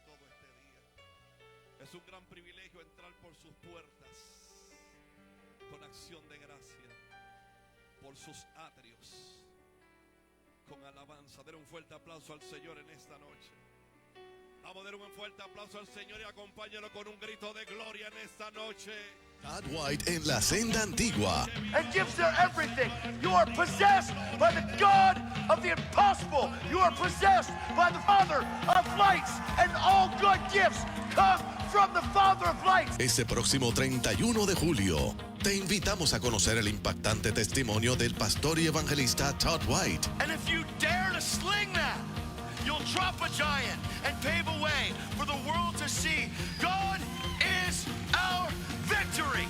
todo este día. Es un gran privilegio entrar por sus puertas con acción de gracia, por sus atrios con alabanza. Den un fuerte aplauso al Señor en esta noche. Vamos a dar un fuerte aplauso al Señor y acompáñalo con un grito de gloria en esta noche. Todd White en la senda antigua. And gives their everything. You are possessed by the God of the impossible. You are possessed by the Father of lights. And all good gifts come from the Father of lights. Este próximo 31 de julio, te invitamos a conocer el impactante testimonio del pastor y evangelista Todd White. And if you dare to sling that, you'll drop a giant and pave a way for the world to see God is our victory.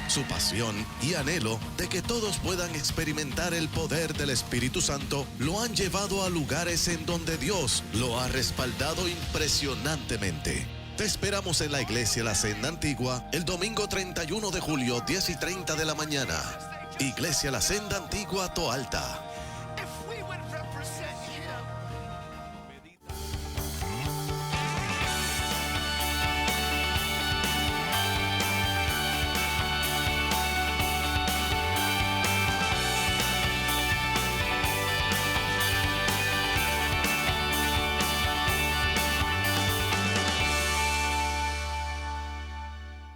Su pasión y anhelo de que todos puedan experimentar el poder del Espíritu Santo lo han llevado a lugares en donde Dios lo ha respaldado impresionantemente. Te esperamos en la iglesia La Senda Antigua el domingo 31 de julio, 10:30 de la mañana. Iglesia La Senda Antigua, Toalta. If we would represent Him.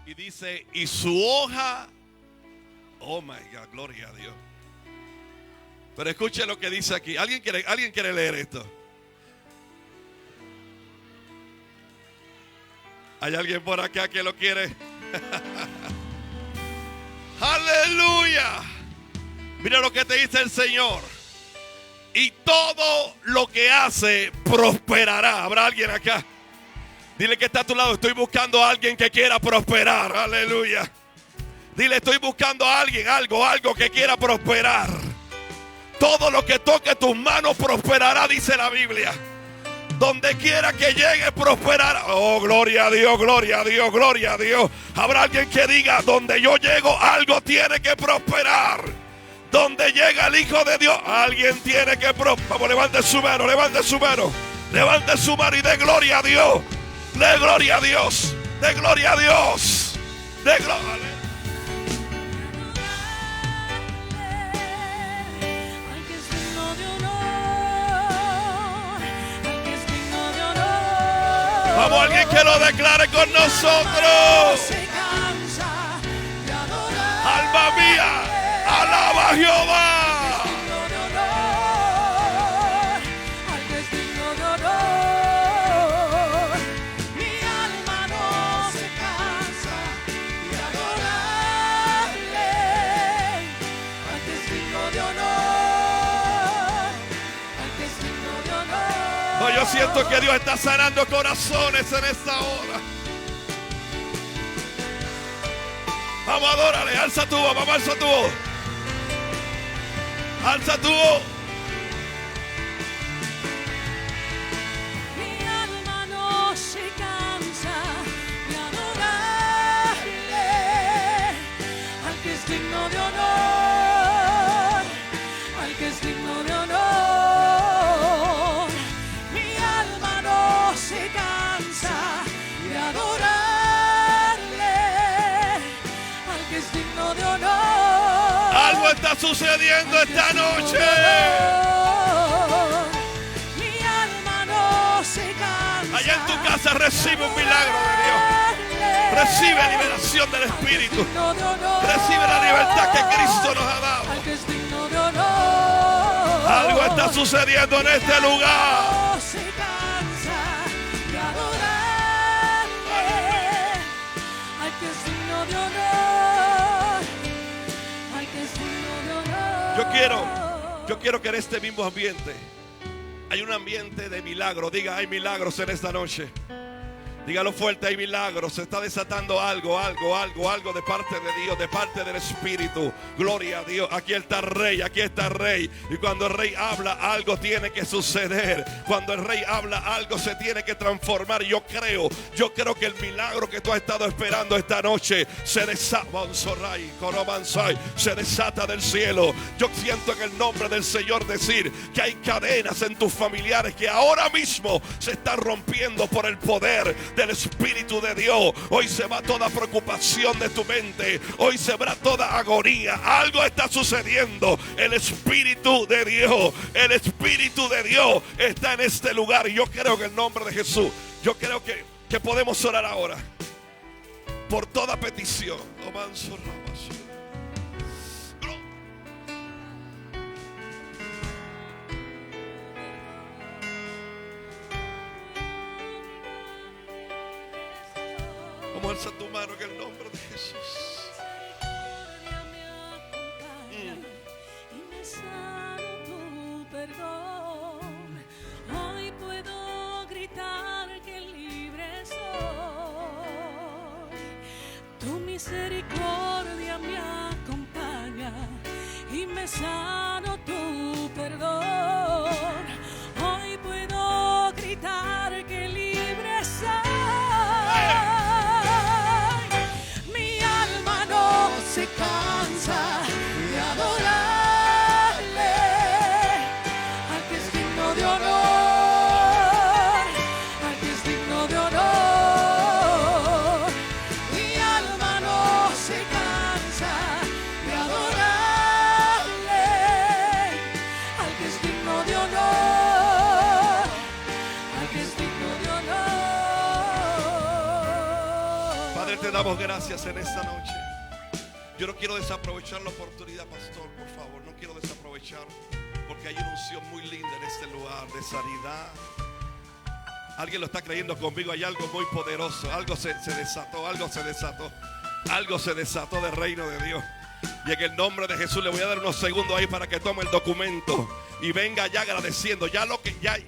Y dice, y su hoja, oh my God, gloria a Dios. Pero escuche lo que dice aquí. ¿Alguien quiere leer esto? ¿Hay alguien por acá que lo quiere? Aleluya. Mira lo que te dice el Señor. Y todo lo que hace prosperará. ¿Habrá alguien acá? Dile que está a tu lado, estoy buscando a alguien que quiera prosperar. Aleluya. Dile, estoy buscando a alguien, algo que quiera prosperar. Todo lo que toque tus manos prosperará, dice la Biblia. Donde quiera que llegue prosperará. Oh, gloria a Dios, gloria a Dios, gloria a Dios. Habrá alguien que diga, donde yo llego, algo tiene que prosperar. Donde llega el Hijo de Dios, alguien tiene que prosperar. Vamos, levante su mano, levante su mano. Levante su mano y dé gloria a Dios. De gloria a Dios, de gloria a Dios, de gloria. Vamos, alguien que lo declare con nosotros. Alma mía, alaba a Jehová. Yo siento que Dios está sanando corazones en esta hora. Vamos, adórale, alza tu voz, vamos, alza tu voz. Alza tu voz. Mi alma no se cansa de adorarle al que es digno de honor, al que es digno de honor. Se cansa de adorarle al que es digno de honor. Algo está sucediendo esta noche. Mi alma no se cansa. Allá en tu casa recibe un milagro de Dios. Recibe liberación del Espíritu. Recibe la libertad que Cristo nos ha dado. Al que es digno de honor. Algo está sucediendo en este lugar. Yo quiero que en este mismo ambiente hay un ambiente de milagro. Diga, hay milagros en esta noche. Dígalo fuerte, hay milagros. Se está desatando algo de parte de Dios, de parte del Espíritu. Gloria a Dios. Aquí está el Rey, aquí está el Rey. Y cuando el Rey habla, algo tiene que suceder. Cuando el Rey habla, algo se tiene que transformar. Yo creo que el milagro que tú has estado esperando esta noche se desata del cielo. Yo siento en el nombre del Señor decir que hay cadenas en tus familiares que ahora mismo se están rompiendo por el poder del Espíritu de Dios. Hoy se va toda preocupación de tu mente. Hoy se va toda agonía. Algo está sucediendo. El Espíritu de Dios, el Espíritu de Dios está en este lugar. Y yo creo que en el nombre de Jesús, yo creo que podemos orar ahora por toda petición. Vamos a alzar tu mano en el nombre de Jesús. Y me sano tu perdón. Hoy puedo gritar que libre soy. Tu misericordia me acompaña y me sano tu perdón. Hoy puedo gritar que libre soy. Se cansa de adorarle al que es digno de honor, al que es digno de honor. Mi alma no se cansa de adorarle al que es digno de honor, al que es digno de honor. Padre, te damos gracias en esta noche. Yo no quiero desaprovechar la oportunidad, pastor, por favor. No quiero desaprovechar, porque hay una unción muy linda en este lugar de sanidad. Alguien lo está creyendo conmigo. Hay algo muy poderoso. Algo se desató, algo se desató. Algo se desató del reino de Dios. Y en el nombre de Jesús le voy a dar unos segundos ahí para que tome el documento y venga ya agradeciendo. Ya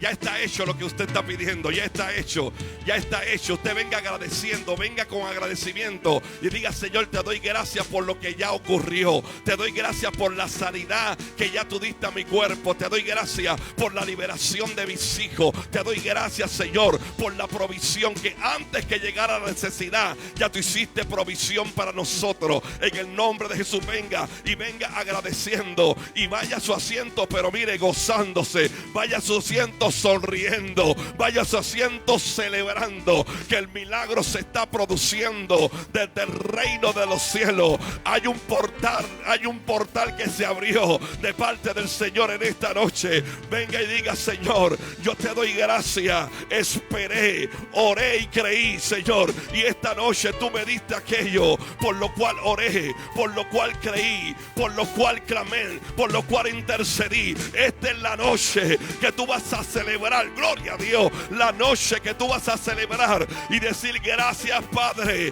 está hecho lo que usted está pidiendo. Ya está hecho. Ya está hecho. Usted venga agradeciendo. Venga con agradecimiento y diga: Señor, te doy gracias por lo que ya ocurrió. Te doy gracias por la sanidad que ya tú diste a mi cuerpo. Te doy gracias por la liberación de mis hijos. Te doy gracias, Señor, por la provisión que antes que llegara la necesidad, ya tú hiciste provisión para nosotros. En el nombre de Jesús, venga y venga agradeciendo y vaya a su asiento, pero mire, gozándose. Vaya a su asiento sonriendo. Vaya a su asiento celebrando que el milagro se está produciendo desde el reino de los cielos. Hay un portal que se abrió de parte del Señor en esta noche. Venga y diga: Señor, yo te doy gracias. Esperé, oré y creí, Señor, y esta noche tú me diste aquello por lo cual oré, por lo cual creí, por lo cual clamé, por lo cual intercedí. Esta es la noche que tú vas a celebrar, gloria a Dios, la noche que tú vas a celebrar y decir: gracias, Padre,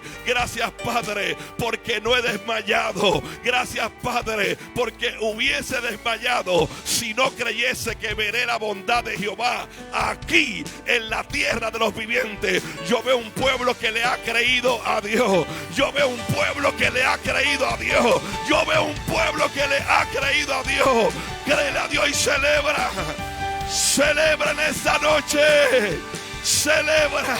porque no he desmayado. Gracias, Padre, porque hubiese desmayado si no creyese que veré la bondad de Jehová aquí en la tierra de los vivientes. Yo veo un pueblo que le ha creído a Dios. Yo veo un pueblo que le ha creído a Dios. Yo veo un pueblo que le ha creído a Dios. Créele a Dios y celebra. Celebra en esta noche. Celebra.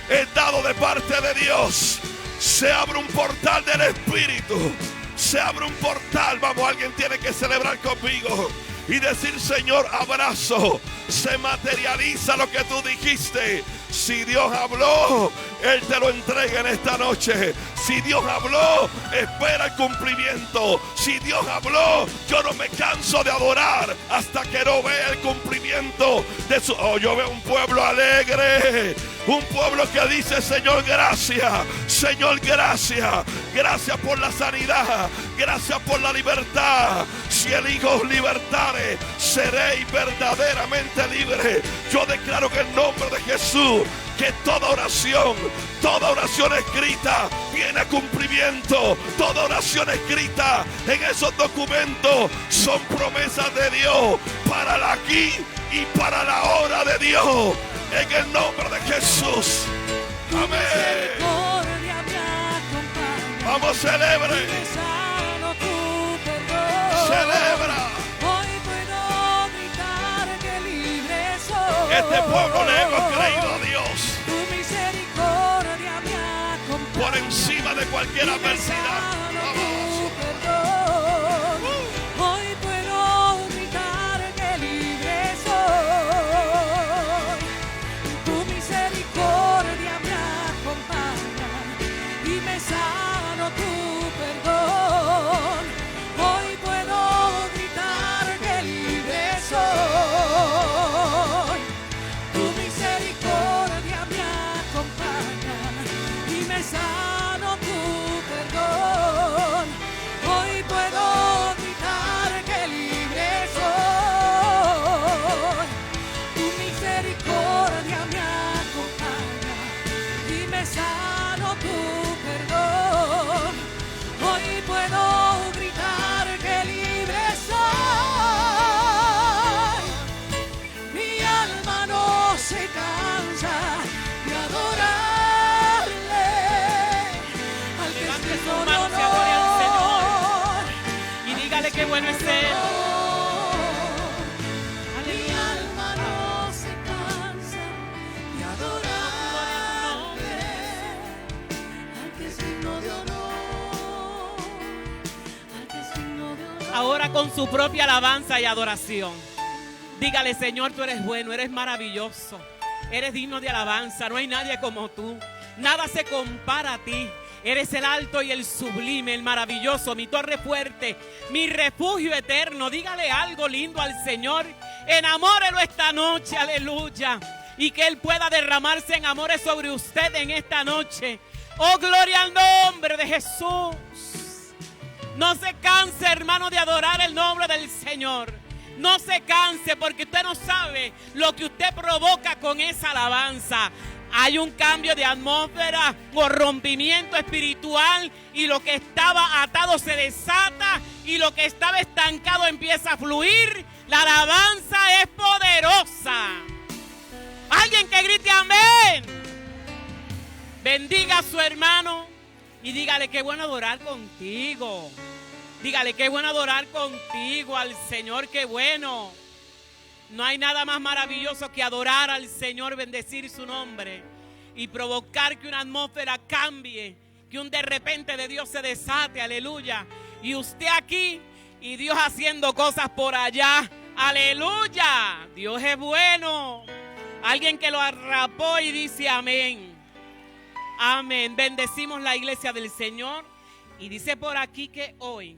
Es dado de parte de Dios. Se abre un portal del Espíritu. Se abre un portal. Vamos, alguien tiene que celebrar conmigo y decir: Señor, abrazo. Se materializa lo que tú dijiste. Si Dios habló, Él te lo entrega en esta noche. Si Dios habló, espera el cumplimiento. Si Dios habló, yo no me canso de adorar hasta que no vea el cumplimiento de su... Oh, yo veo un pueblo alegre. Un pueblo que dice: Señor, gracias. Señor, gracias. Gracias por la sanidad. Gracias por la libertad. Si el Hijo os libertare, seréis verdaderamente libres. Yo declaro que en el nombre de Jesús, que toda oración escrita viene a cumplimiento. Toda oración escrita en esos documentos son promesas de Dios para la aquí y para la hora de Dios. En el nombre de Jesús. Tu Amén. misericordia me acompaña. Vamos, celebre. Me sano tu perdón. Celebra. Hoy puedo gritar que libre soy. Este pueblo le hemos creído a Dios Tu misericordia me acompaña. por encima de cualquier adversidad. Vamos. Hoy puedo gritar que libre soy. Tu misericordia me acompaña y me sano tu perdón. Hoy puedo gritar que libre soy. Tu misericordia me acompaña y me sano tu perdón. Hoy puedo gritar que libre soy. Tu misericordia me acompaña y me sano tu perdón. Hoy puedo gritar que libre soy. Mi alma no se cansa de adorarle al que es Levante sus digno de manos y adore al honor. Y dígale qué bueno es Él. Mi alma no se cansa de adorarle al que es digno de honor, al que es digno de honor. Ahora con su propia alabanza y adoración. Dígale, Señor, tú eres bueno, eres maravilloso. Eres digno de alabanza, no hay nadie como tú. Nada se compara a ti. Eres el alto y el sublime, el maravilloso, mi torre fuerte, mi refugio eterno. Dígale algo lindo al Señor. Enamórelo esta noche, aleluya. Y que Él pueda derramarse en amores sobre usted en esta noche. Oh, gloria al nombre de Jesús. No se canse, hermano, de adorar el nombre del Señor. No se canse, porque usted no sabe lo que usted provoca con esa alabanza. Hay un cambio de atmósfera o rompimiento espiritual, y lo que estaba atado se desata y lo que estaba estancado empieza a fluir. La alabanza es poderosa. Alguien que grite amén. Bendiga a su hermano y dígale qué bueno adorar contigo. Dígale qué bueno adorar contigo al Señor, qué bueno. No hay nada más maravilloso que adorar al Señor, bendecir su nombre y provocar que una atmósfera cambie, que un de repente de Dios se desate, aleluya. Y usted aquí y Dios haciendo cosas por allá, aleluya. Dios es bueno. Alguien que lo arrapó y dice amén. Amén. Bendecimos la iglesia del Señor. Y dice por aquí que hoy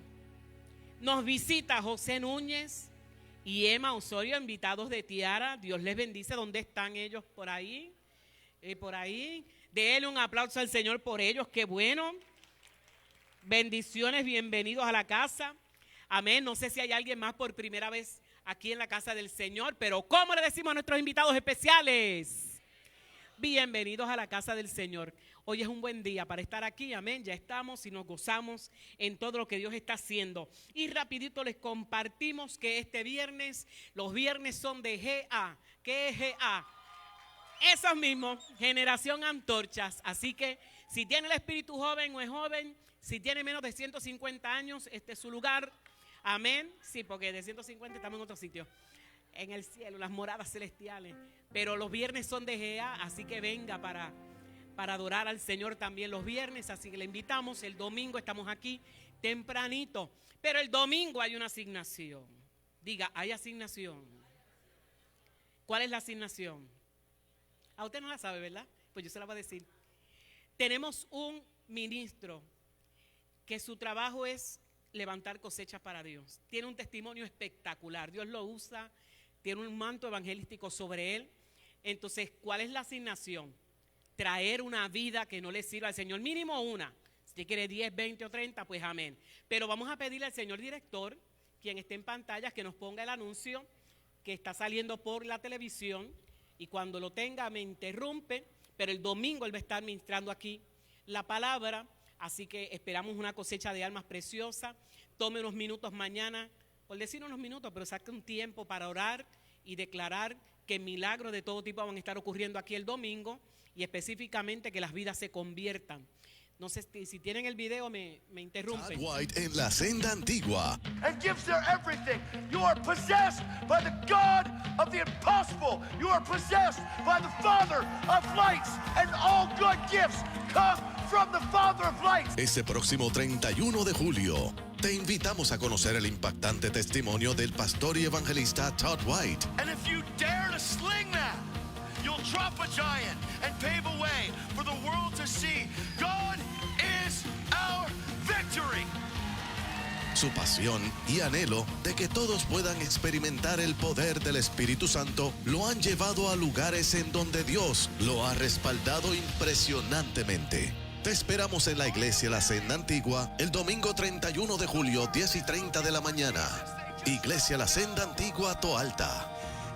nos visita José Núñez y Emma Osorio, invitados de Tiara. Dios les bendice. ¿Dónde están ellos? Por ahí. Por ahí. Denle un aplauso al Señor por ellos. Qué bueno. Bendiciones, bienvenidos a la casa. Amén. No sé si hay alguien más por primera vez aquí en la casa del Señor, pero ¿cómo le decimos a nuestros invitados especiales? Bienvenidos a la casa del Señor. Hoy es un buen día para estar aquí, amén. Ya estamos y nos gozamos en todo lo que Dios está haciendo. Y rapidito les compartimos que este viernes, los viernes son de GA. ¿Qué es GA? Esos mismos, Generación Antorchas. Así que si tiene el espíritu joven o es joven, si tiene menos de 150 años, este es su lugar. Amén. Sí, porque de 150 estamos en otro sitio. En el cielo, las moradas celestiales. Pero los viernes son de GA, así que venga para adorar al Señor también los viernes. Así que le invitamos. El domingo estamos aquí tempranito. Pero el domingo hay una asignación. Diga, hay asignación. ¿Cuál es la asignación? A usted no la sabe, ¿verdad? Pues yo se la voy a decir. Tenemos un ministro que su trabajo es levantar cosechas para Dios. Tiene un testimonio espectacular. Dios lo usa. Tiene un manto evangelístico sobre él. Entonces, ¿cuál es la asignación? Traer una vida que no le sirva al Señor. Mínimo una. Si quiere 10, 20 o 30, pues amén. Pero vamos a pedirle al señor director, quien esté en pantallas, que nos ponga el anuncio que está saliendo por la televisión. Y cuando lo tenga me interrumpe. Pero el domingo él va a estar ministrando aquí la palabra. Así que esperamos una cosecha de almas preciosa. Tome unos minutos mañana, por decir unos minutos, pero saque un tiempo para orar y declarar que milagros de todo tipo van a estar ocurriendo aquí el domingo y específicamente que las vidas se conviertan. No sé si tienen el video, me Todd interrumpen. White en la senda antigua. And gives their everything. You are possessed by the God of the impossible. You are possessed by the Father of lights, and all good gifts come from the Father of lights. Ese próximo 31 de julio, te invitamos a conocer el impactante testimonio del pastor y evangelista Todd White. And if you dare to sling that, you'll drop a giant and pave a way for the world to see God is our victory. Su pasión y anhelo de que todos puedan experimentar el poder del Espíritu Santo lo han llevado a lugares en donde Dios lo ha respaldado impresionantemente. Te esperamos en la iglesia La Senda Antigua el domingo 31 de julio, 10:30 de la mañana. Iglesia La Senda Antigua, Toalta.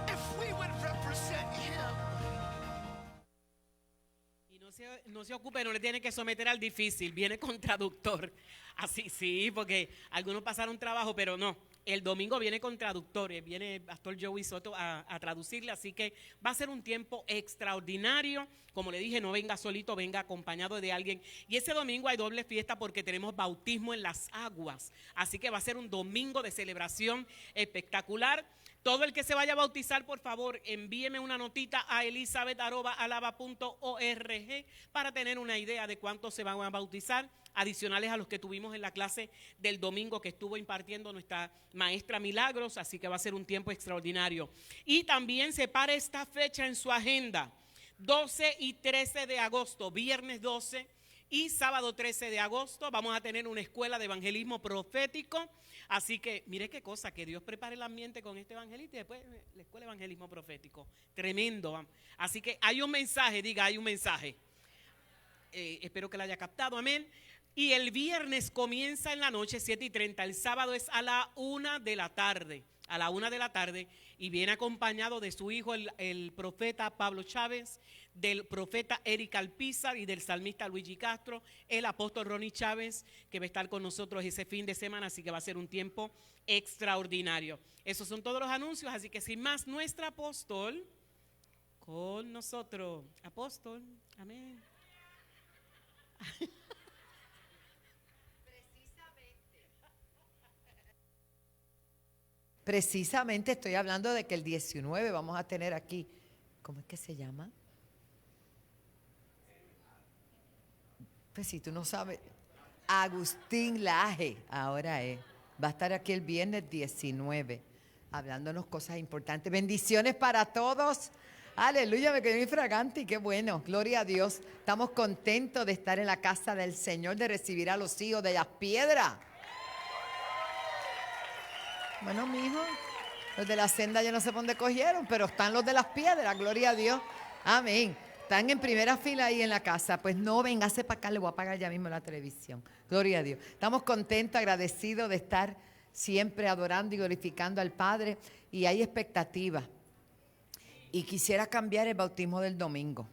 If we would represent him. Y no se ocupe, no le tiene que someter al difícil, viene con traductor. Así sí, porque algunos pasaron trabajo, pero no. El domingo viene con traductores, viene el pastor Joey Soto a traducirle, así que va a ser un tiempo extraordinario. Como le dije, no venga solito, venga acompañado de alguien. Y ese domingo hay doble fiesta porque tenemos bautismo en las aguas. Así que va a ser un domingo de celebración espectacular. Todo el que se vaya a bautizar, por favor, envíeme una notita a elizabeth@alaba.org para tener una idea de cuántos se van a bautizar, adicionales a los que tuvimos en la clase del domingo que estuvo impartiendo nuestra maestra Milagros, así que va a ser un tiempo extraordinario. Y también separe esta fecha en su agenda, 12 y 13 de agosto, viernes 12 y sábado 13 de agosto, vamos a tener una escuela de evangelismo profético. Así que mire qué cosa, que Dios prepare el ambiente con este evangelista y después la escuela de evangelismo profético. Tremendo. Así que hay un mensaje, diga, hay un mensaje. Espero que lo haya captado, amén. Y el viernes comienza en la noche, 7:30. El sábado es a la 1 de la tarde. A la 1 de la tarde. Y viene acompañado de su hijo, el profeta Pablo Chávez, del profeta Eric Alpizar y del salmista Luigi Castro, el apóstol Ronnie Chávez, que va a estar con nosotros ese fin de semana, así que va a ser un tiempo extraordinario. Esos son todos los anuncios, así que sin más, nuestro apóstol con nosotros. Apóstol, amén. Precisamente estoy hablando de que el 19 vamos a tener aquí, ¿cómo es que se llama? Pues si tú no sabes, Agustín Laje, ahora va a estar aquí el viernes 19, hablándonos cosas importantes. Bendiciones para todos. Aleluya, me quedé muy fragante y qué bueno, gloria a Dios. Estamos contentos de estar en la casa del Señor, de recibir a los hijos de las piedras. Bueno, mijo, los de la senda yo no sé por dónde cogieron, pero están los de las piedras, gloria a Dios. Amén. Están en primera fila ahí en la casa. Pues no, véngase para acá, le voy a apagar ya mismo la televisión. Gloria a Dios. Estamos contentos, agradecidos de estar siempre adorando y glorificando al Padre. Y hay expectativa. Y quisiera cambiar el bautismo del domingo.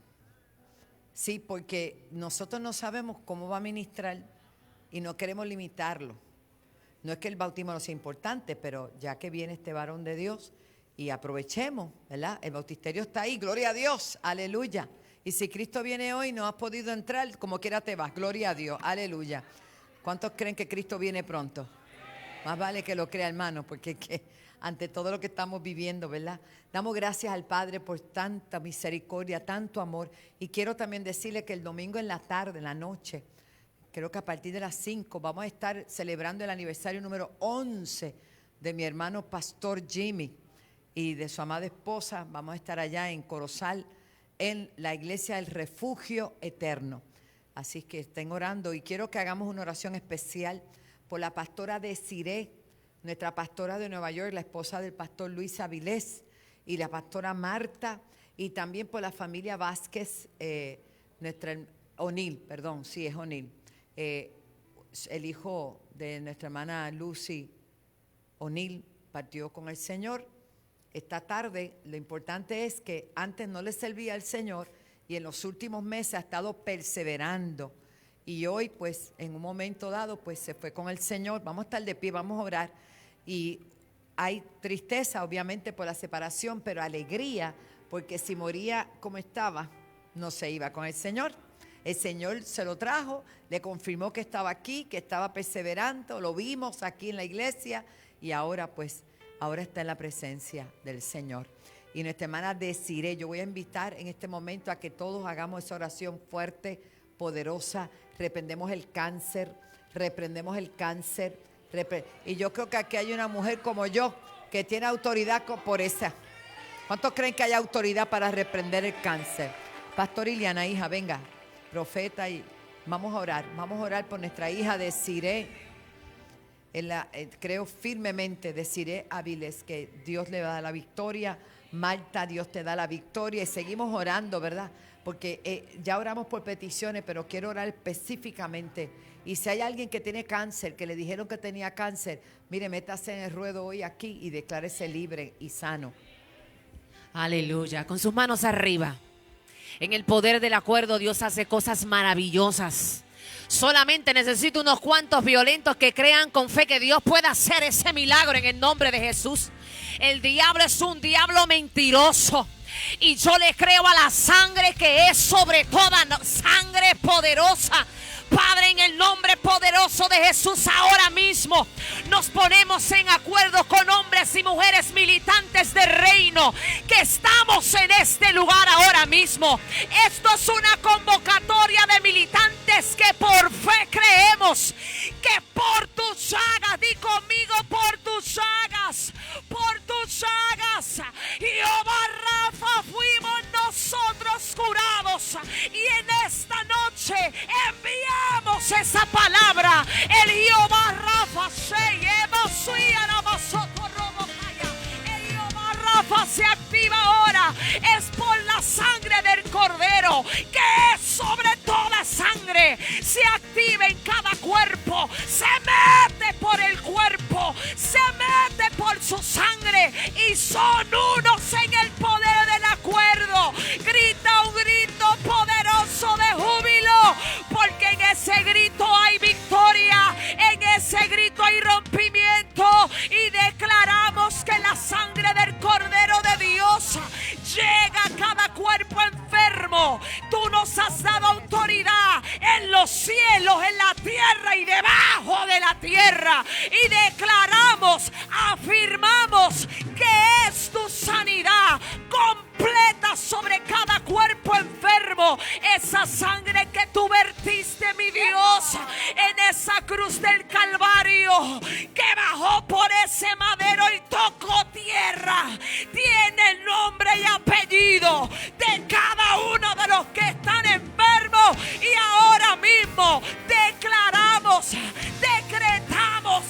Sí, porque nosotros no sabemos cómo va a ministrar y no queremos limitarlo. No es que el bautismo no sea importante, pero ya que viene este varón de Dios y aprovechemos, ¿verdad? El bautisterio está ahí, gloria a Dios, aleluya. Y si Cristo viene hoy y no has podido entrar, como quiera te vas, gloria a Dios, aleluya. ¿Cuántos creen que Cristo viene pronto? Más vale que lo crea, hermano, porque ante todo lo que estamos viviendo, ¿verdad? Damos gracias al Padre por tanta misericordia, tanto amor. Y quiero también decirle que el domingo en la tarde, en la noche, creo que a partir de las 5 vamos a estar celebrando el aniversario número 11 de mi hermano Pastor Jimmy y de su amada esposa. Vamos a estar allá en Corozal, en la iglesia del Refugio Eterno. Así que estén orando y quiero que hagamos una oración especial por la pastora Desiree, nuestra pastora de Nueva York, la esposa del pastor Luis Avilés, y la pastora Marta, y también por la familia Vázquez, O'Neill, perdón, sí es O'Neill. El hijo de nuestra hermana Lucy O'Neill partió con el Señor esta tarde. Lo importante es que antes no le servía al Señor y en los últimos meses ha estado perseverando y hoy pues en un momento dado pues se fue con el Señor. Vamos a estar de pie, vamos a orar y hay tristeza, obviamente, por la separación, pero alegría, porque si moría como estaba, no se iba con el Señor. El Señor se lo trajo, le confirmó que estaba aquí, que estaba perseverando, lo vimos aquí en la iglesia y ahora está en la presencia del Señor. Y nuestra hermana Desiree, yo voy a invitar en este momento a que todos hagamos esa oración fuerte, poderosa, reprendemos el cáncer. Y yo creo que aquí hay una mujer como yo que tiene autoridad por esa. ¿Cuántos creen que hay autoridad para reprender el cáncer? Pastor Iliana, hija, venga. Profeta, y vamos a orar por nuestra hija Desiree. Creo firmemente, Desiree Áviles, que Dios le va a dar la victoria. Marta, Dios te da la victoria. Y seguimos orando, ¿verdad? Porque ya oramos por peticiones, pero quiero orar específicamente. Y si hay alguien que tiene cáncer, que le dijeron que tenía cáncer, mire, métase en el ruedo hoy aquí y declárese libre y sano. Aleluya, con sus manos arriba. En el poder del acuerdo Dios hace cosas maravillosas. Solamente necesito unos cuantos violentos que crean con fe que Dios puede hacer ese milagro en el nombre de Jesús. El diablo es un diablo mentiroso. Y yo le creo a la sangre que es sobre toda sangre poderosa. Padre, en el nombre poderoso de Jesús, ahora mismo nos ponemos en acuerdo con hombres y mujeres militantes del reino que estamos en este lugar ahora mismo. Esto es una convocatoria de militantes que por fe creemos que por tus llagas, di conmigo, por tus llagas, Jehová Rafa, fuimos nosotros curados. Y en esta noche enviamos esa palabra. El Jehová Rafa el Jehová Rafa se activa ahora. Es por la sangre del Cordero, que es sobre toda sangre. Se activa en cada cuerpo. Se mete por el cuerpo. Se mete por su sangre. Y son unos en el poder del acuerdo. Grita un grito poderoso de júbilo, porque en ese grito hay victoria, en ese grito hay rompimiento, y declaramos que la sangre del Cordero de Dios llega a cada cuerpo enfermo. Tú nos has dado autoridad en los cielos, en la tierra y debajo de la tierra, y declaramos, afirmamos que es tu sanidad completa sobre cada cuerpo enfermo. Esa sangre que tú vertiste, mi Dios, en esa cruz del Calvario, que bajó por ese madero y tocó tierra, tiene el nombre y apellido de cada uno de los que están enfermos. Y ahora mismo declaramos, decretamos,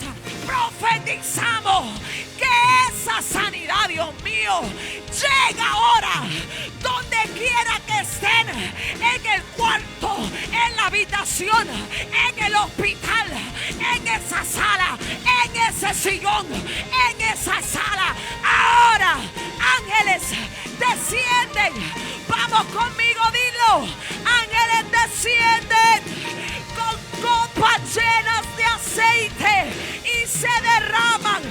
profetizamos que esa sanidad, Dios mío, llega ahora donde quiera que estén, en el cuarto, en la habitación, en el hospital, en esa sala, en ese sillón, en esa sala. Ahora, ángeles, descienden. Vamos conmigo, dilo. Ángeles, descienden con copas llenas de aceite y se derraman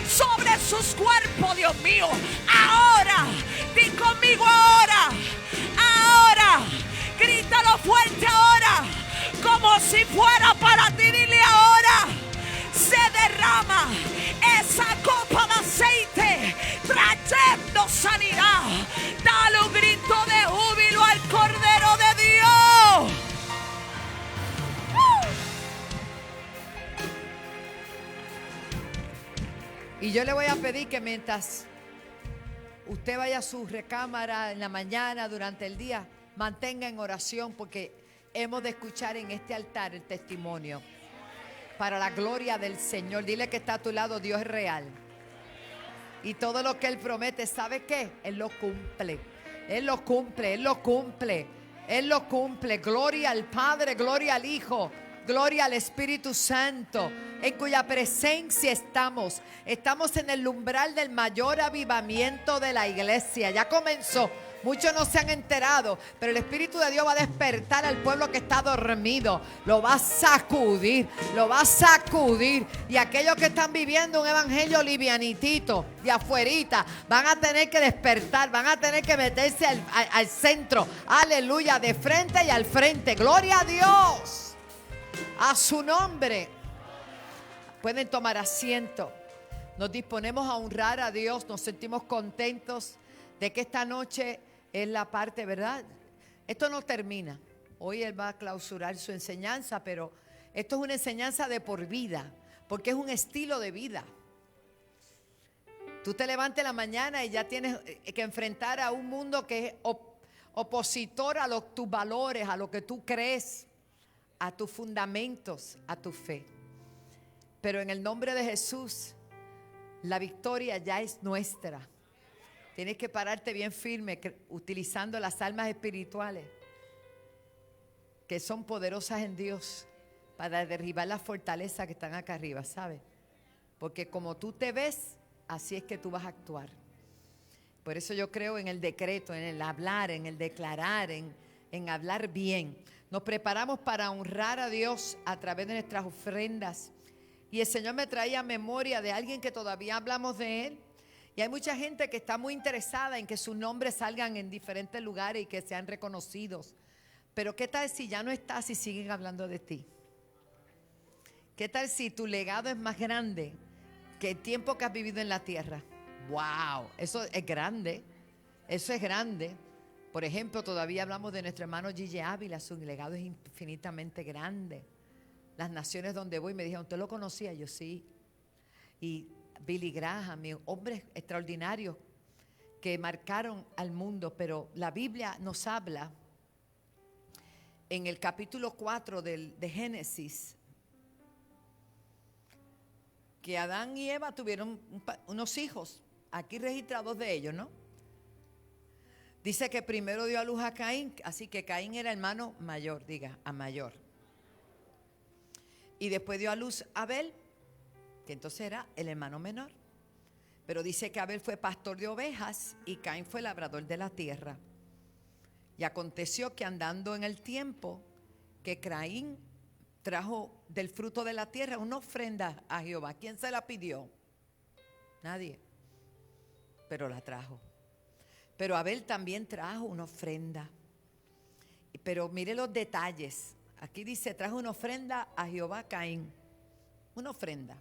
sobre sus cuerpos, Dios mío. Ahora, di conmigo ahora, ahora, grítalo fuerte ahora, como si fuera para ti, dile ahora. Se derrama esa copa de aceite, trayendo sanidad. Dale un grito de júbilo al Cordero de Dios. Y yo le voy a pedir que mientras usted vaya a su recámara en la mañana, durante el día, mantenga en oración, porque hemos de escuchar en este altar el testimonio para la gloria del Señor. Dile que está a tu lado, Dios es real. Y todo lo que Él promete, ¿sabe qué? Él lo cumple. Él lo cumple, Él lo cumple. Él lo cumple. Gloria al Padre, gloria al Hijo, gloria al Espíritu Santo, en cuya presencia estamos. Estamos en el umbral del mayor avivamiento de la iglesia. Ya comenzó. Muchos no se han enterado, pero el Espíritu de Dios va a despertar al pueblo que está dormido. Lo va a sacudir, lo va a sacudir. Y aquellos que están viviendo un evangelio livianitito, de afuerita, van a tener que despertar, van a tener que meterse al centro. Aleluya, de frente y al frente. Gloria a Dios. A su nombre. Pueden tomar asiento. Nos disponemos a honrar a Dios. Nos sentimos contentos de que esta noche es la parte, ¿verdad? Esto no termina. Hoy Él va a clausurar su enseñanza, pero esto es una enseñanza de por vida, porque es un estilo de vida. Tú te levantas en la mañana y ya tienes que enfrentar a un mundo que es opositor a tus valores, a lo que tú crees, a tus fundamentos, a tu fe. Pero en el nombre de Jesús, la victoria ya es nuestra. Tienes que pararte bien firme utilizando las almas espirituales que son poderosas en Dios para derribar las fortalezas que están acá arriba, ¿sabes? Porque como tú te ves, así es que tú vas a actuar. Por eso yo creo en el decreto, en el hablar, en el declarar, en hablar bien. Nos preparamos para honrar a Dios a través de nuestras ofrendas. Y el Señor me traía memoria de alguien que todavía hablamos de él. Y hay mucha gente que está muy interesada en que sus nombres salgan en diferentes lugares y que sean reconocidos. Pero ¿qué tal si ya no estás y siguen hablando de ti? ¿Qué tal si tu legado es más grande que el tiempo que has vivido en la tierra? ¡Wow! Eso es grande. Eso es grande. Por ejemplo, todavía hablamos de nuestro hermano Gigi Ávila. Su legado es infinitamente grande. Las naciones donde voy me dijeron, ¿usted lo conocía? Yo sí. Y Billy Graham, hombres extraordinarios que marcaron al mundo, pero la Biblia nos habla en el capítulo 4 de Génesis que Adán y Eva tuvieron unos hijos, aquí registrados de ellos, ¿no? Dice que primero dio a luz a Caín, así que Caín era hermano mayor, diga, a mayor. Y después dio a luz a Abel, que entonces era el hermano menor. Pero dice que Abel fue pastor de ovejas y Caín fue labrador de la tierra. Y aconteció que andando en el tiempo, que Caín trajo del fruto de la tierra una ofrenda a Jehová. ¿Quién se la pidió? Nadie. Pero la trajo. Pero Abel también trajo una ofrenda. Pero mire los detalles. Aquí dice, trajo una ofrenda a Jehová Caín. Una ofrenda.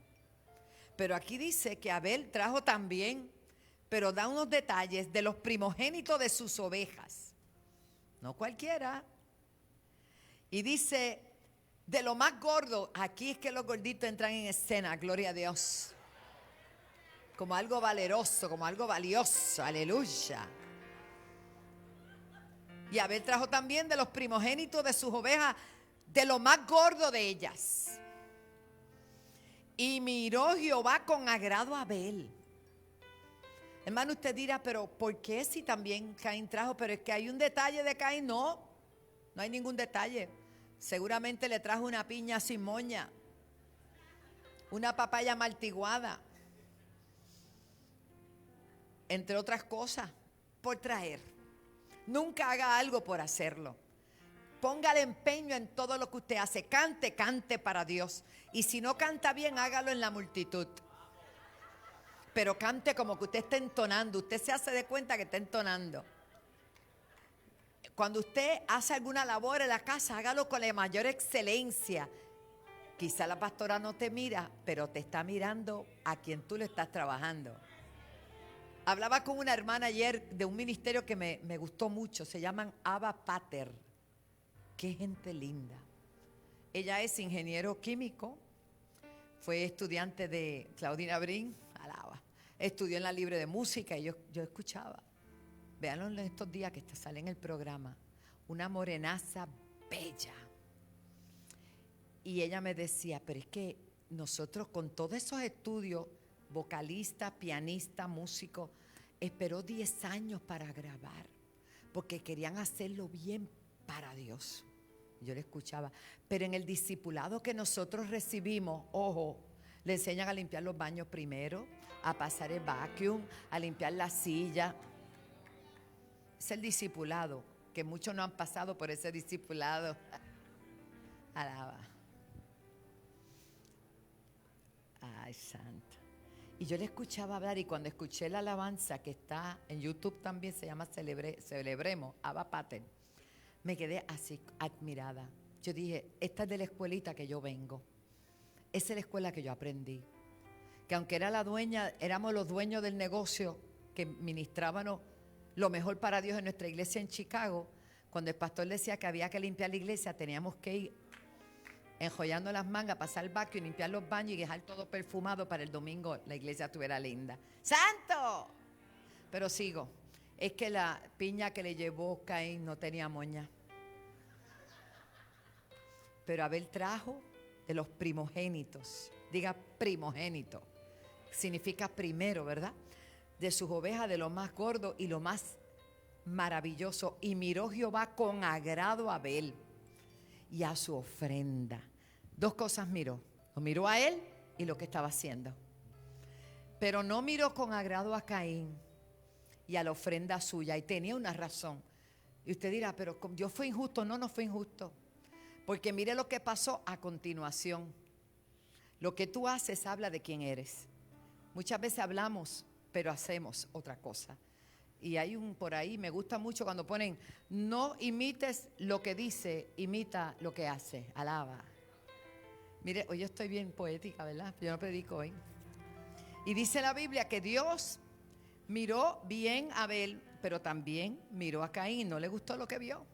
Pero aquí dice que Abel trajo también, pero da unos detalles de los primogénitos de sus ovejas. No cualquiera. Y dice, de lo más gordo, aquí es que los gorditos entran en escena, gloria a Dios. Como algo valeroso, como algo valioso, aleluya. Y Abel trajo también de los primogénitos de sus ovejas, de lo más gordo de ellas. Y miró Jehová con agrado a Abel. Hermano, usted dirá, pero ¿por qué si también Caín trajo? Pero es que hay un detalle de Caín. No hay ningún detalle. Seguramente le trajo una piña sin moña, una papaya maltiguada, entre otras cosas, por traer. Nunca haga algo por hacerlo. Póngale empeño en todo lo que usted hace. Cante para Dios. Y si no canta bien, hágalo en la multitud. Pero cante como que usted está entonando. Usted se hace de cuenta que está entonando. Cuando usted hace alguna labor en la casa, hágalo con la mayor excelencia. Quizá la pastora no te mira, pero te está mirando a quien tú le estás trabajando. Hablaba con una hermana ayer de un ministerio que me gustó mucho. Se llaman Abba Pater. Qué gente linda. Ella es ingeniero químico. Fue estudiante de Claudina Brin. Alaba. Estudió en la Libre de Música y yo escuchaba. Véanlo en estos días que sale en el programa. Una morenaza bella. Y ella me decía, pero es que nosotros con todos esos estudios, vocalista, pianista, músico, esperó 10 años para grabar. Porque querían hacerlo bien para Dios. Yo le escuchaba. Pero en el discipulado que nosotros recibimos, ojo, le enseñan a limpiar los baños primero, a pasar el vacuum, a limpiar la silla. Es el discipulado, que muchos no han pasado por ese discipulado. Alaba. Ay, santo. Y yo le escuchaba hablar, y cuando escuché la alabanza que está en YouTube también, se llama Celebremos, Abba Pater, me quedé así admirada. Yo dije, esta es de la escuelita que yo vengo. Esa es la escuela que yo aprendí. Que aunque era la dueña, éramos los dueños del negocio, que ministrábamos lo mejor para Dios en nuestra iglesia en Chicago, cuando el pastor decía que había que limpiar la iglesia, teníamos que ir enjollando las mangas, pasar el vacuum, limpiar los baños y dejar todo perfumado para el domingo la iglesia estuviera linda. ¡Santo! Pero sigo. Es que la piña que le llevó Caín no tenía moña. Pero Abel trajo de los primogénitos. Diga primogénito. Significa primero, ¿verdad? De sus ovejas, de lo más gordo y lo más maravilloso. Y miró Jehová con agrado a Abel y a su ofrenda. Dos cosas miró. Lo miró a él y lo que estaba haciendo. Pero no miró con agrado a Caín y a la ofrenda suya. Y tenía una razón. Y usted dirá, pero Dios fue injusto. No, no fue injusto. Porque mire lo que pasó a continuación. Lo que tú haces habla de quién eres. Muchas veces hablamos, pero hacemos otra cosa. Y hay un por ahí, me gusta mucho cuando ponen, no imites lo que dice, imita lo que hace. Alaba. Mire, hoy yo estoy bien poética, ¿verdad? Yo no predico hoy. Y dice la Biblia que Dios miró bien a Abel, pero también miró a Caín. No le gustó lo que vio.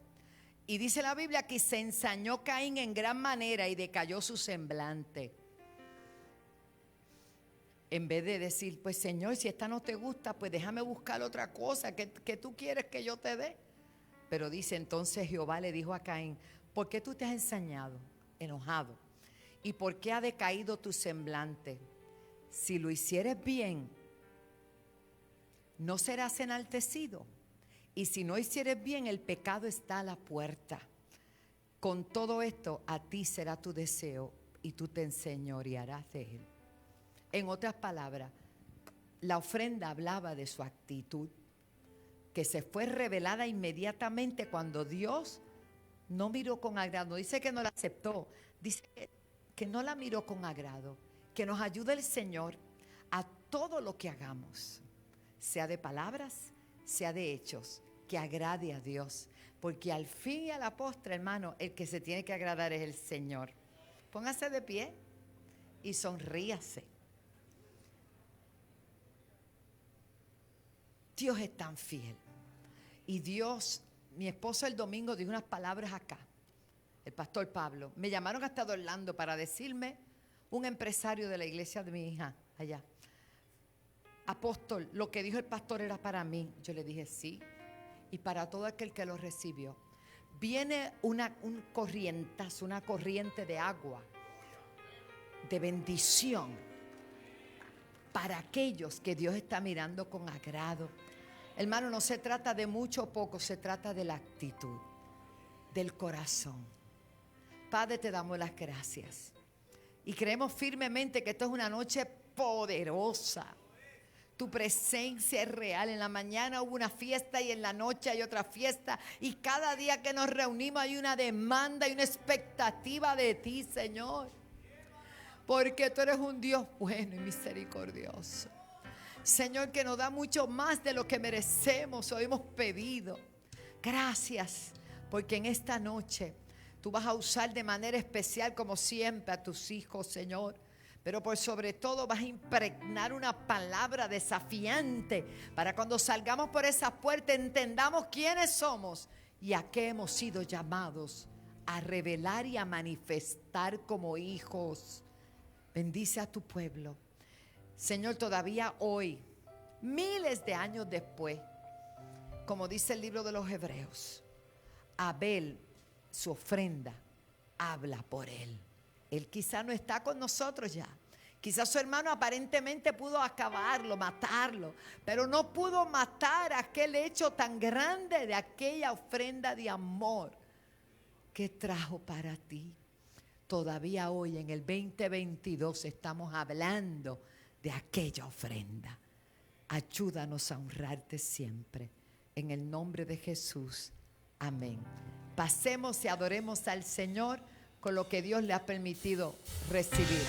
Y dice la Biblia que se ensañó Caín en gran manera y decayó su semblante. En vez de decir, pues Señor, si esta no te gusta, pues déjame buscar otra cosa que tú quieres que yo te dé. Pero dice, entonces Jehová le dijo a Caín, ¿por qué tú te has ensañado, enojado? ¿Y por qué ha decaído tu semblante? Si lo hicieres bien, no serás enaltecido. Y si no hicieres bien, el pecado está a la puerta. Con todo esto, a ti será tu deseo y tú te enseñorearás de él. En otras palabras, la ofrenda hablaba de su actitud, que se fue revelada inmediatamente cuando Dios no miró con agrado. Dice que no la aceptó, dice que no la miró con agrado. Que nos ayude el Señor a todo lo que hagamos, sea de palabras, sea de hechos, que agrade a Dios. Porque al fin y a la postre, hermano, el que se tiene que agradar es el Señor. Póngase de pie y sonríase. Dios es tan fiel. Y Dios, mi esposo el domingo dijo unas palabras acá, el pastor Pablo. Me llamaron hasta de Orlando para decirme, un empresario de la iglesia de mi hija allá, apóstol, lo que dijo el pastor era para mí. Yo le dije sí, y para todo aquel que lo recibió. Viene un corrientazo, una corriente de agua, de bendición, para aquellos que Dios está mirando con agrado. Hermano, no se trata de mucho o poco, se trata de la actitud, del corazón. Padre, te damos las gracias. Y creemos firmemente que esto es una noche poderosa. Tu presencia es real. En la mañana hubo una fiesta y en la noche hay otra fiesta. Y cada día que nos reunimos hay una demanda y una expectativa de ti, Señor. Porque tú eres un Dios bueno y misericordioso. Señor, que nos da mucho más de lo que merecemos o hemos pedido. Gracias, porque en esta noche tú vas a usar de manera especial, como siempre, a tus hijos, Señor. Pero por sobre todo vas a impregnar una palabra desafiante para cuando salgamos por esa puerta entendamos quiénes somos y a qué hemos sido llamados a revelar y a manifestar como hijos. Bendice a tu pueblo. Señor, todavía hoy, miles de años después, como dice el libro de los Hebreos, Abel, su ofrenda, habla por él. Él quizá no está con nosotros ya. Quizás su hermano aparentemente pudo acabarlo, matarlo, pero no pudo matar aquel hecho tan grande de aquella ofrenda de amor que trajo para ti. Todavía hoy en el 2022 estamos hablando de aquella ofrenda. Ayúdanos a honrarte siempre. en el nombre de Jesús. Amén. Pasemos y adoremos al Señor con lo que Dios le ha permitido recibir.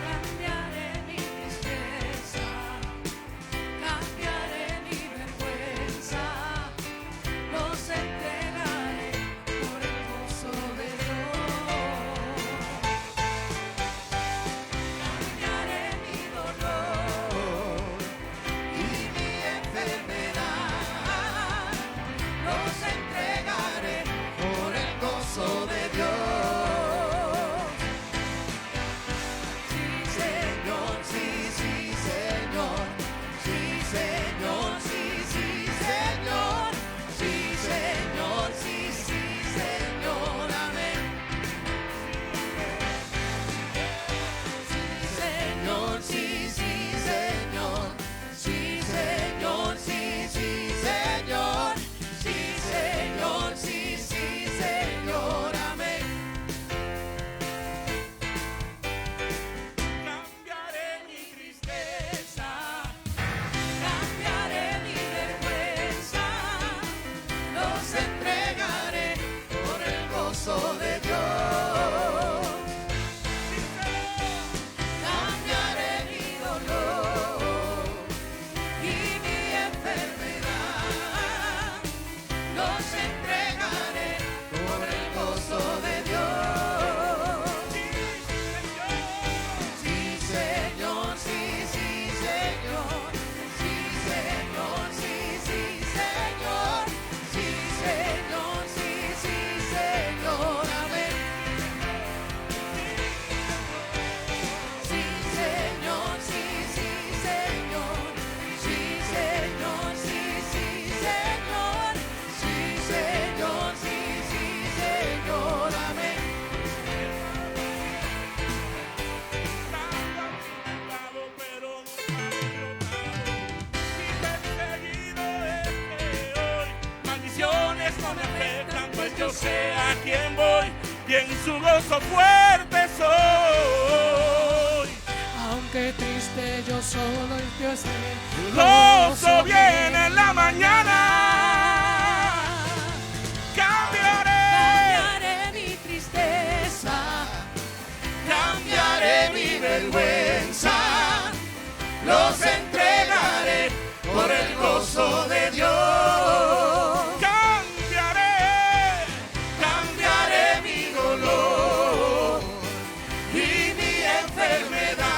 Cambiaré mi tristeza, cambiaré mi vergüenza, los entregaré por el gozo de Dios. Cambiaré mi dolor y mi enfermedad, los entregaré por el gozo de Dios. Sí, Señor, sí, sí, Señor. Sí, Señor, sí, sí, Señor. Sí, Señor, sí, sí, Señor. Amén. Sí, Señor, sí, sí, Señor. Sí, Señor, sí, sí, Señor. Sí, Señor, sí, sí, Señor. Amén. Cambiaré mi tristeza, cambiaré mi vergüenza, los entregaré por el gozo de Dios. Cambiaré mi dolor y mi enfermedad, los entregaré por el gozo de Dios. Sí, Señor, sí, sí, Señor. Sí, Señor, sí, sí, Señor. Sí, Señor, sí, sí, Señor. Amén. Sí, Señor, sí, sí, Señor. Sí, Señor, sí, sí, Señor. Sí, Señor, sí, sí, Señor. Amén. Pero y perseguido desde hoy. Maldiciones no me afectan, pues yo sé a quién voy y en su gozo fuerte soy. Aunque triste yo solo y Dios Gozo viene en la mañana. Cambiaré, cambiaré mi tristeza, cambiaré mi vergüenza. Los entregaré por el gozo de Dios. Cambiaré, cambiaré mi dolor y mi enfermedad.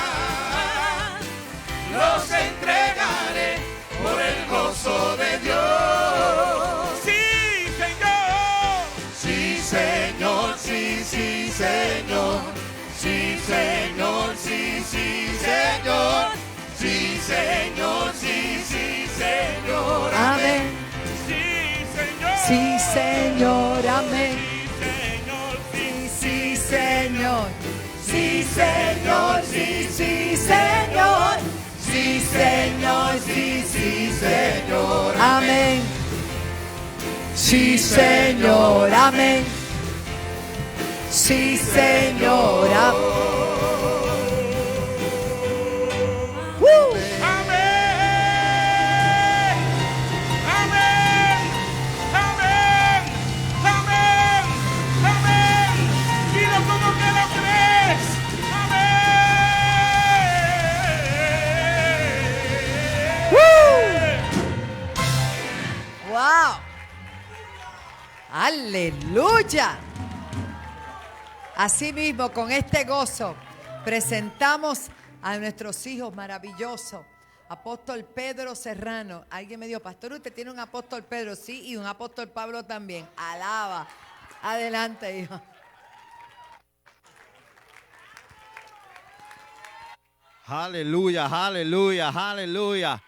Los entregaré por el gozo de Dios. Sí, Señor. Sí, Señor, sí, sí, Señor. Sí, Señor, sí, sí, Señor. Sí, Señor, sí, sí, Señor. Amén. Sí, Señor. Sí, Señor. Amén. Sí, Señor. Sí, Señor. Sí, sí, Señor. Sí, Señor. Sí, sí, Señor. Amén. Sí, Señor. Amén. Sí, Señor. Amén. Amén. Amén. Amén. Amén. Amén. Dilo como que lo crees. Amén. ¡Wow! ¡Aleluya! Asimismo, con este gozo, presentamos a nuestros hijos maravillosos. Apóstol Pedro Serrano. Alguien me dijo, pastor, usted tiene un apóstol Pedro, sí, y un apóstol Pablo también. Alaba. Adelante, hijo. Aleluya, aleluya, aleluya.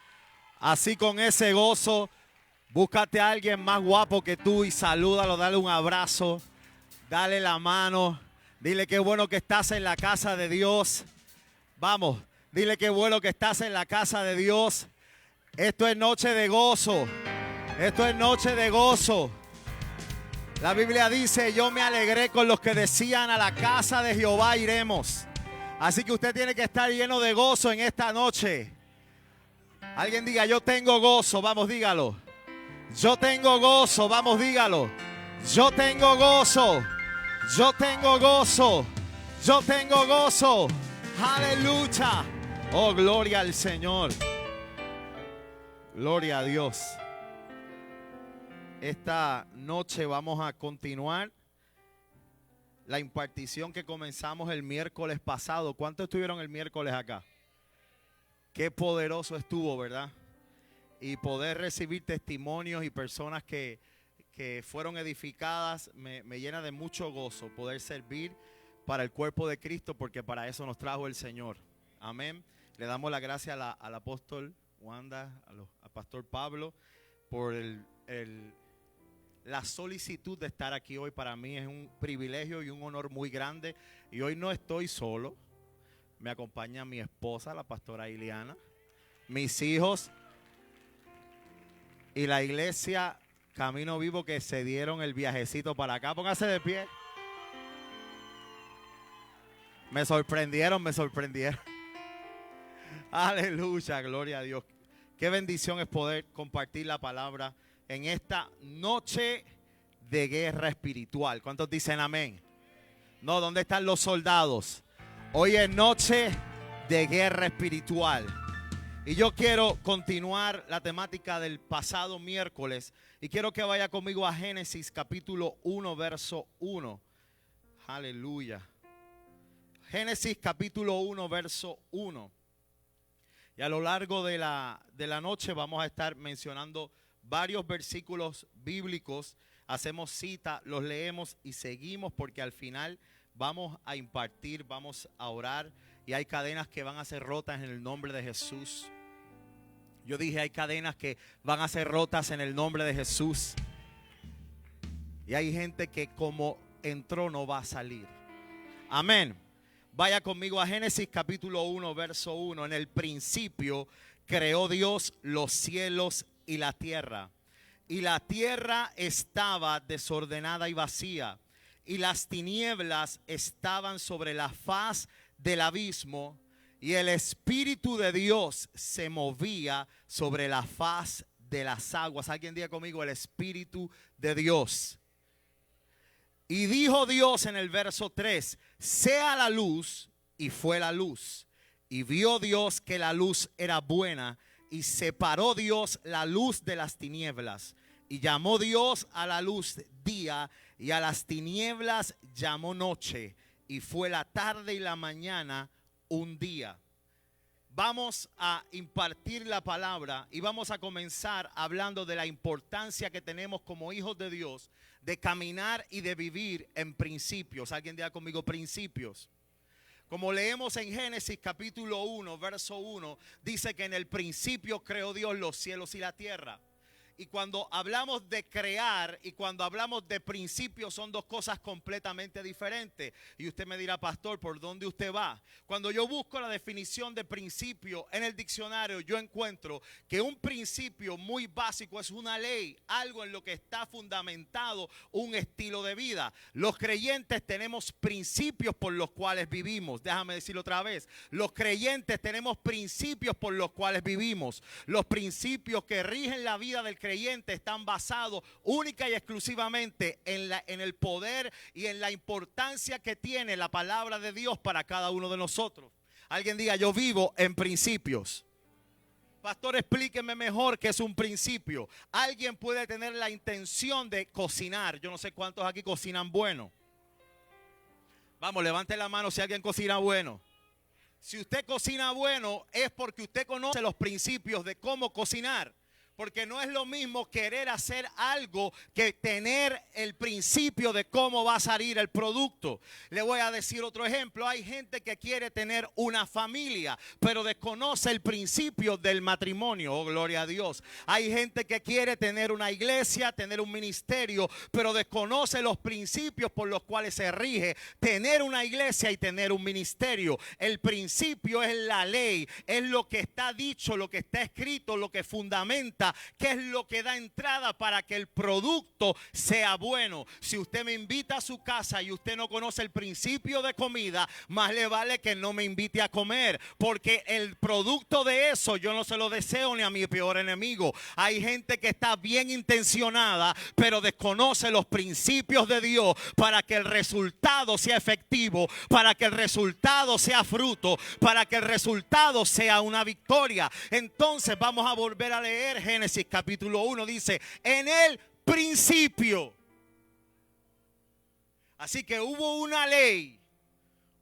Así con ese gozo, búscate a alguien más guapo que tú y salúdalo, dale un abrazo, dale la mano, dile qué bueno que estás en la casa de Dios. Vamos, dile qué bueno que estás en la casa de Dios. Esto es noche de gozo. Esto es noche de gozo. La Biblia dice, yo me alegré con los que decían, a la casa de Jehová iremos. Así que usted tiene que estar lleno de gozo en esta noche. Alguien diga, yo tengo gozo, vamos, dígalo. Yo tengo gozo, vamos, dígalo. Yo tengo gozo, yo tengo gozo, yo tengo gozo. Aleluya. Oh, gloria al Señor. Gloria a Dios. Esta noche vamos a continuar la impartición que comenzamos el miércoles pasado. ¿Cuántos estuvieron el miércoles acá? Qué poderoso estuvo, ¿verdad? Y poder recibir testimonios y personas que fueron edificadas me llena de mucho gozo poder servir para el cuerpo de Cristo, porque para eso nos trajo el Señor. Amén. Le damos la gracia al apóstol Wanda, al pastor Pablo, por la solicitud de estar aquí hoy. Para mí es un privilegio y un honor muy grande. Y hoy no estoy solo. Me acompaña mi esposa, la pastora Iliana, mis hijos y la iglesia Camino Vivo, que se dieron el viajecito para acá. Póngase de pie. Me sorprendieron. Aleluya, gloria a Dios. Qué bendición es poder compartir la palabra en esta noche de guerra espiritual. ¿Cuántos dicen amén? No, ¿dónde están los soldados? Hoy es noche de guerra espiritual. Y yo quiero continuar la temática del pasado miércoles. Y quiero que vaya conmigo a Génesis capítulo 1, verso 1. Aleluya. Génesis capítulo 1, verso 1. Y a lo largo de la noche vamos a estar mencionando varios versículos bíblicos. Hacemos cita, los leemos y seguimos, porque al final vamos a impartir, vamos a orar. Y hay cadenas que van a ser rotas en el nombre de Jesús. Yo dije, hay cadenas que van a ser rotas en el nombre de Jesús. Y hay gente que como entró no va a salir. Amén. Vaya conmigo a Génesis capítulo 1, verso 1. En el principio creó Dios los cielos y la tierra. Y la tierra estaba desordenada y vacía. Y las tinieblas estaban sobre la faz del abismo. Y el Espíritu de Dios se movía sobre la faz de las aguas. Alguien diga conmigo, el Espíritu de Dios. Y dijo Dios en el verso 3, sea la luz, y fue la luz. Y vio Dios que la luz era buena, y separó Dios la luz de las tinieblas. Y llamó Dios a la luz día, y a las tinieblas llamó noche. Y fue la tarde y la mañana un día. Vamos a impartir la palabra y vamos a comenzar hablando de la importancia que tenemos como hijos de Dios de caminar y de vivir en principios. Alguien diga conmigo, principios. Como leemos en Génesis capítulo 1, verso 1, dice que en el principio creó Dios los cielos y la tierra. Y cuando hablamos de crear y cuando hablamos de principios son dos cosas completamente diferentes. Y usted me dirá, pastor, ¿por dónde usted va? Cuando yo busco la definición de principio en el diccionario, yo encuentro que un principio muy básico es una ley, algo en lo que está fundamentado un estilo de vida. Los creyentes tenemos principios por los cuales vivimos. Déjame decirlo otra vez. Los creyentes tenemos principios por los cuales vivimos. Los principios que rigen la vida del creyente están basados única y exclusivamente en el poder y en la importancia que tiene la palabra de Dios para cada uno de nosotros. Alguien diga, yo vivo en principios. Pastor, explíqueme mejor qué es un principio. Alguien puede tener la intención de cocinar. Yo no sé cuántos aquí cocinan bueno. Vamos, levante la mano si alguien cocina bueno. Si usted cocina bueno es porque usted conoce los principios de cómo cocinar. Porque no es lo mismo querer hacer algo que tener el principio de cómo va a salir el producto. Le voy a decir otro ejemplo. Hay gente que quiere tener una familia, pero desconoce el principio del matrimonio. Oh, gloria a Dios. Hay gente que quiere tener una iglesia, tener un ministerio, pero desconoce los principios por los cuales se rige tener una iglesia y tener un ministerio. El principio es la ley, es lo que está dicho, lo que está escrito, lo que fundamenta cuenta qué es lo que da entrada para que el producto sea bueno. Si usted me invita a su casa y usted no conoce el principio de comida, más le vale que no me invite a comer, porque el producto de eso yo no se lo deseo ni a mi peor enemigo. Hay gente que está bien intencionada, pero desconoce los principios de Dios para que el resultado sea efectivo, para que el resultado sea fruto, para que el resultado sea una victoria. Entonces vamos a volver a leer Génesis capítulo 1. Dice, en el principio. Así que hubo una ley,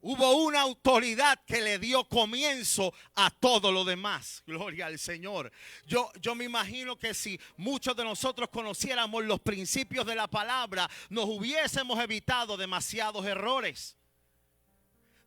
hubo una autoridad que le dio comienzo a todo lo demás. Gloria al Señor. Yo me imagino que si muchos de nosotros conociéramos los principios de la palabra, nos hubiésemos evitado demasiados errores.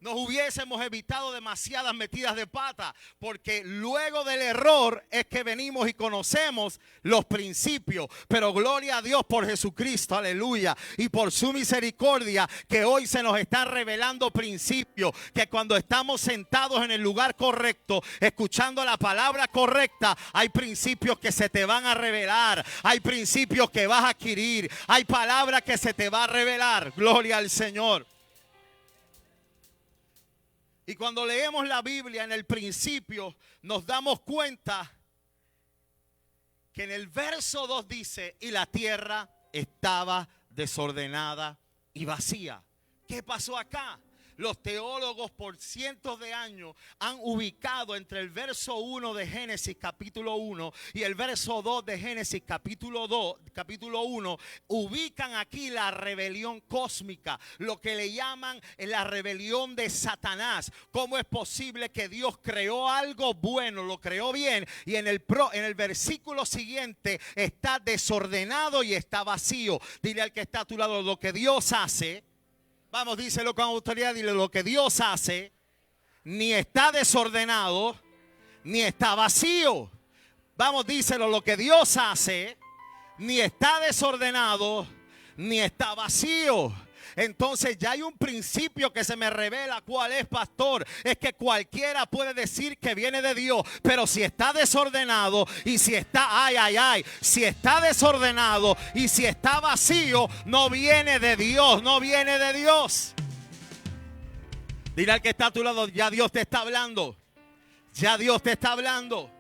Nos hubiésemos evitado demasiadas metidas de pata, porque luego del error es que venimos y conocemos los principios. Pero gloria a Dios por Jesucristo, aleluya, y por su misericordia, que hoy se nos están revelando principios, que cuando estamos sentados en el lugar correcto, escuchando la palabra correcta, hay principios que se te van a revelar, hay principios que vas a adquirir, hay palabras que se te va a revelar. Gloria al Señor. Y cuando leemos la Biblia en el principio, nos damos cuenta que en el verso 2 dice, y la tierra estaba desordenada y vacía. ¿Qué pasó acá? Los teólogos por cientos de años han ubicado entre el verso 1 de Génesis capítulo 1 y el verso 2 de Génesis capítulo 1, ubican aquí la rebelión cósmica, lo que le llaman la rebelión de Satanás. ¿Cómo es posible que Dios creó algo bueno, lo creó bien, y en el versículo siguiente está desordenado y está vacío? Dile al que está a tu lado, lo que Dios hace, vamos, díselo con autoridad, dile, lo que Dios hace ni está desordenado ni está vacío. Vamos, díselo, lo que Dios hace ni está desordenado ni está vacío. Entonces ya hay un principio que se me revela. ¿Cuál es, pastor? Es que cualquiera puede decir que viene de Dios, pero si está desordenado y si está, si está desordenado y si está vacío, no viene de Dios, no viene de Dios. Dile al que está a tu lado, ya Dios te está hablando, ya Dios te está hablando.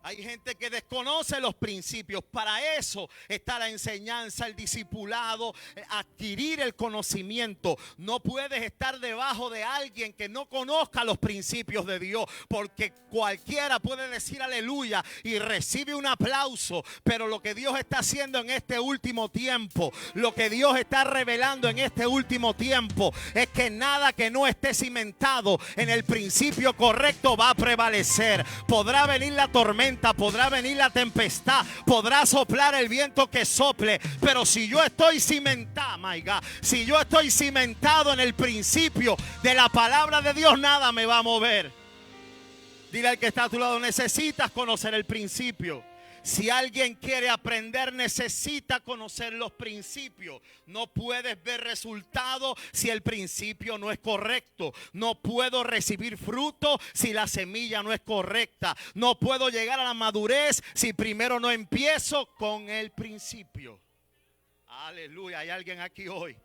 Hay gente que desconoce los principios. Para eso está la enseñanza, el discipulado, adquirir el conocimiento. No puedes estar debajo de alguien que no conozca los principios de Dios, porque cualquiera puede decir aleluya y recibe un aplauso. Pero lo que Dios está haciendo en este último tiempo, lo que Dios está revelando en este último tiempo, es que nada que no esté cimentado en el principio correcto va a prevalecer. Podrá venir la tormenta, podrá venir la tempestad, podrá soplar el viento que sople, pero si yo estoy cimentado, si yo estoy cimentado en el principio de la palabra de Dios, nada me va a mover. Dile al que está a tu lado, necesitas conocer el principio. Si alguien quiere aprender, necesita conocer los principios. No puedes ver resultados si el principio no es correcto. No puedo recibir fruto si la semilla no es correcta. No puedo llegar a la madurez si primero no empiezo con el principio. Aleluya, hay alguien aquí hoy.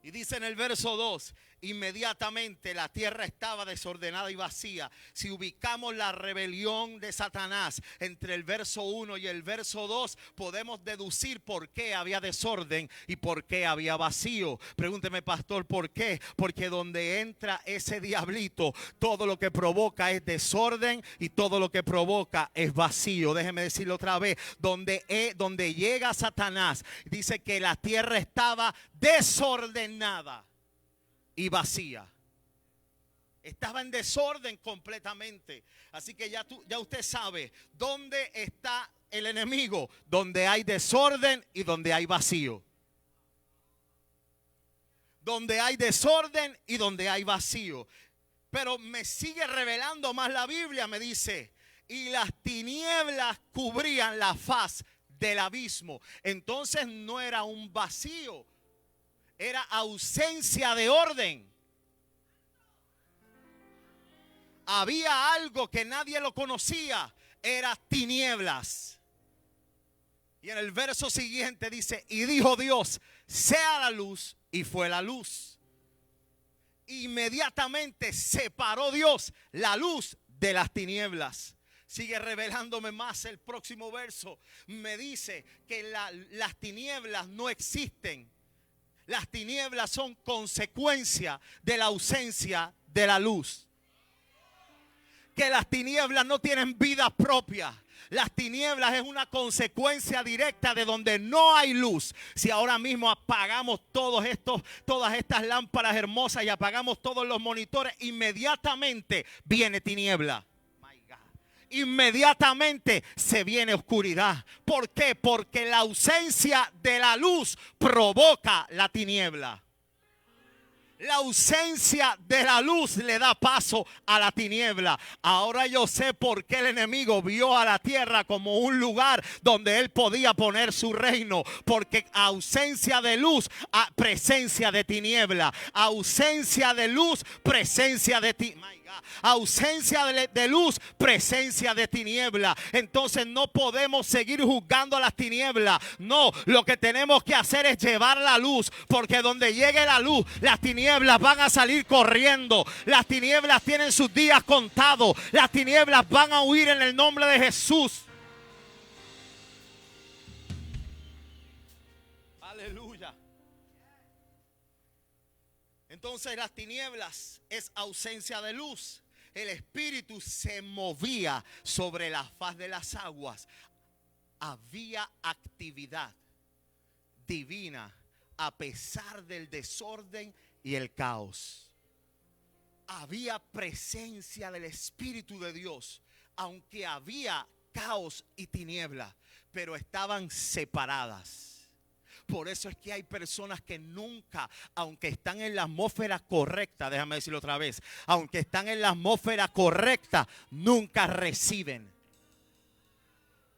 Y dice en el verso 2, inmediatamente la tierra estaba desordenada y vacía. Si ubicamos la rebelión de Satanás entre el verso 1 y el verso 2, podemos deducir por qué había desorden y por qué había vacío. Pregúnteme, pastor, ¿por qué? Porque donde entra ese diablito, todo lo que provoca es desorden y todo lo que provoca es vacío. Déjeme decirlo otra vez. Donde llega Satanás, dice que la tierra estaba desordenada y vacía. Estaba en desorden completamente. Así que ya usted sabe dónde está el enemigo. Donde hay desorden y donde hay vacío. Donde hay desorden y donde hay vacío. Pero me sigue revelando más la Biblia. Me dice, y las tinieblas cubrían la faz del abismo. Entonces no era un vacío, era ausencia de orden. Había algo que nadie lo conocía. era tinieblas. Y en el verso siguiente dice, y dijo Dios, sea la luz, y fue la luz. Inmediatamente separó Dios la luz de las tinieblas. Sigue revelándome más el próximo verso. Me dice que las tinieblas no existen. Las tinieblas son consecuencia de la ausencia de la luz. Que las tinieblas no tienen vida propia. Las tinieblas es una consecuencia directa de donde no hay luz. Si ahora mismo apagamos todas estas lámparas hermosas y apagamos todos los monitores, inmediatamente viene tiniebla. Inmediatamente se viene oscuridad. ¿Por qué? Porque la ausencia de la luz provoca la tiniebla. La ausencia de la luz le da paso a la tiniebla. Ahora yo sé por qué el enemigo vio a la tierra como un lugar donde él podía poner su reino. Porque ausencia de luz, presencia de tiniebla. Ausencia de luz, presencia de tiniebla. Ausencia de luz, presencia de tiniebla. Entonces no podemos seguir juzgando a las tinieblas. No, lo que tenemos que hacer es llevar la luz, porque donde llegue la luz, las tinieblas van a salir corriendo. Las tinieblas tienen sus días contados. Las tinieblas van a huir en el nombre de Jesús. Aleluya. Entonces las tinieblas es ausencia de luz. El Espíritu se movía sobre la faz de las aguas. Había actividad divina a pesar del desorden y el caos. Había presencia del Espíritu de Dios, aunque había caos y tiniebla, pero estaban separadas. Por eso es que hay personas que nunca, aunque están en la atmósfera correcta, déjame decirlo otra vez, aunque están en la atmósfera correcta, nunca reciben.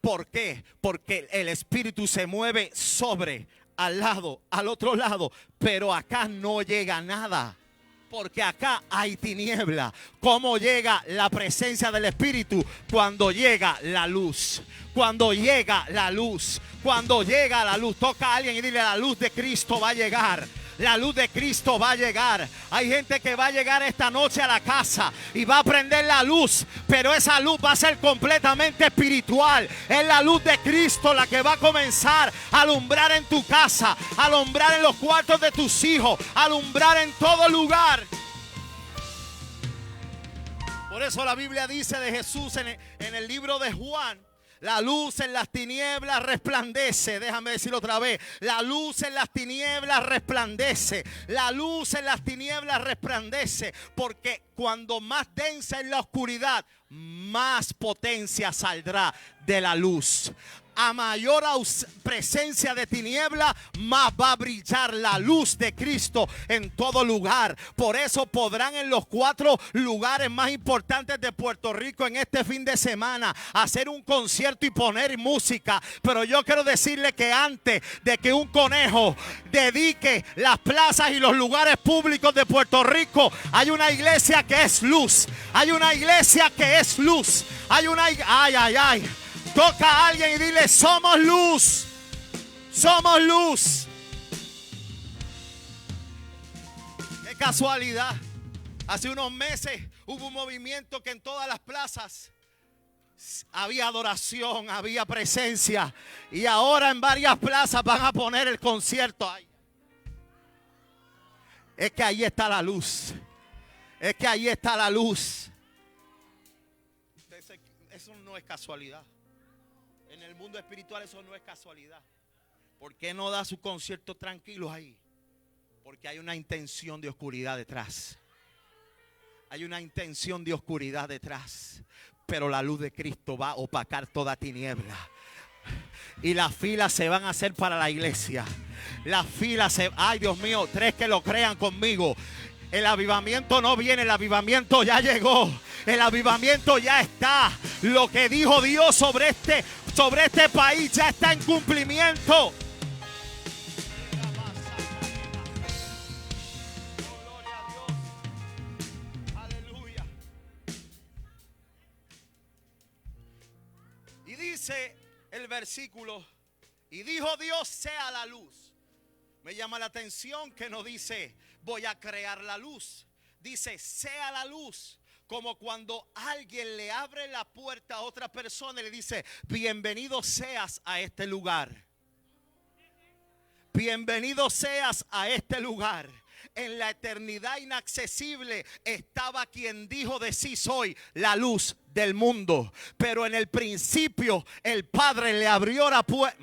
¿Por qué? Porque el Espíritu se mueve sobre, al lado, al otro lado, pero acá no llega nada. Porque acá hay tiniebla. ¿Cómo llega la presencia del Espíritu? Cuando llega la luz. Cuando llega la luz. Cuando llega la luz. Toca a alguien y dile: la luz de Cristo va a llegar. La luz de Cristo va a llegar. Hay gente que va a llegar esta noche a la casa y va a prender la luz, pero esa luz va a ser completamente espiritual. Es la luz de Cristo la que va a comenzar a alumbrar en tu casa, a alumbrar en los cuartos de tus hijos, a alumbrar en todo lugar. Por eso la Biblia dice de Jesús en el libro de Juan: la luz en las tinieblas resplandece. Déjame decirlo otra vez. La luz en las tinieblas resplandece. La luz en las tinieblas resplandece. Porque cuando más densa es la oscuridad, más potencia saldrá de la luz. A mayor presencia de tiniebla, más va a brillar la luz de Cristo en todo lugar. Por eso podrán en los 4 lugares más importantes de Puerto Rico en este fin de semana hacer un concierto y poner música. Pero yo quiero decirle que antes de que un conejo dedique las plazas y los lugares públicos de Puerto Rico, hay una iglesia que es luz. Hay una iglesia que es luz. Hay una... Ay. Toca a alguien y dile: somos luz. Somos luz. Qué casualidad. Hace unos meses hubo un movimiento que en todas las plazas había adoración, había presencia. Y ahora en varias plazas van a poner el concierto. Ay. Es que ahí está la luz. Es que ahí está la luz. Eso no es casualidad. En el mundo espiritual eso no es casualidad. ¿Por qué no da sus conciertos tranquilos ahí? Porque hay una intención de oscuridad detrás. Hay una intención de oscuridad detrás. Pero la luz de Cristo va a opacar toda tiniebla. Y las filas se van a hacer para la iglesia. Las filas se... Ay, Dios mío, 3 que lo crean conmigo. El avivamiento no viene, el avivamiento ya llegó. El avivamiento ya está. Lo que dijo Dios sobre este país ya está en cumplimiento. Gloria a Dios. Aleluya. dice el versículo, y dijo Dios sea la luz. Me llama la atención que no dice voy a crear la luz. Dice sea la luz. Como cuando alguien le abre la puerta a otra persona y le dice bienvenido seas a este lugar. Bienvenido seas a este lugar. En la eternidad inaccesible estaba quien dijo de sí soy la luz del mundo. Pero en el principio el Padre le abrió la puerta.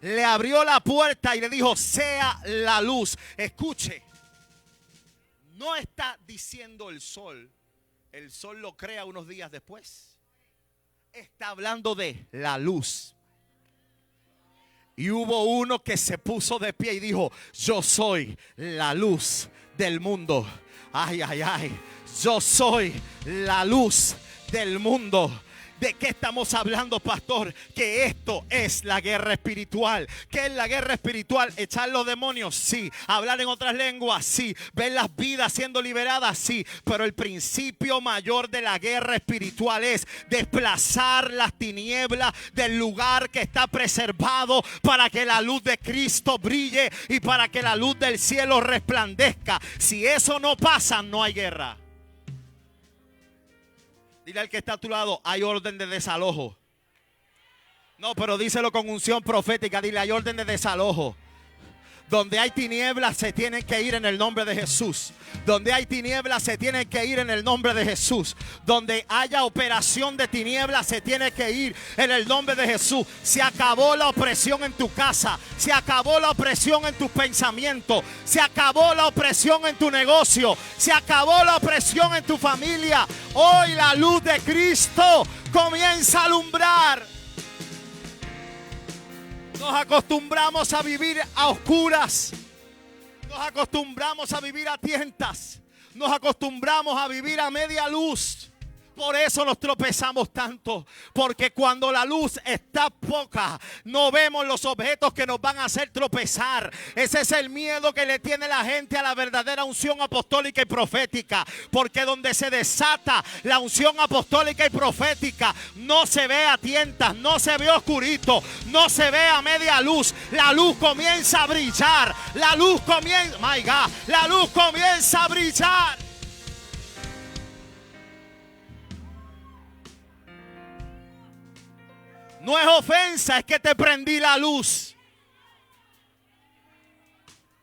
Le abrió la puerta y le dijo sea la luz. Escuche, no está diciendo el sol. El sol lo crea unos días después. Está hablando de la luz. Y hubo uno que se puso de pie y dijo yo soy la luz del mundo. Ay, ay, ay. Yo soy la luz del mundo. ¿De qué estamos hablando, pastor? Que esto es la guerra espiritual. ¿Qué es la guerra espiritual? ¿Echar los demonios? Sí. ¿Hablar en otras lenguas? Sí. ¿Ver las vidas siendo liberadas? Sí. Pero el principio mayor de la guerra espiritual es desplazar las tinieblas del lugar que está preservado para que la luz de Cristo brille y para que la luz del cielo resplandezca. Si eso no pasa, no hay guerra. Dile al que está a tu lado, hay orden de desalojo. No, pero díselo con unción profética. Dile, hay orden de desalojo. Donde hay tinieblas se tienen que ir en el nombre de Jesús. Donde hay tinieblas se tienen que ir en el nombre de Jesús. Donde haya operación de tinieblas se tiene que ir en el nombre de Jesús. Se acabó la opresión en tu casa. Se acabó la opresión en tus pensamientos. Se acabó la opresión en tu negocio. Se acabó la opresión en tu familia. Hoy la luz de Cristo comienza a alumbrar. Nos acostumbramos a vivir a oscuras. Nos acostumbramos a vivir a tientas. Nos acostumbramos a vivir a media luz. Por eso nos tropezamos tanto. Porque cuando la luz está poca, no vemos los objetos que nos van a hacer tropezar. Ese es el miedo que le tiene la gente a la verdadera unción apostólica y profética. Porque donde se desata la unción apostólica y profética, no se ve a tientas, no se ve oscurito, no se ve a media luz. La luz comienza a brillar. La luz comienza, my God, la luz comienza a brillar. No es ofensa, es que te prendí la luz.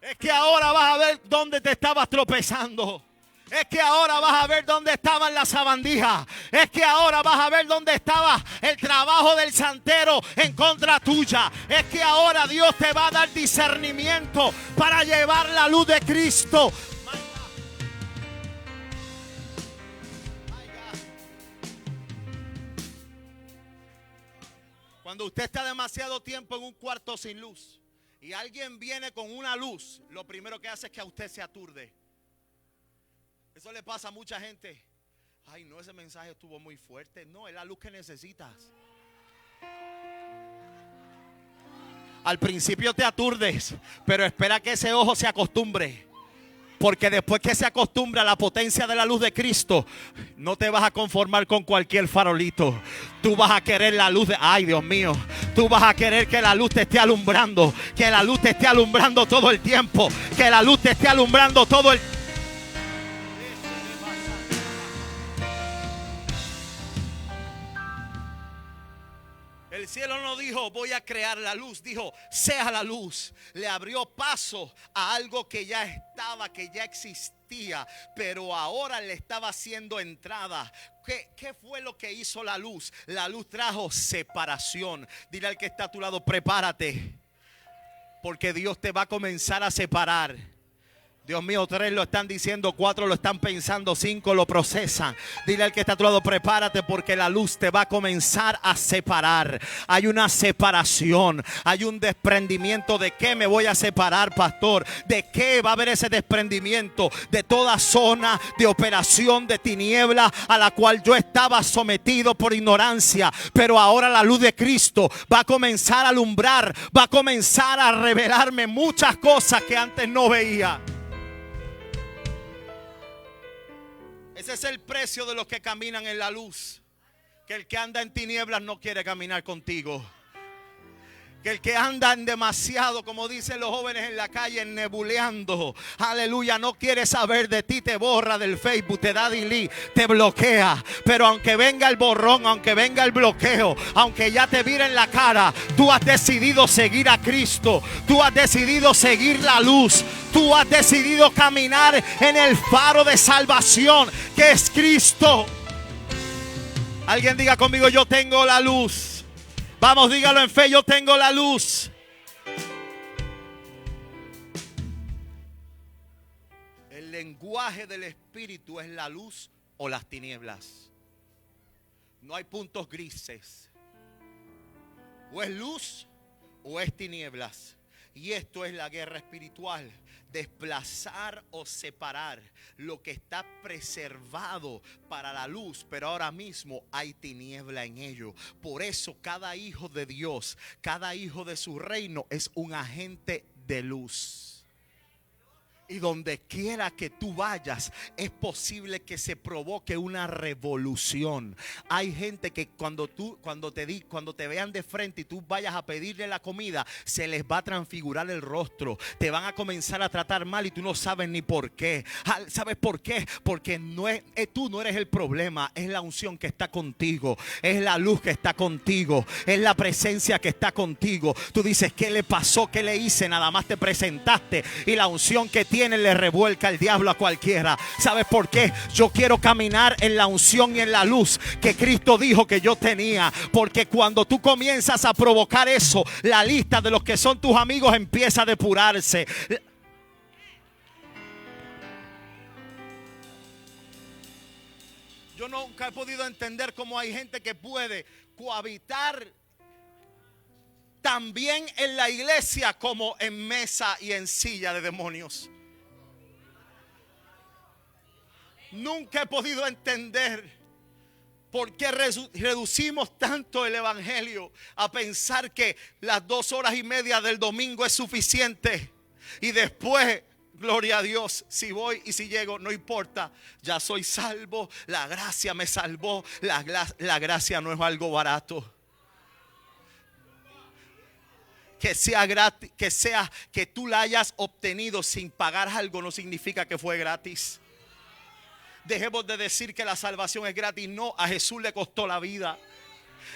Es que ahora vas a ver dónde te estabas tropezando. Es que ahora vas a ver dónde estaban las sabandijas. Es que ahora vas a ver dónde estaba el trabajo del santero en contra tuya. Es que ahora Dios te va a dar discernimiento para llevar la luz de Cristo. Cuando usted está demasiado tiempo en un cuarto sin luz y alguien viene con una luz, lo primero que hace es que a usted se aturde. Eso le pasa a mucha gente. Ay, no, ese mensaje estuvo muy fuerte. No, es la luz que necesitas. Al principio te aturdes, pero espera que ese ojo se acostumbre. Porque después que se acostumbra a la potencia de la luz de Cristo, no te vas a conformar con cualquier farolito. Tú vas a querer la luz de... Ay, Dios mío. Tú vas a querer que la luz te esté alumbrando. Que la luz te esté alumbrando todo el tiempo. Que la luz te esté alumbrando todo el tiempo. El cielo no dijo voy a crear la luz, dijo sea la luz. Le abrió paso a algo que ya estaba, que ya existía, pero ahora le estaba haciendo entrada. ¿Qué fue lo que hizo la luz? La luz trajo separación. Dile al que está a tu lado, prepárate, porque Dios te va a comenzar a separar. Dios mío, 3 lo están diciendo, 4 lo están pensando, 5 lo procesan. Dile al que está a tu lado, prepárate porque la luz te va a comenzar a separar. Hay una separación, hay un desprendimiento. ¿De qué me voy a separar, pastor? ¿De qué va a haber ese desprendimiento? De toda zona de operación de tiniebla a la cual yo estaba sometido por ignorancia. Pero ahora la luz de Cristo va a comenzar a alumbrar, va a comenzar a revelarme muchas cosas que antes no veía. Ese es el precio de los que caminan en la luz. Que el que anda en tinieblas no quiere caminar contigo. Que el que anda en demasiado, como dicen los jóvenes en la calle, nebuleando, aleluya, no quiere saber de ti, te borra del Facebook, te da delete, te bloquea. Pero aunque venga el borrón, aunque venga el bloqueo, aunque ya te miren la cara, tú has decidido seguir a Cristo. Tú has decidido seguir la luz. Tú has decidido caminar en el faro de salvación que es Cristo. Alguien diga conmigo: yo tengo la luz. Vamos, dígalo en fe: yo tengo la luz. El lenguaje del Espíritu es la luz o las tinieblas. No hay puntos grises. O es luz o es tinieblas. Y esto es la guerra espiritual. Desplazar o separar lo que está preservado para la luz, pero ahora mismo hay tiniebla en ello. Por eso cada hijo de Dios, cada hijo de su reino es un agente de luz. Y donde quiera que tú vayas, es posible que se provoque una revolución. Hay gente que cuando te vean de frente y tú vayas a pedirle la comida, se les va a transfigurar el rostro. Te van a comenzar a tratar mal y tú no sabes ni por qué. ¿Sabes por qué? Porque tú no eres el problema. Es la unción que está contigo. Es la luz que está contigo. Es la presencia que está contigo. Tú dices: ¿qué le pasó? ¿Qué le hice? Nada más te presentaste y la unción que tiene le revuelca el diablo a cualquiera. ¿Sabes por qué? Yo quiero caminar en la unción y en la luz que Cristo dijo que yo tenía. Porque cuando tú comienzas a provocar eso, la lista de los que son tus amigos empieza a depurarse. Yo nunca he podido entender cómo hay gente que puede cohabitar también en la iglesia como en mesa y en silla de demonios. Nunca he podido entender por qué reducimos tanto el evangelio a pensar que las 2 horas y media del domingo es suficiente. Y después, gloria a Dios, si voy y si llego, no importa, ya soy salvo, la gracia me salvó. La gracia no es algo barato. Que sea gratis, que tú la hayas obtenido sin pagar algo, no significa que fue gratis. Dejemos de decir que la salvación es gratis. No, a Jesús le costó la vida.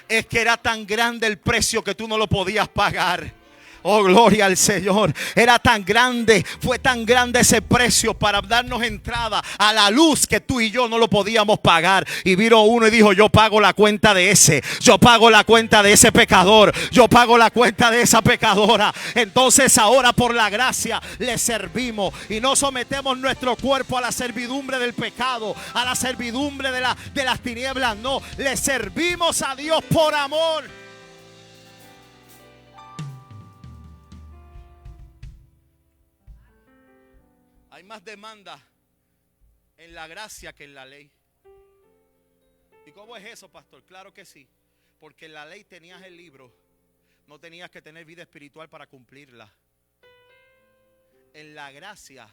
Es que era tan grande el precio que tú no lo podías pagar. Oh, gloria al Señor. Era tan grande, fue tan grande ese precio para darnos entrada a la luz que tú y yo no lo podíamos pagar. Y vino uno y dijo: yo pago la cuenta de ese. Yo pago la cuenta de ese pecador. Yo pago la cuenta de esa pecadora. Entonces ahora por la gracia le servimos y no sometemos nuestro cuerpo a la servidumbre del pecado, a la servidumbre de las tinieblas. No, le servimos a Dios por amor. Hay más demanda en la gracia que en la ley. ¿Y cómo es eso, pastor? Claro que sí. Porque en la ley tenías el libro, no tenías que tener vida espiritual para cumplirla. En la gracia,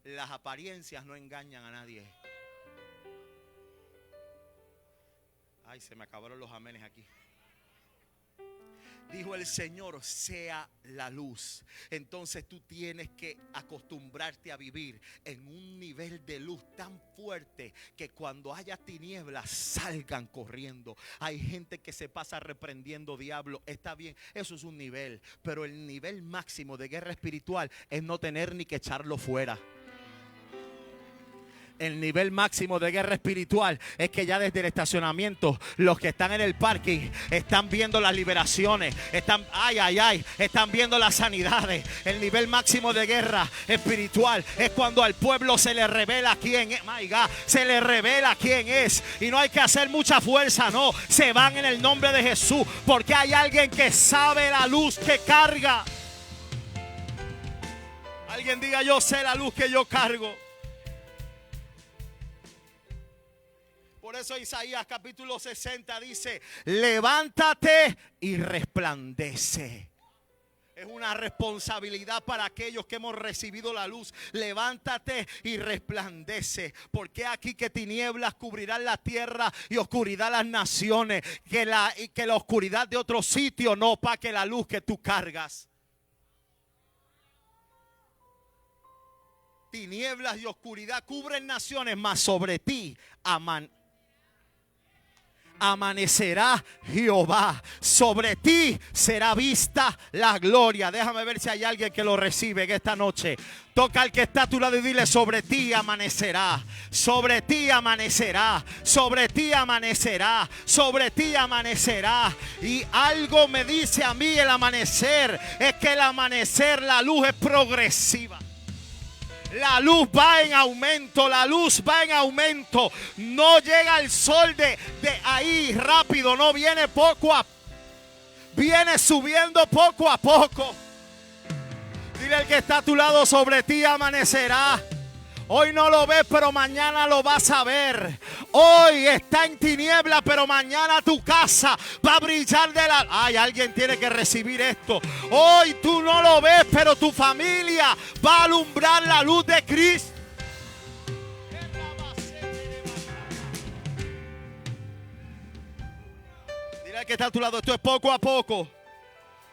las apariencias no engañan a nadie. Ay, se me acabaron los amenes aquí. Dijo el Señor: sea la luz. Entonces tú tienes que acostumbrarte a vivir en un nivel de luz tan fuerte que cuando haya tinieblas salgan corriendo. Hay gente que se pasa reprendiendo diablo. Está bien, eso es un nivel. Pero el nivel máximo de guerra espiritual es no tener ni que echarlo fuera. El nivel máximo de guerra espiritual es que ya desde el estacionamiento los que están en el parking están viendo las liberaciones, están viendo las sanidades. El nivel máximo de guerra espiritual es cuando al pueblo se le revela quién es. My God, se le revela quién es y no hay que hacer mucha fuerza, no, se van en el nombre de Jesús, porque hay alguien que sabe la luz que carga. Alguien diga: yo sé la luz que yo cargo. Por eso Isaías capítulo 60 dice: levántate y resplandece. Es una responsabilidad para aquellos que hemos recibido la luz. Levántate y resplandece. Porque aquí que tinieblas cubrirán la tierra y oscuridad las naciones. Que la oscuridad de otro sitio no opaque la luz que tú cargas. Tinieblas y oscuridad cubren naciones, mas sobre ti amanecerá Jehová. Sobre ti será vista la gloria. Déjame ver si hay alguien que lo recibe en esta noche. Toca al que está a tu lado y dile: sobre ti amanecerá, sobre ti amanecerá, sobre ti amanecerá, sobre ti amanecerá. Y algo me dice a mí el amanecer, es que el amanecer, la luz es progresiva. La luz va en aumento, la luz va en aumento. No llega el sol de ahí rápido, no viene viene subiendo poco a poco. Dile al que está a tu lado: sobre ti amanecerá. Hoy no lo ves, pero mañana lo vas a ver. Hoy está en tiniebla, pero mañana tu casa va a brillar de la... Ay, alguien tiene que recibir esto. Hoy tú no lo ves, pero tu familia va a alumbrar la luz de Cristo. Dile al que está a tu lado: esto es poco a poco.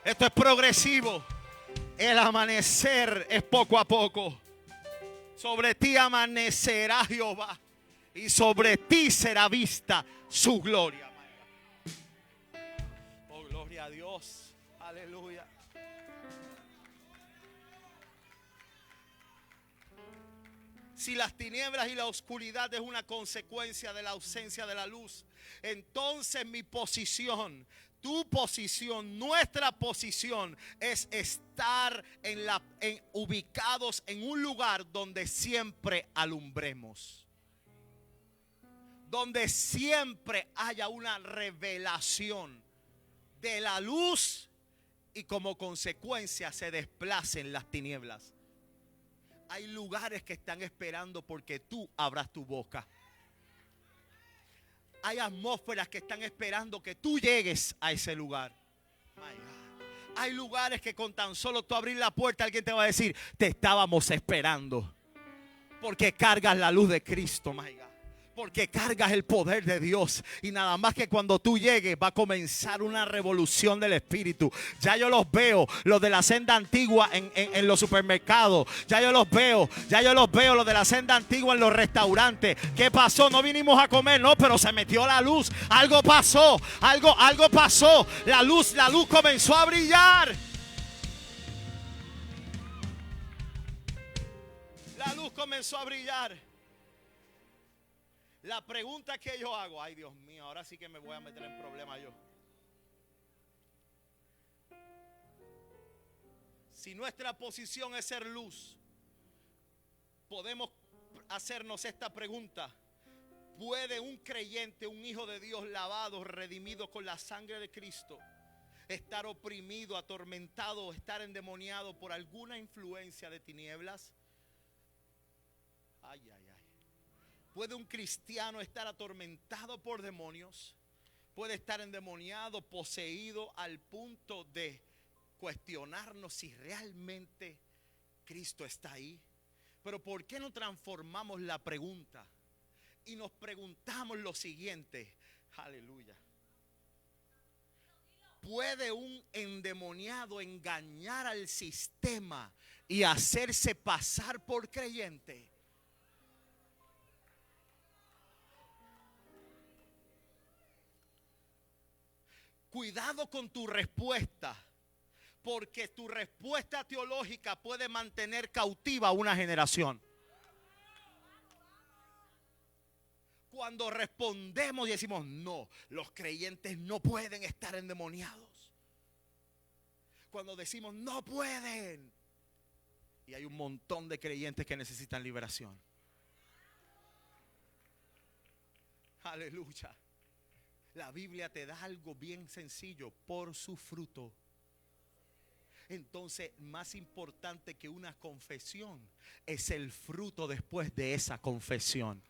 Esto es progresivo. El amanecer es poco a poco. Sobre ti amanecerá Jehová y sobre ti será vista su gloria. Oh, gloria a Dios. Aleluya. Si las tinieblas y la oscuridad es una consecuencia de la ausencia de la luz, entonces mi posición, tu posición, nuestra posición es estar ubicados en un lugar donde siempre alumbremos. Donde siempre haya una revelación de la luz y como consecuencia se desplacen las tinieblas. Hay lugares que están esperando porque tú abras tu boca. Hay atmósferas que están esperando que tú llegues a ese lugar. Hay lugares que con tan solo tú abrir la puerta alguien te va a decir: te estábamos esperando. Porque cargas la luz de Cristo, my God. Porque cargas el poder de Dios. Y nada más que cuando tú llegues va a comenzar una revolución del Espíritu. Ya yo los veo, los de la senda antigua en los supermercados. Ya yo los veo, los de la senda antigua en los restaurantes. ¿Qué pasó? No vinimos a comer, no, pero se metió la luz. Algo pasó, algo pasó. La luz comenzó a brillar. La luz comenzó a brillar. La pregunta que yo hago: ay, Dios mío, ahora sí que me voy a meter en problemas yo. Si nuestra posición es ser luz, podemos hacernos esta pregunta: ¿puede un creyente, un hijo de Dios lavado, redimido con la sangre de Cristo, estar oprimido, atormentado, estar endemoniado por alguna influencia de tinieblas? Ay, ay, ay. ¿Puede un cristiano estar atormentado por demonios? ¿Puede estar endemoniado, poseído al punto de cuestionarnos si realmente Cristo está ahí? Pero ¿por qué no transformamos la pregunta y nos preguntamos lo siguiente? Aleluya. ¿Puede un endemoniado engañar al sistema y hacerse pasar por creyente? Cuidado con tu respuesta, porque tu respuesta teológica puede mantener cautiva a una generación. Cuando respondemos y decimos: no, los creyentes no pueden estar endemoniados. Cuando decimos: no pueden, y hay un montón de creyentes que necesitan liberación. Aleluya. La Biblia te da algo bien sencillo: por su fruto. Entonces, más importante que una confesión es el fruto después de esa confesión.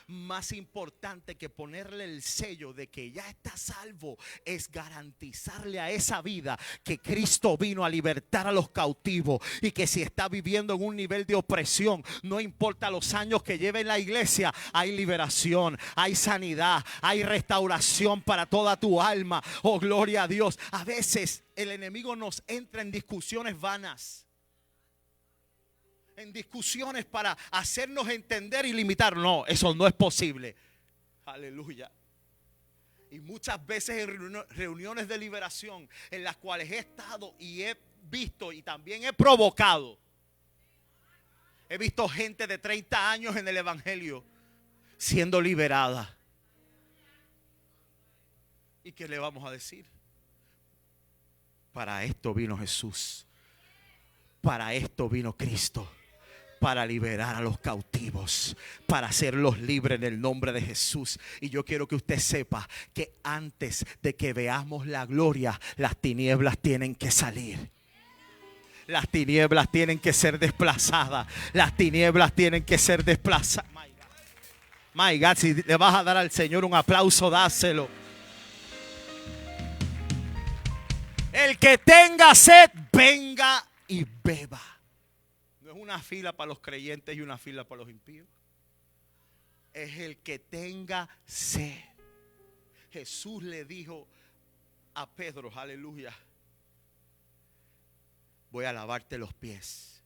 más importante que ponerle el sello de que ya está salvo es garantizarle a esa vida que Cristo vino a libertar a los cautivos, y que si está viviendo en un nivel de opresión, no importa los años que lleve en la iglesia, hay liberación, hay sanidad, hay restauración para toda tu alma. Oh, gloria a Dios. A veces el enemigo nos entra en discusiones vanas, en discusiones para hacernos entender y limitar. No, eso no es posible. Aleluya. Y muchas veces en reuniones de liberación en las cuales he estado y he visto y también he provocado, he visto gente de 30 años en el evangelio siendo liberada. ¿Y qué le vamos a decir? Para esto vino Jesús. Para esto vino Cristo. Para liberar a los cautivos, para hacerlos libres en el nombre de Jesús. Y yo quiero que usted sepa que antes de que veamos la gloria, las tinieblas tienen que salir. Las tinieblas tienen que ser desplazadas. Las tinieblas tienen que ser desplazadas. My God, si le vas a dar al Señor un aplauso, dáselo. El que tenga sed, venga y beba. No es una fila para los creyentes y una fila para los impíos. Es el que tenga sed. Jesús le dijo a Pedro, aleluya, voy a lavarte los pies.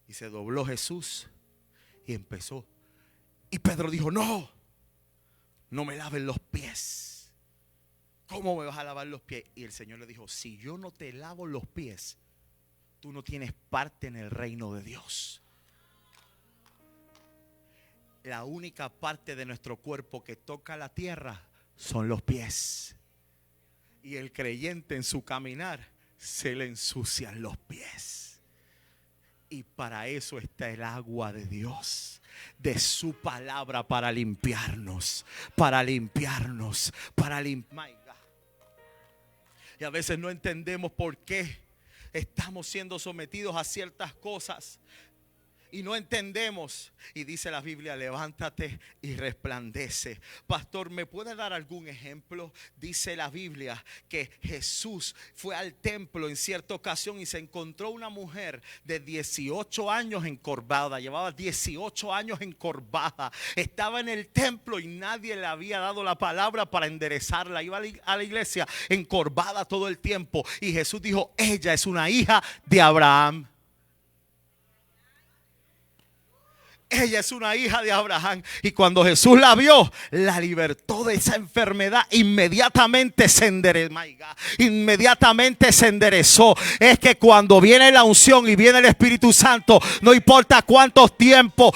Y se dobló Jesús y empezó. Y Pedro dijo, no, no me laves los pies. ¿Cómo me vas a lavar los pies? Y el Señor le dijo, si yo no te lavo los pies, tú no tienes parte en el reino de Dios. La única parte de nuestro cuerpo que toca la tierra son los pies. Y el creyente en su caminar se le ensucian los pies. Y para eso está el agua de Dios, de su palabra, para limpiarnos, para limpiarnos, para limpiar. Y a veces no entendemos por qué estamos siendo sometidos a ciertas cosas y no entendemos. Y dice la Biblia, levántate y resplandece. Pastor, ¿me puede dar algún ejemplo? Dice la Biblia que Jesús fue al templo en cierta ocasión y se encontró una mujer de 18 años encorvada. Llevaba 18 años encorvada. Estaba en el templo y nadie le había dado la palabra para enderezarla. Iba a la iglesia encorvada todo el tiempo. Y Jesús dijo, ella es una hija de Abraham. Ella es una hija de Abraham. Y cuando Jesús la vio, la libertó de esa enfermedad. Inmediatamente se enderezó. Inmediatamente se enderezó. Es que cuando viene la unción y viene el Espíritu Santo, no importa cuánto tiempo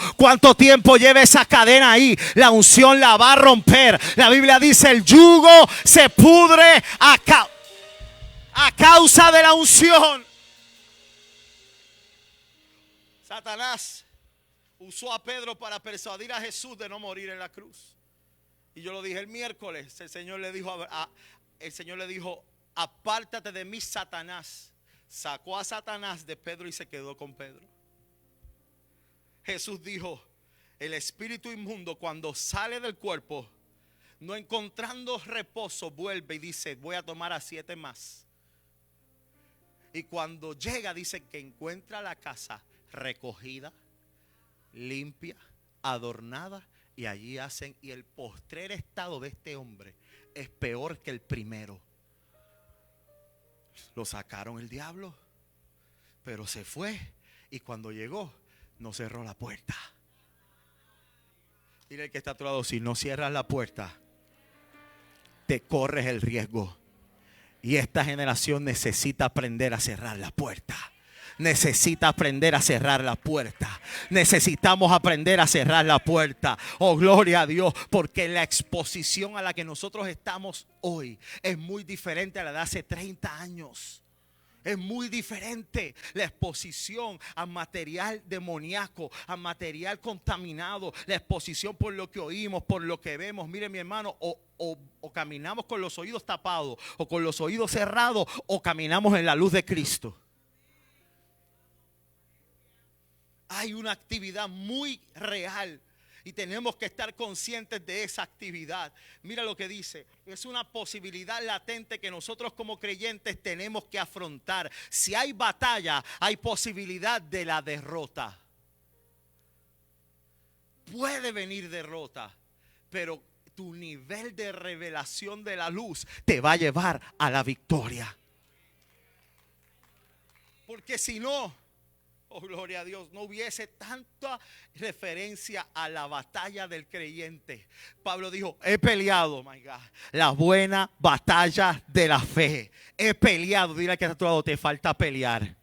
lleve esa cadena ahí, la unción la va a romper. La Biblia dice, el yugo se pudre a causa de la unción. Satanás usó a Pedro para persuadir a Jesús de no morir en la cruz. Y yo lo dije el miércoles. El Señor le dijo, apártate de mí, Satanás. Sacó a Satanás de Pedro y se quedó con Pedro. Jesús dijo, el espíritu inmundo cuando sale del cuerpo, no encontrando reposo, vuelve y dice, voy a tomar a 7 más. Y cuando llega, dice que encuentra la casa recogida, limpia, adornada, y allí hacen, y el postrer estado de este hombre es peor que el primero. Lo sacaron el diablo, pero se fue, y cuando llegó no cerró la puerta. Dile al que está a tu lado, si no cierras la puerta, te corres el riesgo. Y esta generación necesita aprender a cerrar la puerta. Necesita aprender a cerrar la puerta. Necesitamos aprender a cerrar la puerta. Oh, gloria a Dios. Porque la exposición a la que nosotros estamos hoy es muy diferente a la de hace 30 años. Es muy diferente la exposición a material demoníaco, a material contaminado, la exposición por lo que oímos, por lo que vemos. Mire, mi hermano, o caminamos con los oídos tapados o con los oídos cerrados, o caminamos en la luz de Cristo. Hay una actividad muy real Y tenemos que estar conscientes de esa actividad. Mira lo que dice. Es una posibilidad latente que nosotros como creyentes tenemos que afrontar. Si hay batalla, hay posibilidad de la derrota. Puede venir derrota, pero tu nivel de revelación de la luz te va a llevar a la victoria. Porque si no, oh gloria a Dios, no hubiese tanta referencia a la batalla del creyente. Pablo dijo, he peleado, my God, la buena batalla de la fe. He peleado. Dile que está a tu lado, te falta pelear.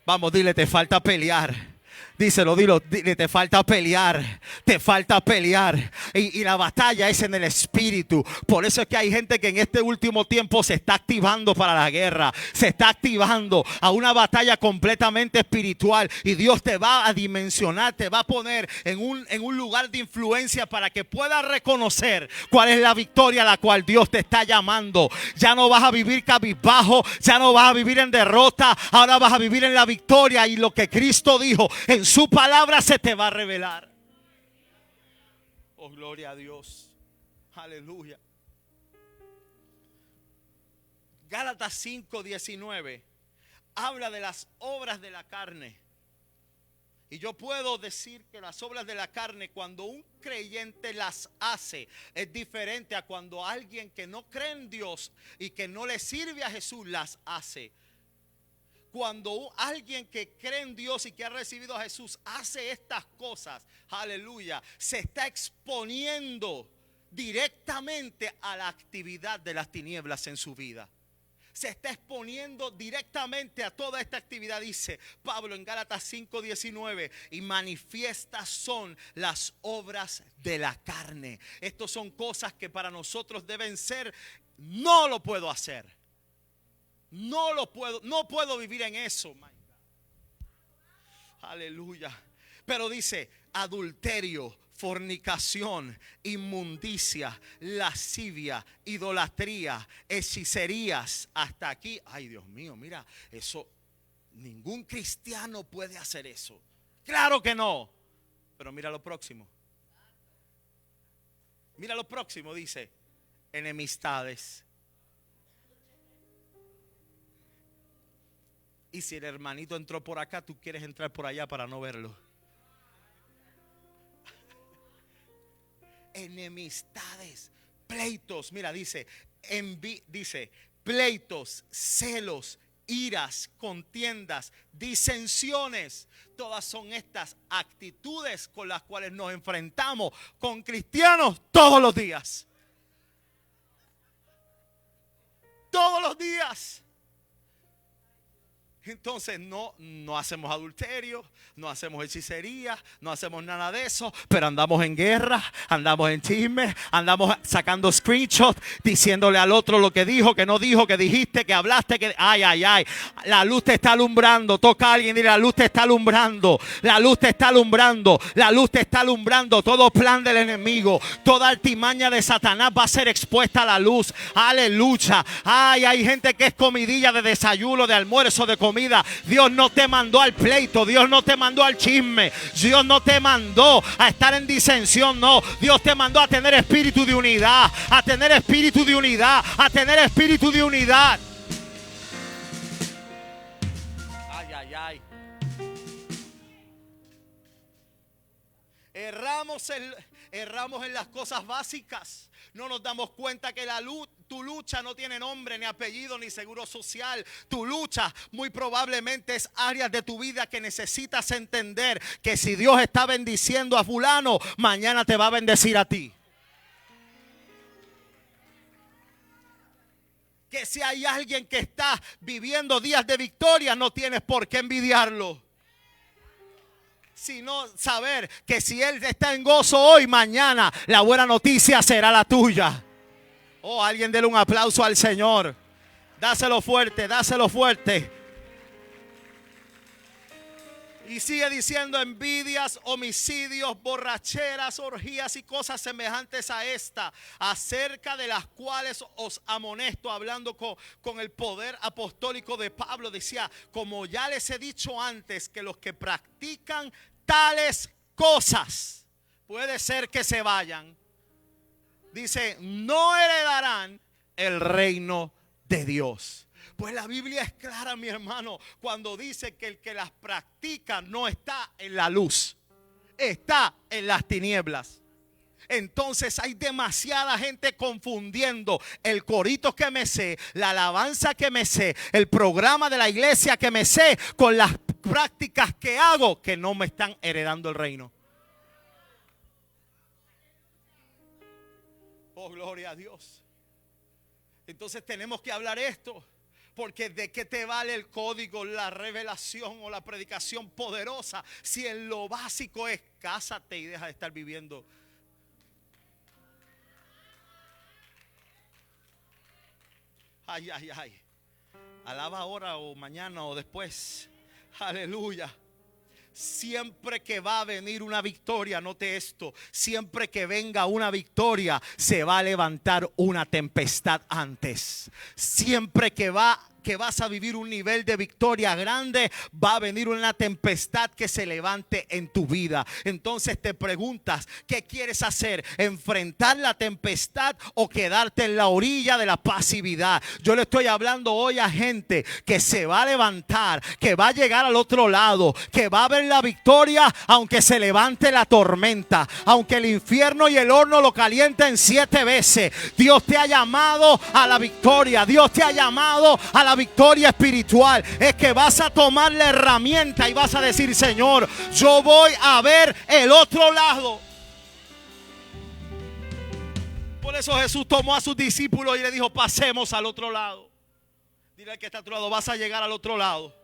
Vamos, dile, te falta pelear. Díselo, dile, te falta pelear, te falta pelear. Y la batalla es en el espíritu. Por eso es que hay gente que en este último tiempo se está activando para la guerra. Se está activando a una batalla completamente espiritual. Y Dios te va a dimensionar, te va a poner en un lugar de influencia para que puedas reconocer cuál es la victoria a la cual Dios te está llamando. Ya no vas a vivir cabizbajo, ya no vas a vivir en derrota. Ahora vas a vivir en la victoria. Y lo que Cristo dijo en su palabra se te va a revelar. Oh, gloria a Dios. Aleluya. Gálatas 5:19 habla de las obras de la carne. Y yo puedo decir que las obras de la carne, cuando un creyente las hace, es diferente a cuando alguien que no cree en Dios y que no le sirve a Jesús las hace. Cuando alguien que cree en Dios y que ha recibido a Jesús hace estas cosas, aleluya, se está exponiendo directamente a la actividad de las tinieblas en su vida. Se está exponiendo directamente a toda esta actividad, dice Pablo en Gálatas 5:19, y manifiestas son las obras de la carne. Estas son cosas que para nosotros deben ser, no lo puedo hacer. No puedo vivir en eso. Aleluya. Pero dice adulterio, fornicación, inmundicia, lascivia, idolatría, hechicerías. Hasta aquí, ay Dios mío, mira, eso, ningún cristiano puede hacer eso. Claro que no. Pero mira lo próximo. Mira lo próximo, dice enemistades. Y si el hermanito entró por acá, tú quieres entrar por allá para no verlo. Enemistades, pleitos. Mira, dice pleitos, celos, iras, contiendas, disensiones. Todas son estas actitudes con las cuales nos enfrentamos con cristianos todos los días. Todos los días. Entonces no hacemos adulterio, no hacemos hechicería, no hacemos nada de eso, pero andamos en guerra, andamos en chisme, andamos sacando screenshots, diciéndole al otro lo que dijo, que no dijo, que dijiste, que hablaste, que ay. La luz te está alumbrando. Toca a alguien y dile, la luz te está alumbrando, la luz te está alumbrando, la luz te está alumbrando. Todo plan del enemigo, toda artimaña de Satanás va a ser expuesta a la luz. Aleluya. Ay, hay gente que es comidilla de desayuno, de almuerzo, de comida. Dios no te mandó al pleito, Dios no te mandó al chisme, Dios no te mandó a estar en disensión, no. Dios te mandó a tener espíritu de unidad, a tener espíritu de unidad, a tener espíritu de unidad. Ay. Erramos en las cosas básicas. No nos damos cuenta que tu lucha no tiene nombre, ni apellido, ni seguro social. Tu lucha muy probablemente es áreas de tu vida que necesitas entender que si Dios está bendiciendo a fulano, mañana te va a bendecir a ti. Que si hay alguien que está viviendo días de victoria, no tienes por qué envidiarlo. Sino saber que si él está en gozo hoy, mañana la buena noticia será la tuya. Oh, alguien dele un aplauso al Señor. Dáselo fuerte, dáselo fuerte. Y sigue diciendo envidias, homicidios, borracheras, orgías y cosas semejantes a esta, acerca de las cuales os amonesto. Hablando con el poder apostólico de Pablo, decía, como ya les he dicho antes, que los que practican tales cosas puede ser que se vayan. Dice, no heredarán el reino de Dios. Pues la Biblia es clara, mi hermano, cuando dice que el que las practica no está en la luz, está en las tinieblas. Entonces hay demasiada gente confundiendo el corito que me sé, la alabanza que me sé, el programa de la iglesia que me sé, con las prácticas que hago que no me están heredando el reino. Oh, gloria a Dios. Entonces tenemos que hablar esto. Porque ¿de qué te vale el código, la revelación o la predicación poderosa si en lo básico es cásate y deja de estar viviendo? Ay, ay, ay. Alaba ahora o mañana o después. Aleluya. Siempre que va a venir una victoria, note esto, siempre que venga una victoria, se va a levantar una tempestad antes. Siempre que vas a vivir un nivel de victoria grande, va a venir una tempestad que se levante en tu vida. Entonces te preguntas, ¿qué quieres hacer? ¿Enfrentar la tempestad o quedarte en la orilla de la pasividad? Yo le estoy hablando hoy a gente que se va a levantar, que va a llegar al otro lado, que va a ver la victoria aunque se levante la tormenta, aunque el infierno y el horno lo calienten 7 veces. Dios te ha llamado a la victoria, Dios te ha llamado a la victoria espiritual. Es que vas a tomar la herramienta y vas a decir, Señor, yo voy a ver el otro lado. Por eso Jesús tomó a sus discípulos y le dijo, pasemos al otro lado. Dile al que está a tu lado, vas a llegar al otro lado.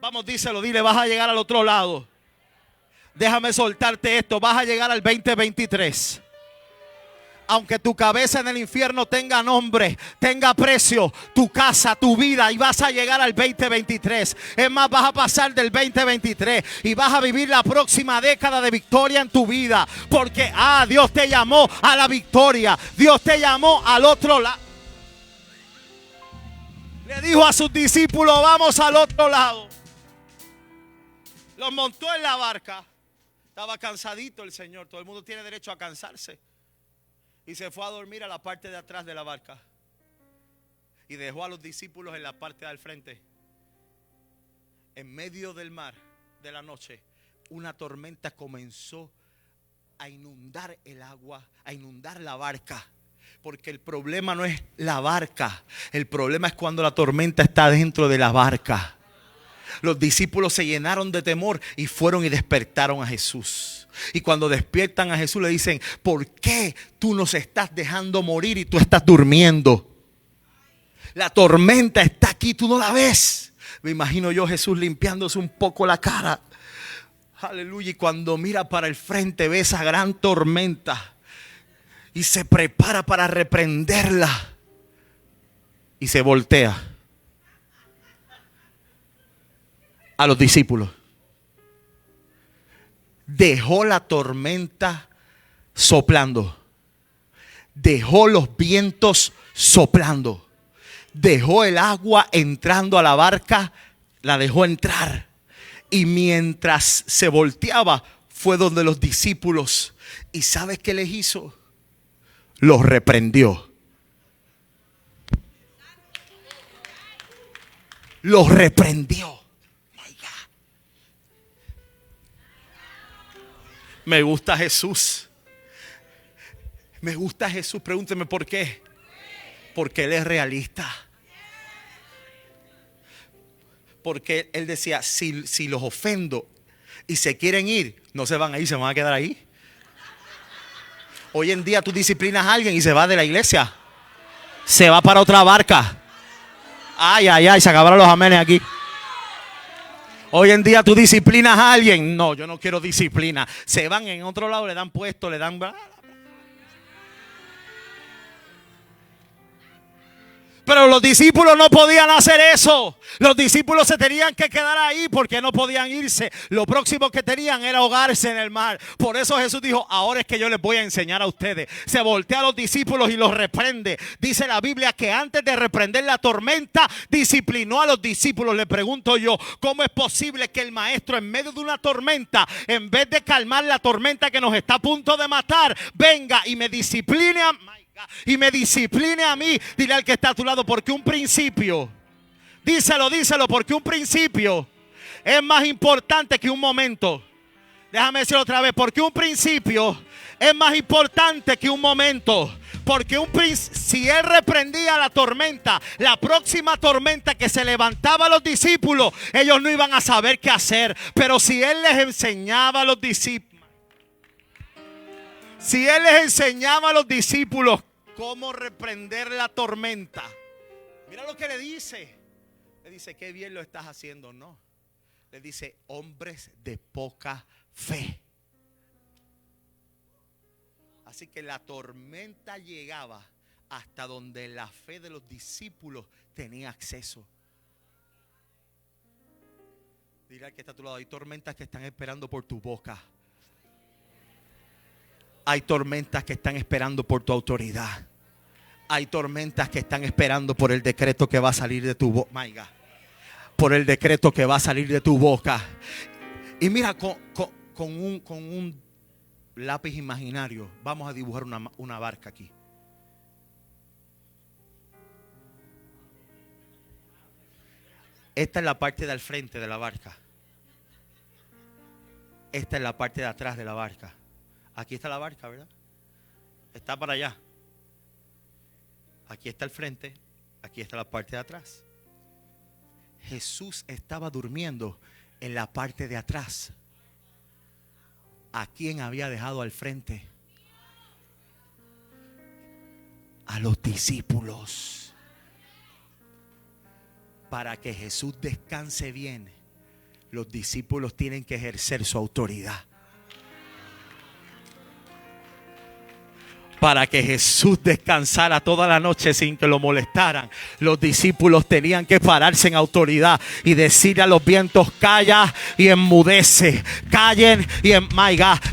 Vamos, díselo, dile, vas a llegar al otro lado. Déjame soltarte esto, vas a llegar al 2023. Aunque tu cabeza en el infierno tenga nombre, tenga precio, tu casa, tu vida, y vas a llegar al 2023. Es más, vas a pasar del 2023 y vas a vivir la próxima década de victoria en tu vida. Porque, Dios te llamó a la victoria. Dios te llamó al otro lado. Le dijo a sus discípulos, vamos al otro lado. Los montó en la barca. Estaba cansadito el Señor. Todo el mundo tiene derecho a cansarse. Y se fue a dormir a la parte de atrás de la barca. Y dejó a los discípulos en la parte del frente. En medio del mar de la noche, una tormenta comenzó a inundar el agua, a inundar la barca. Porque el problema no es la barca. El problema es cuando la tormenta está dentro de la barca. Los discípulos se llenaron de temor y fueron y despertaron a Jesús. Y cuando despiertan a Jesús le dicen, ¿por qué tú nos estás dejando morir y tú estás durmiendo? La tormenta está aquí, tú no la ves. Me imagino yo Jesús limpiándose un poco la cara. Aleluya. Y cuando mira para el frente ve esa gran tormenta y se prepara para reprenderla. Y se voltea a los discípulos. Dejó la tormenta soplando. Dejó los vientos soplando. Dejó el agua entrando a la barca. La dejó entrar. Y mientras se volteaba, fue donde los discípulos. ¿Y sabes qué les hizo? Los reprendió. Los reprendió. Me gusta Jesús. Me gusta Jesús. Pregúnteme por qué. Porque Él es realista. Porque Él decía, si los ofendo y se quieren ir, no se van a ir, se van a quedar ahí. Hoy en día tú disciplinas a alguien y se va de la iglesia. Se va para otra barca. Ay, ay, ay, se acabaron los amenes aquí. Hoy en día tú disciplinas a alguien. No, yo no quiero disciplina. Se van en otro lado, le dan puesto, le dan... Pero los discípulos no podían hacer eso. Los discípulos se tenían que quedar ahí porque no podían irse. Lo próximo que tenían era ahogarse en el mar. Por eso Jesús dijo, ahora es que yo les voy a enseñar a ustedes. Se voltea a los discípulos y los reprende. Dice la Biblia que antes de reprender la tormenta, disciplinó a los discípulos. Le pregunto yo, ¿cómo es posible que el maestro en medio de una tormenta, en vez de calmar la tormenta que nos está a punto de matar, venga y me discipline a mí? Dile al que está a tu lado, porque un principio, díselo, porque un principio es más importante que un momento. Déjame decirlo otra vez, porque un principio es más importante que un momento. Porque si él reprendía la tormenta, la próxima tormenta que se levantaba a los discípulos, ellos no iban a saber qué hacer. Pero si él les enseñaba a los discípulos, cómo reprender la tormenta, mira lo que le dice. Le dice, qué bien lo estás haciendo. No, le dice, hombres de poca fe. Así que la tormenta llegaba hasta donde la fe de los discípulos tenía acceso. Dile al que está a tu lado, hay tormentas que están esperando por tu boca. Hay tormentas que están esperando por tu autoridad. Hay tormentas que están esperando por el decreto que va a salir de tu boca. My God. Por el decreto que va a salir de tu boca. Y mira, con un lápiz imaginario, vamos a dibujar una barca aquí. Esta es la parte del frente de la barca. Esta es la parte de atrás de la barca. Aquí está la barca, ¿verdad? Está para allá. Aquí está el frente. Aquí está la parte de atrás. Jesús estaba durmiendo en la parte de atrás. ¿A quién había dejado al frente? A los discípulos. Para que Jesús descanse bien, los discípulos tienen que ejercer su autoridad. Para que Jesús descansara toda la noche sin que lo molestaran, los discípulos tenían que pararse en autoridad y decir a los vientos, calla y enmudece. Callen y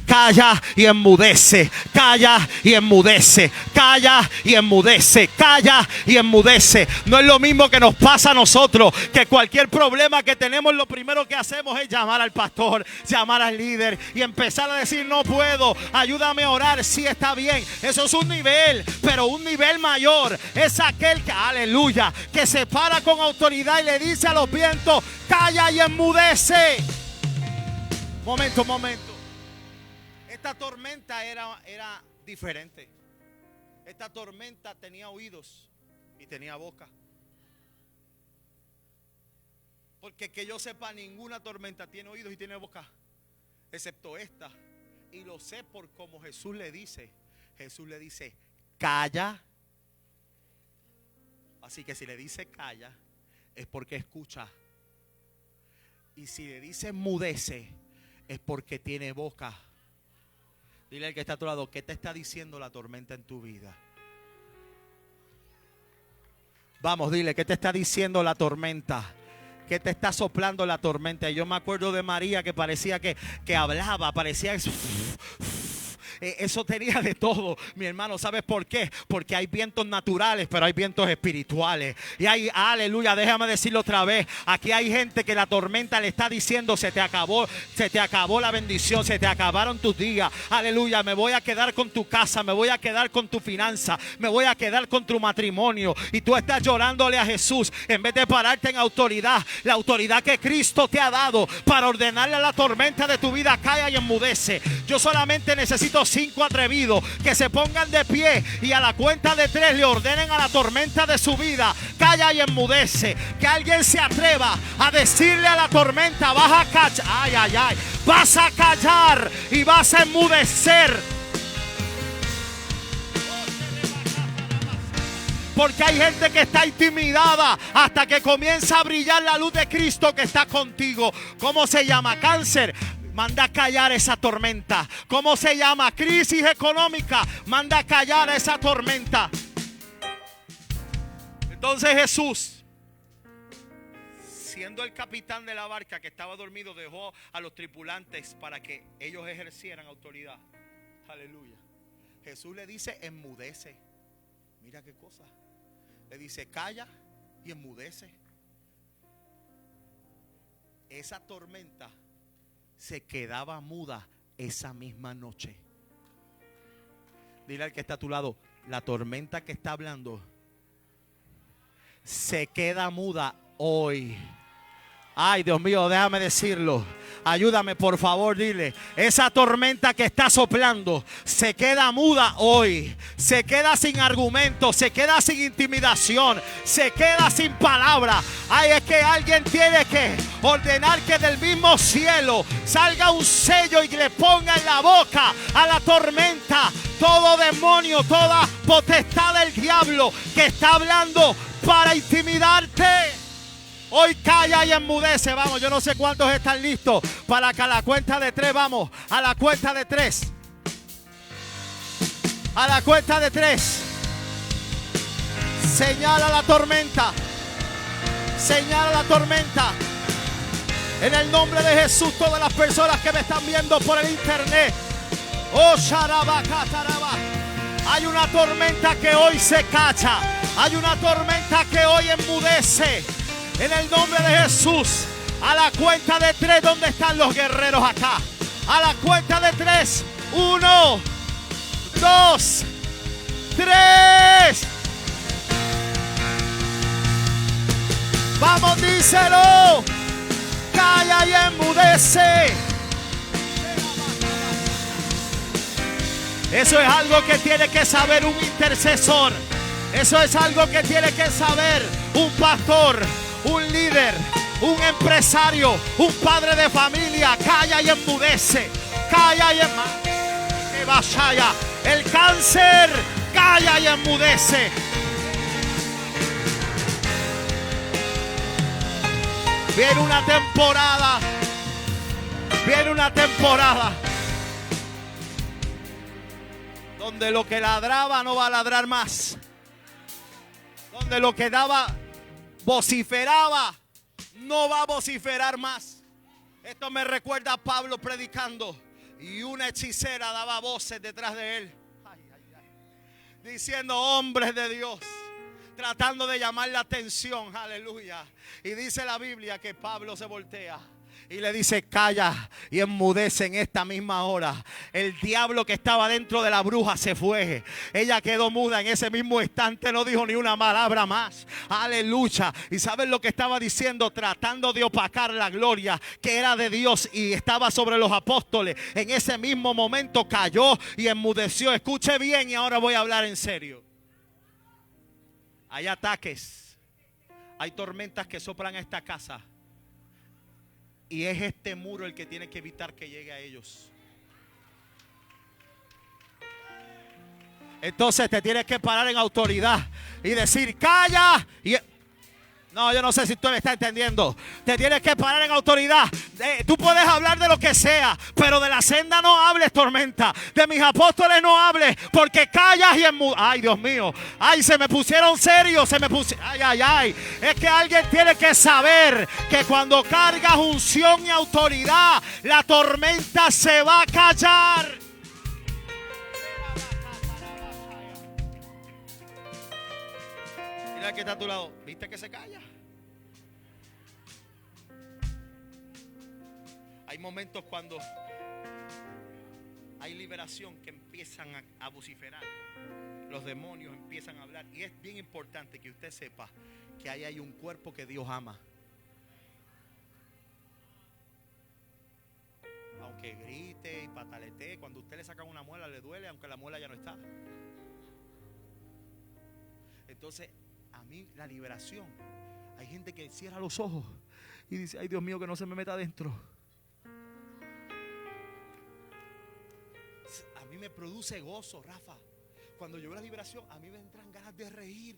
calla y enmudece. Calla y enmudece. Calla y enmudece. Calla y enmudece. No es lo mismo que nos pasa a nosotros, que cualquier problema que tenemos, lo primero que hacemos es llamar al pastor, llamar al líder y empezar a decir, no puedo, ayúdame a orar. Sí, está bien. Eso es un nivel, pero un nivel mayor es aquel que, aleluya, que se para con autoridad y le dice a los vientos, calla y enmudece. Momento. Esta tormenta era diferente. Esta tormenta tenía oídos y tenía boca. Porque que yo sepa, ninguna tormenta tiene oídos y tiene boca, excepto esta. Y lo sé por como Jesús le dice. Jesús le dice, calla. Así que si le dice calla, es porque escucha. Y si le dice enmudece, es porque tiene boca. Dile al que está a tu lado, ¿qué te está diciendo la tormenta en tu vida? Vamos, dile, ¿qué te está diciendo la tormenta? ¿Qué te está soplando la tormenta? Yo me acuerdo de María, que parecía que hablaba, parecía... Eso tenía de todo, mi hermano. ¿Sabes por qué? Porque hay vientos naturales, pero hay vientos espirituales. Y hay, aleluya, déjame decirlo otra vez. Aquí hay gente que la tormenta le está diciendo, se te acabó la bendición, se te acabaron tus días. Aleluya, me voy a quedar con tu casa, me voy a quedar con tu finanza, me voy a quedar con tu matrimonio. Y tú estás llorándole a Jesús en vez de pararte en autoridad, la autoridad que Cristo te ha dado para ordenarle a la tormenta de tu vida, calla y enmudece. Yo solamente necesito 5 atrevidos que se pongan de pie y a la cuenta de 3 le ordenen a la tormenta de su vida, calla y enmudece. Que alguien se atreva a decirle a la tormenta, vas a callar, vas a callar y vas a enmudecer. Porque hay gente que está intimidada hasta que comienza a brillar la luz de Cristo que está contigo. ¿Cómo se llama? Cáncer. Manda a callar esa tormenta. ¿Cómo se llama? Crisis económica. Manda a callar esa tormenta. Entonces Jesús, siendo el capitán de la barca que estaba dormido, dejó a los tripulantes para que ellos ejercieran autoridad. Aleluya. Jesús le dice, enmudece. Mira qué cosa. Le dice, calla y enmudece. Esa tormenta se quedaba muda esa misma noche. Dile al que está a tu lado, la tormenta que está hablando se queda muda hoy. Ay, Dios mío, déjame decirlo. Ayúdame, por favor, dile. Esa tormenta que está soplando se queda muda hoy. Se queda sin argumento, se queda sin intimidación, se queda sin palabra. Ay, es que alguien tiene que ordenar que del mismo cielo salga un sello y le ponga en la boca a la tormenta todo demonio, toda potestad del diablo que está hablando para intimidarte. Hoy calla y enmudece. Vamos, yo no sé cuántos están listos para que a la cuenta de 3, vamos, a la cuenta de 3. A la cuenta de 3. Señala la tormenta. Señala la tormenta. En el nombre de Jesús, todas las personas que me están viendo por el internet. Oh, Sharabacataraba. Hay una tormenta que hoy se cacha. Hay una tormenta que hoy enmudece. En el nombre de Jesús, a la cuenta de 3, ¿dónde están los guerreros acá? A la cuenta de 3, 1, 2, 3. Vamos, díselo. Calla y enmudece. Eso es algo que tiene que saber un intercesor. Eso es algo que tiene que saber un pastor, un líder, un empresario, un padre de familia. Calla y enmudece. Calla y enmudece. El cáncer, calla y enmudece. Viene una temporada. Viene una temporada donde lo que ladraba no va a ladrar más. Donde lo que daba, vociferaba, no va a vociferar más. Esto me recuerda a Pablo predicando y una hechicera daba voces detrás de él, diciendo hombres de Dios, tratando de llamar la atención. Aleluya. Y dice la Biblia que Pablo se voltea y le dice, calla y enmudece en esta misma hora. El diablo que estaba dentro de la bruja se fue. Ella quedó muda en ese mismo instante. No dijo ni una palabra más. Aleluya. Y ¿saben lo que estaba diciendo? Tratando de opacar la gloria que era de Dios y estaba sobre los apóstoles. En ese mismo momento cayó y enmudeció. Escuche bien y ahora voy a hablar en serio. Hay ataques. Hay tormentas que soplan a esta casa. Y es este muro el que tiene que evitar que llegue a ellos. Entonces te tienes que parar en autoridad y decir, calla. No, yo no sé si tú me estás entendiendo. Te tienes que parar en autoridad. Tú puedes hablar de lo que sea, pero de la senda no hables, tormenta. De mis apóstoles no hables, porque callas y enmudeces. Ay, Dios mío. Ay, se me pusieron serios. Ay. Es que alguien tiene que saber que cuando cargas unción y autoridad, la tormenta se va a callar. Mira que está a tu lado. ¿Viste que se calla? Hay momentos cuando hay liberación que empiezan a vociferar. Los demonios empiezan a hablar. Y es bien importante que usted sepa que ahí hay un cuerpo que Dios ama. Aunque grite y pataletee, cuando usted le saca una muela le duele, aunque la muela ya no está. Entonces, a mí la liberación, hay gente que cierra los ojos y dice, ay Dios mío, que no se me meta adentro. A mí me produce gozo, Rafa. Cuando yo veo la liberación, a mí me entran ganas de reír.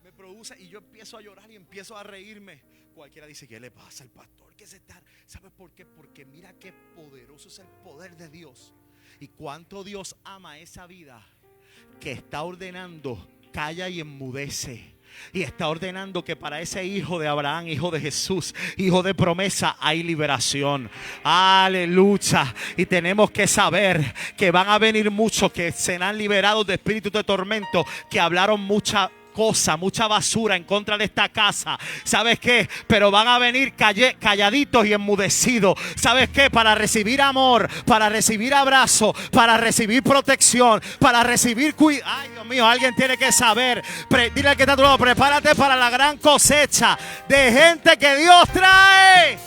Me produce y yo empiezo a llorar y empiezo a reírme. Cualquiera dice, ¿qué le pasa al pastor? ¿Qué se está? ¿Sabes por qué? Porque mira qué poderoso es el poder de Dios. Y cuánto Dios ama esa vida que está ordenando, calla y enmudece. Y está ordenando que para ese hijo de Abraham, hijo de Jesús, hijo de promesa, hay liberación. Aleluya. Y tenemos que saber que van a venir muchos que serán liberados de espíritus de tormento, que hablaron mucha cosa, mucha basura en contra de esta casa. ¿Sabes qué? Pero van a venir calladitos y enmudecidos. ¿Sabes qué? Para recibir amor, para recibir abrazo, para recibir protección, para recibir cuidado. Ay, Dios mío, alguien tiene que saber. Dile al que está a tu lado, prepárate para la gran cosecha de gente que Dios trae.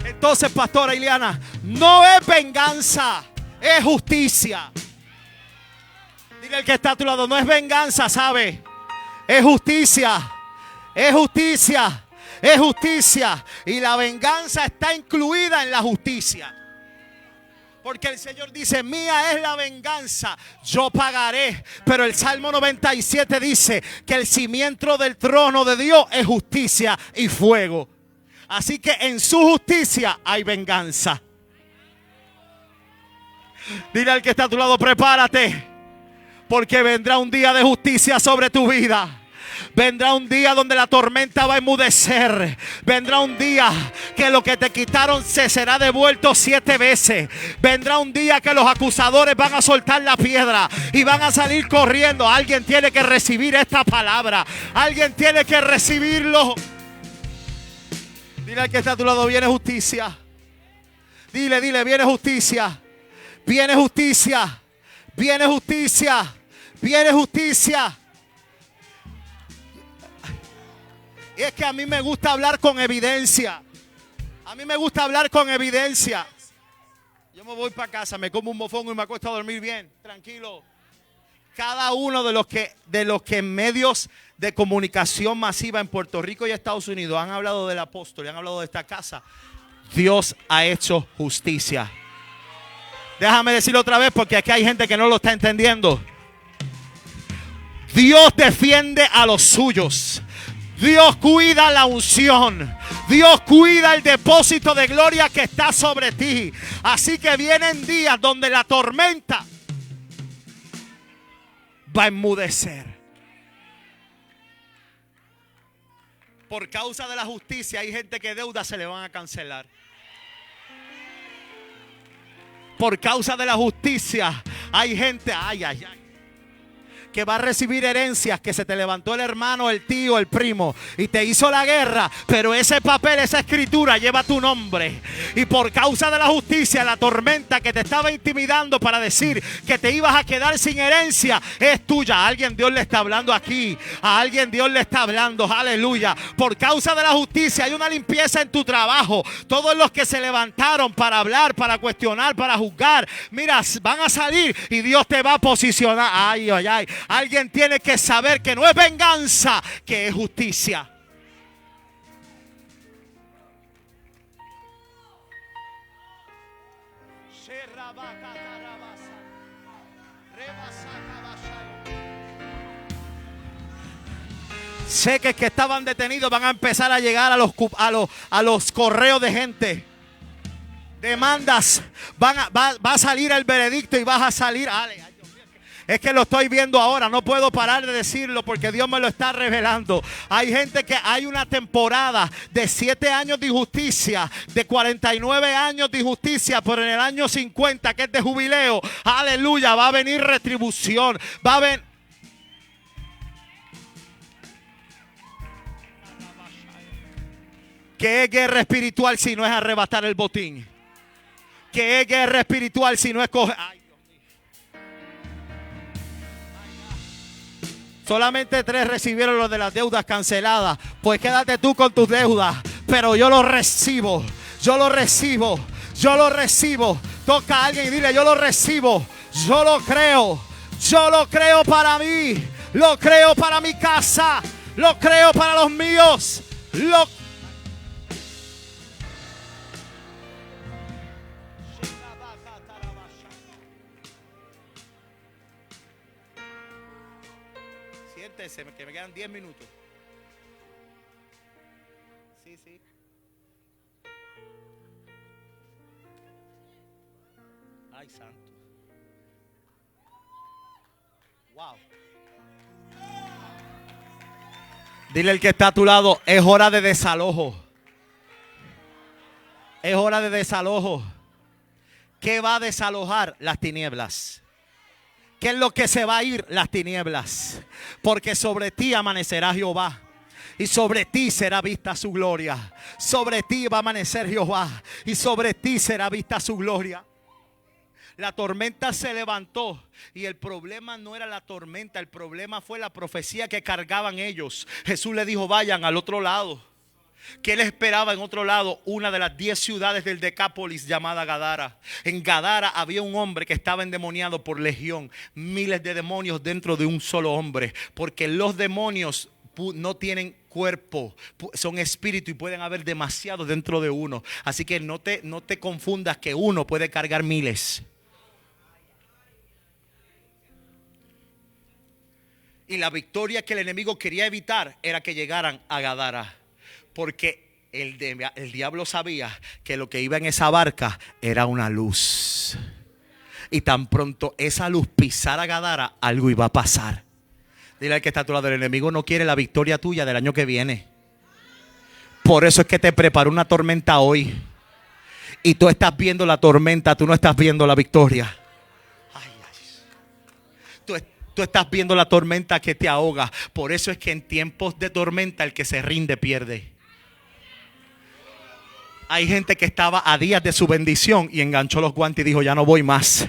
Entonces, pastora Ileana, no es venganza, es justicia. Dile al que está a tu lado, no es venganza, ¿sabe? Es justicia, es justicia, es justicia. Y la venganza está incluida en la justicia. Porque el Señor dice, mía es la venganza, yo pagaré. Pero el Salmo 97 dice que el cimiento del trono de Dios es justicia y fuego. Así que en su justicia hay venganza. Dile al que está a tu lado, prepárate, porque vendrá un día de justicia sobre tu vida. Vendrá un día donde la tormenta va a enmudecer. Vendrá un día que lo que te quitaron se será devuelto 7 veces. Vendrá un día que los acusadores van a soltar la piedra y van a salir corriendo. Alguien tiene que recibir esta palabra. Alguien tiene que recibirlo. Dile al que está a tu lado, viene justicia. Dile, viene justicia. Viene justicia. Viene justicia. Viene justicia. Y es que a mí me gusta hablar con evidencia. A mí me gusta hablar con evidencia. Yo me voy para casa, me como un mofongo y me acuesto a dormir bien, tranquilo. Cada uno de los que en medios de comunicación masiva en Puerto Rico y Estados Unidos han hablado del apóstol y han hablado de esta casa, Dios ha hecho justicia. Déjame decirlo otra vez porque aquí hay gente que no lo está entendiendo. Dios defiende a los suyos. Dios cuida la unción. Dios cuida el depósito de gloria que está sobre ti. Así que vienen días donde la tormenta va a enmudecer. Por causa de la justicia hay gente que deudas se le van a cancelar. Por causa de la justicia hay gente, que va a recibir herencias, que se te levantó el hermano, el tío, el primo y te hizo la guerra, pero ese papel, esa escritura lleva tu nombre. Y por causa de la justicia, la tormenta que te estaba intimidando para decir que te ibas a quedar sin herencia es tuya. A alguien Dios le está hablando aquí. A alguien Dios le está hablando. Aleluya. Por causa de la justicia hay una limpieza en tu trabajo. Todos los que se levantaron para hablar, para cuestionar, para juzgar, mira, van a salir y Dios te va a posicionar. Ay. Alguien tiene que saber que no es venganza, que es justicia. Sé que estaban detenidos van a empezar a llegar a los correos de gente. Demandas. Va a salir el veredicto y vas a salir. Es que lo estoy viendo ahora, no puedo parar de decirlo porque Dios me lo está revelando. Hay gente que hay una temporada de 7 años de injusticia, de 49 años de injusticia, pero en el año 50, que es de jubileo, aleluya, va a venir retribución, va a venir. ¿Qué es guerra espiritual si no es arrebatar el botín? ¿Qué es guerra espiritual si no es coger? Solamente 3 recibieron lo de las deudas canceladas. Pues quédate tú con tus deudas. Pero yo lo recibo. Yo lo recibo. Yo lo recibo. Toca a alguien y dile, yo lo recibo. Yo lo creo. Yo lo creo para mí. Lo creo para mi casa. Lo creo para los míos. Que me quedan 10 minutos. Sí. Ay, santo. Wow. Dile al que está a tu lado, es hora de desalojo. Es hora de desalojo. ¿Qué va a desalojar? Las tinieblas. ¿Qué es lo que se va a ir? Las tinieblas. Porque sobre ti amanecerá Jehová. Y sobre ti será vista su gloria. Sobre ti va a amanecer Jehová. Y sobre ti será vista su gloria. La tormenta se levantó y el problema no era la tormenta, el problema fue la profecía que cargaban ellos. Jesús le dijo, vayan al otro lado. ¿Qué les esperaba en otro lado? Una de las 10 ciudades del Decápolis llamada Gadara. En Gadara había un hombre que estaba endemoniado por legión. Miles de demonios dentro de un solo hombre. Porque los demonios no tienen cuerpo, son espíritu y pueden haber demasiados dentro de uno. Así que no te confundas que uno puede cargar miles. Y la victoria que el enemigo quería evitar era que llegaran a Gadara. Porque el diablo sabía que lo que iba en esa barca era una luz. Y tan pronto esa luz pisara Gadara, algo iba a pasar. Dile al que está a tu lado, el enemigo no quiere la victoria tuya del año que viene. Por eso es que te preparó una tormenta hoy. Y tú estás viendo la tormenta, tú no estás viendo la victoria. Tú estás viendo la tormenta que te ahoga. Por eso es que en tiempos de tormenta el que se rinde pierde. Hay gente que estaba a días de su bendición y enganchó los guantes y dijo, ya no voy más.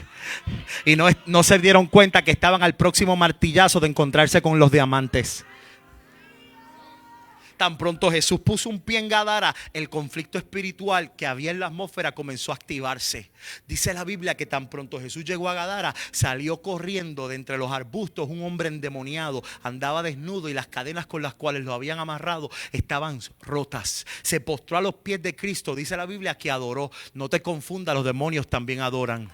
Y no se dieron cuenta que estaban al próximo martillazo de encontrarse con los diamantes. Tan pronto Jesús puso un pie en Gadara, el conflicto espiritual que había en la atmósfera comenzó a activarse. Dice la Biblia que tan pronto Jesús llegó a Gadara, salió corriendo de entre los arbustos un hombre endemoniado. Andaba desnudo y las cadenas con las cuales lo habían amarrado estaban rotas. Se postró a los pies de Cristo. Dice la Biblia que adoró. No te confundas, los demonios también adoran.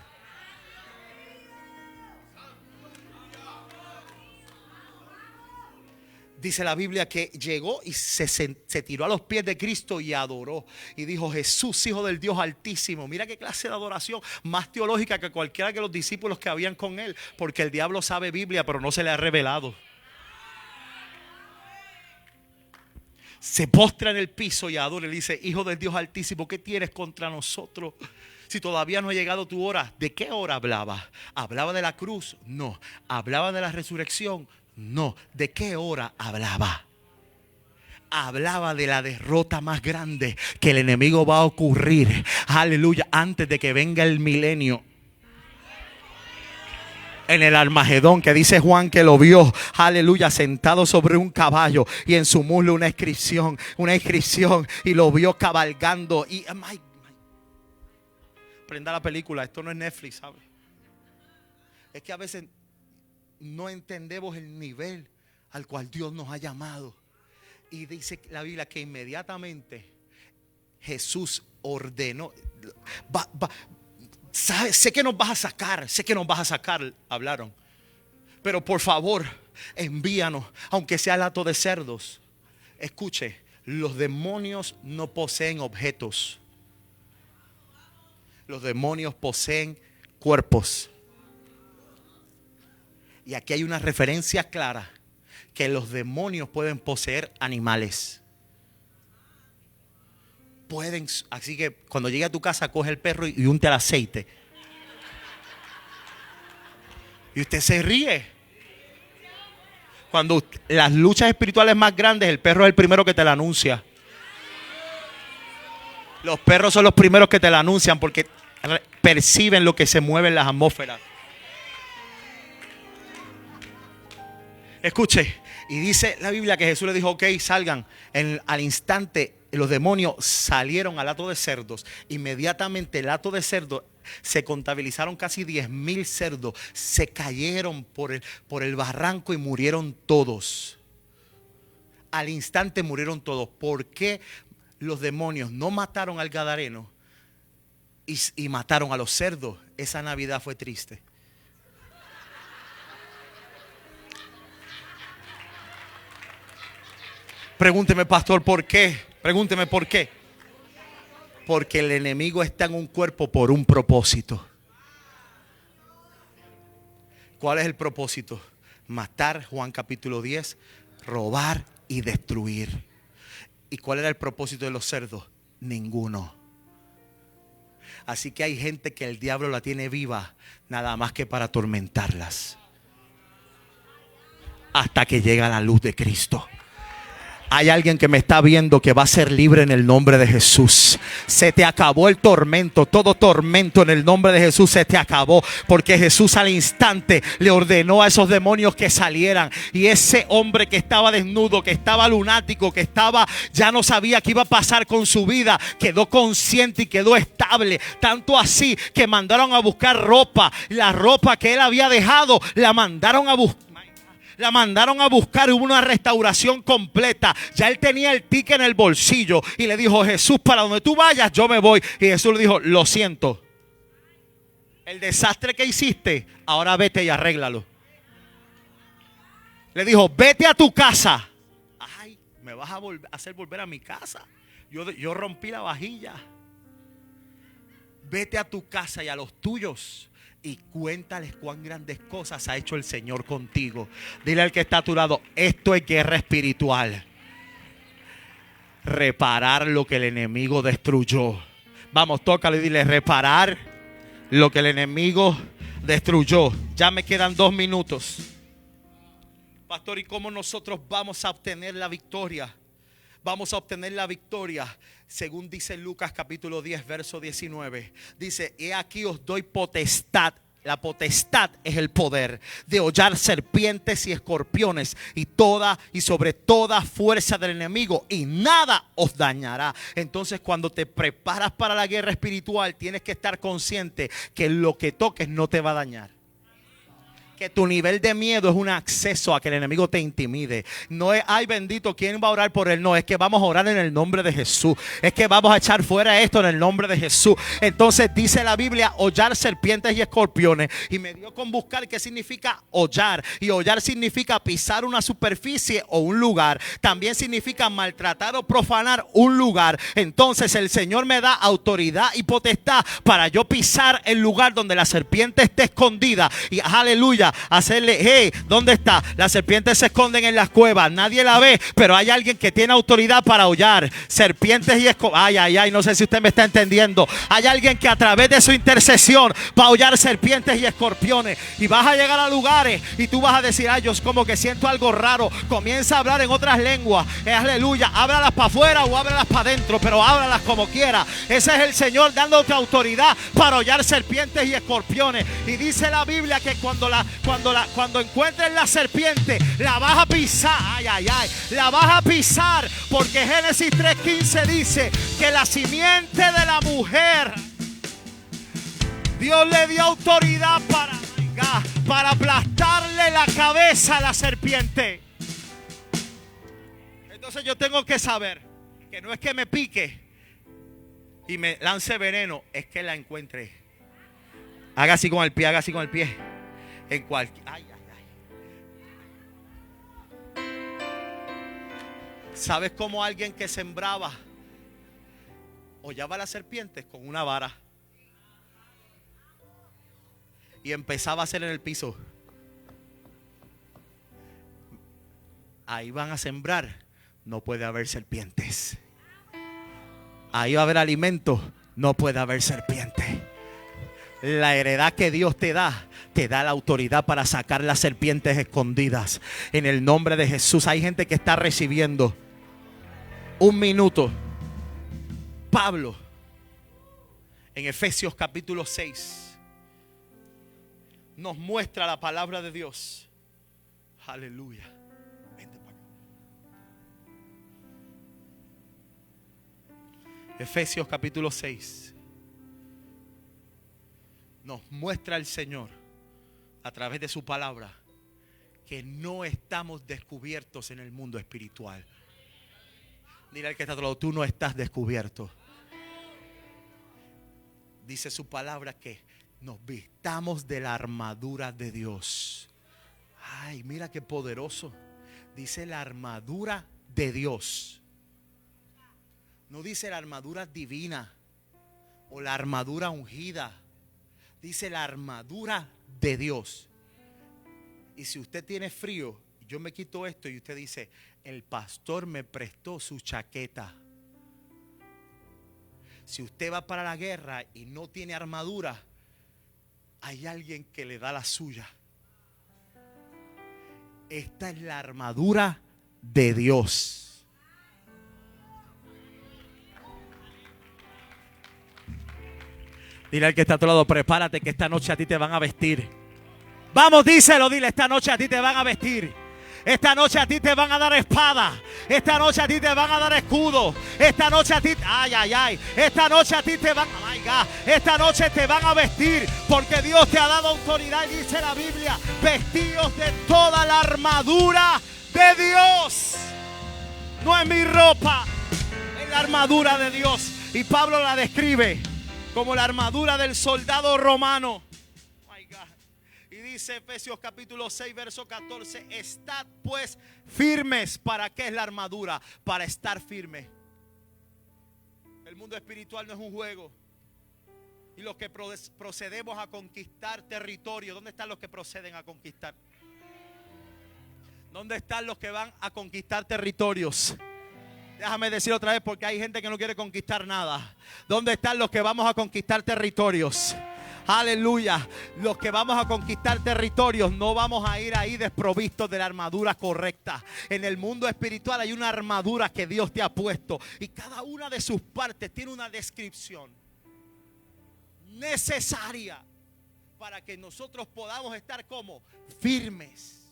Dice la Biblia que llegó y se tiró a los pies de Cristo y adoró. Y dijo, Jesús, Hijo del Dios Altísimo. Mira qué clase de adoración más teológica que cualquiera de los discípulos que habían con él. Porque el diablo sabe Biblia, pero no se le ha revelado. Se postra en el piso y adora. Y dice, Hijo del Dios Altísimo, ¿qué tienes contra nosotros? Si todavía no ha llegado tu hora. ¿De qué hora hablaba? ¿Hablaba de la cruz? No. ¿Hablaba de la resurrección? No. ¿De qué hora hablaba? Hablaba de la derrota más grande que el enemigo va a ocurrir. Aleluya. Antes de que venga el milenio. En el Armagedón, que dice Juan que lo vio, aleluya, sentado sobre un caballo y en su muslo una inscripción, y lo vio cabalgando. Y prenda la película, esto no es Netflix, ¿sabe? Es que a veces no entendemos el nivel al cual Dios nos ha llamado. Y dice la Biblia que inmediatamente Jesús ordenó. Sé que nos vas a sacar, hablaron. Pero por favor, envíanos, aunque sea el hato de cerdos. Escuche, los demonios no poseen objetos. Los demonios poseen cuerpos. Y aquí hay una referencia clara que los demonios pueden poseer animales. Pueden, así que cuando llegue a tu casa coge el perro y unte el aceite. Y usted se ríe. Cuando las luchas espirituales más grandes, el perro es el primero que te la anuncia. Los perros son los primeros que te la anuncian porque perciben lo que se mueve en las atmósferas. Escuche, y dice la Biblia que Jesús le dijo, ok, salgan. Al instante los demonios salieron al hato de cerdos. Inmediatamente el hato de cerdos se contabilizaron casi 10,000 cerdos. Se cayeron por el barranco y murieron todos. Al instante murieron todos. ¿Por qué los demonios no mataron al gadareno y mataron a los cerdos? Esa Navidad fue triste. Pregúnteme, pastor, ¿por qué? Pregúnteme por qué. Porque el enemigo está en un cuerpo por un propósito. ¿Cuál es el propósito? matar, Juan capítulo 10, robar y destruir. ¿Y cuál era el propósito de los cerdos? Ninguno. Así que hay gente que el diablo la tiene viva nada más que para atormentarlas, hasta que llega la luz de Cristo. Hay alguien que me está viendo que va a ser libre en el nombre de Jesús. Se te acabó el tormento. Todo tormento en el nombre de Jesús se te acabó. Porque Jesús al instante le ordenó a esos demonios que salieran. Y ese hombre que estaba desnudo, que estaba lunático, que estaba, ya no sabía qué iba a pasar con su vida, quedó consciente y quedó estable. Tanto así que mandaron a buscar ropa. La ropa que él había dejado la mandaron a buscar. La mandaron a buscar, hubo una restauración completa. Ya él tenía el ticket en el bolsillo y le dijo: Jesús, para donde tú vayas yo me voy. Y Jesús le dijo: lo siento, el desastre que hiciste, ahora vete y arréglalo. Le dijo: vete a tu casa. Ay, me vas a hacer volver a mi casa. Yo rompí la vajilla. Vete a tu casa y a los tuyos y cuéntales cuán grandes cosas ha hecho el Señor contigo. Dile al que está a tu lado: esto es guerra espiritual. Reparar lo que el enemigo destruyó. Vamos, tócalo y dile: reparar lo que el enemigo destruyó. Ya me quedan 2 minutos. Pastor, ¿y cómo nosotros vamos a obtener la victoria? Vamos a obtener la victoria según dice Lucas capítulo 10 verso 19. Dice: he aquí os doy potestad. La potestad es el poder de hollar serpientes y escorpiones y sobre toda fuerza del enemigo, y nada os dañará. Entonces, cuando te preparas para la guerra espiritual, tienes que estar consciente que lo que toques no te va a dañar. Que tu nivel de miedo es un acceso a que el enemigo te intimide. No es: ay bendito, ¿quién va a orar por él? No, es que vamos a orar en el nombre de Jesús. Es que vamos a echar fuera esto en el nombre de Jesús. Entonces dice la Biblia: hollar serpientes y escorpiones. Y me dio con buscar qué significa hollar. Y hollar significa pisar una superficie o un lugar. También significa maltratar o profanar un lugar. Entonces el Señor me da autoridad y potestad para yo pisar el lugar donde la serpiente esté escondida. Y aleluya, hacerle: hey, ¿dónde está? Las serpientes se esconden en las cuevas, nadie la ve, pero hay alguien que tiene autoridad para hollar serpientes y escorpiones. Ay, no sé si usted me está entendiendo. Hay alguien que a través de su intercesión va a hollar serpientes y escorpiones. Y vas a llegar a lugares y tú vas a decir: ay, yo como que siento algo raro. Comienza a hablar en otras lenguas. Aleluya, ábralas para afuera o ábralas para adentro, pero ábralas como quiera. Ese es el Señor dándote autoridad para hollar serpientes y escorpiones. Y dice la Biblia que cuando encuentres la serpiente, la vas a pisar. La vas a pisar, porque Génesis 3:15 dice que la simiente de la mujer, Dios le dio autoridad para aplastarle la cabeza a la serpiente. Entonces yo tengo que saber que no es que me pique y me lance veneno, es que la encuentre. Haga así con el pie, haga así con el pie. En cualquier. ¿Sabes cómo alguien que sembraba hollaba a las serpientes? Con una vara. Y empezaba a hacer en el piso. Ahí van a sembrar, no puede haber serpientes. Ahí va a haber alimento, no puede haber serpientes. La heredad que Dios te da la autoridad para sacar las serpientes escondidas. En el nombre de Jesús. Hay gente que está recibiendo. 1 minuto. Pablo, en Efesios capítulo 6, nos muestra la palabra de Dios. Aleluya. Vente para acá. Efesios capítulo 6. Nos muestra el Señor a través de su palabra que no estamos descubiertos en el mundo espiritual. Dile al que está a tu lado: tú no estás descubierto. Dice su palabra que nos vistamos de la armadura de Dios. Ay, mira qué poderoso. Dice la armadura de Dios. No dice la armadura divina o la armadura ungida. Dice la armadura de Dios. Y si usted tiene frío, yo me quito esto y usted dice, el pastor me prestó su chaqueta. Si usted va para la guerra y no tiene armadura, hay alguien que le da la suya. Esta es la armadura de Dios. Dile al que está a tu lado, prepárate que esta noche a ti te van a vestir. Vamos, díselo, dile, esta noche a ti te van a vestir. Esta noche a ti te van a dar espada. Esta noche a ti te van a dar escudo. Esta noche a ti, ay, ay, ay. Esta noche a ti te van, oh my God. Esta noche te van a vestir porque Dios te ha dado autoridad. Dice la Biblia, vestidos de toda la armadura de Dios. No es mi ropa, es la armadura de Dios. Y Pablo la describe como la armadura del soldado romano. Dice Efesios capítulo 6 verso 14, estad pues firmes. ¿Para qué es la armadura? Para estar firme. El mundo espiritual no es un juego. Y los que procedemos a conquistar territorio, ¿dónde están los que proceden a conquistar? ¿Dónde están los que van a conquistar territorios? Déjame decir otra vez porque hay gente que no quiere conquistar nada. ¿Dónde están los que vamos a conquistar territorios? Aleluya. Los que vamos a conquistar territorios no vamos a ir ahí desprovistos de la armadura correcta. En el mundo espiritual hay una armadura que Dios te ha puesto y cada una de sus partes tiene una descripción necesaria para que nosotros podamos estar como firmes.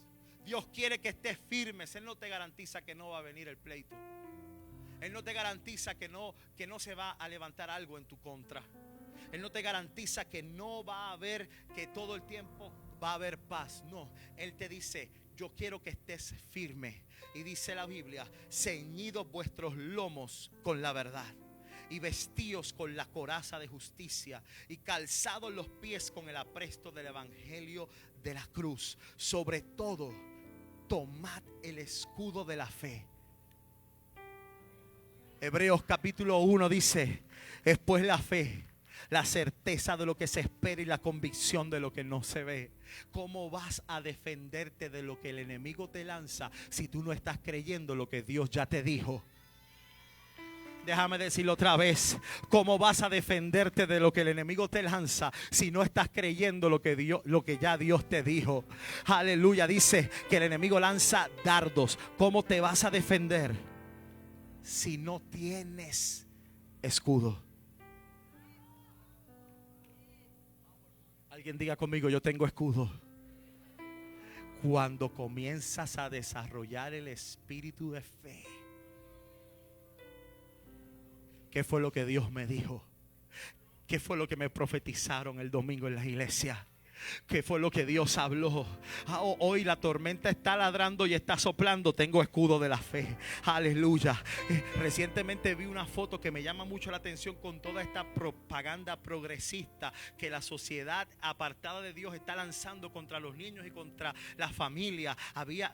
Dios quiere que estés firmes. Él no te garantiza que no va a venir el pleito. Él no te garantiza que no se va a levantar algo en tu contra. Él no te garantiza que no va a haber, que todo el tiempo va a haber paz. No, Él te dice, yo quiero que estés firme. Y dice la Biblia, ceñidos vuestros lomos con la verdad y vestíos con la coraza de justicia y calzados los pies con el apresto del evangelio de la cruz. Sobre todo, tomad el escudo de la fe. Hebreos capítulo 1 dice, es pues la fe, la certeza de lo que se espera y la convicción de lo que no se ve. ¿Cómo vas a defenderte de lo que el enemigo te lanza si tú no estás creyendo lo que Dios ya te dijo? Déjame decirlo otra vez. ¿Cómo vas a defenderte de lo que el enemigo te lanza si no estás creyendo lo que ya Dios te dijo? Aleluya. Dice que el enemigo lanza dardos. ¿Cómo te vas a defender si no tienes escudo? Alguien diga conmigo, yo tengo escudo. Cuando comienzas a desarrollar el espíritu de fe, ¿qué fue lo que Dios me dijo? ¿Qué fue lo que me profetizaron el domingo en la iglesia? ¿Qué fue lo que Dios habló? Hoy la tormenta está ladrando y está soplando. Tengo escudo de la fe. Aleluya. Recientemente vi una foto que me llama mucho la atención con toda esta propaganda progresista que la sociedad apartada de Dios está lanzando contra los niños y contra la familia.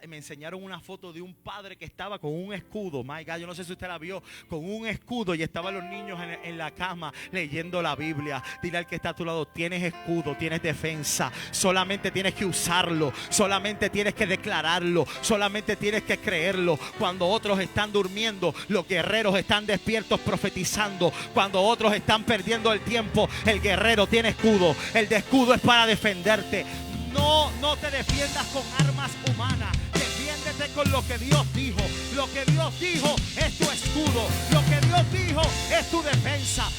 Me enseñaron una foto de un padre que estaba con un escudo. My God, yo no sé si usted la vio. Con un escudo y estaban los niños en la cama leyendo la Biblia. Dile al que está a tu lado, tienes escudo, tienes defensa. Solamente tienes que usarlo, solamente tienes que declararlo, solamente tienes que creerlo. Cuando otros están durmiendo, los guerreros están despiertos profetizando. Cuando otros están perdiendo el tiempo, el guerrero tiene escudo. El de escudo es para defenderte. No te defiendas con armas humanas. Defiéndete con lo que Dios dijo. Lo que Dios dijo es tu escudo. Lo que Dios dijo es tu defensa.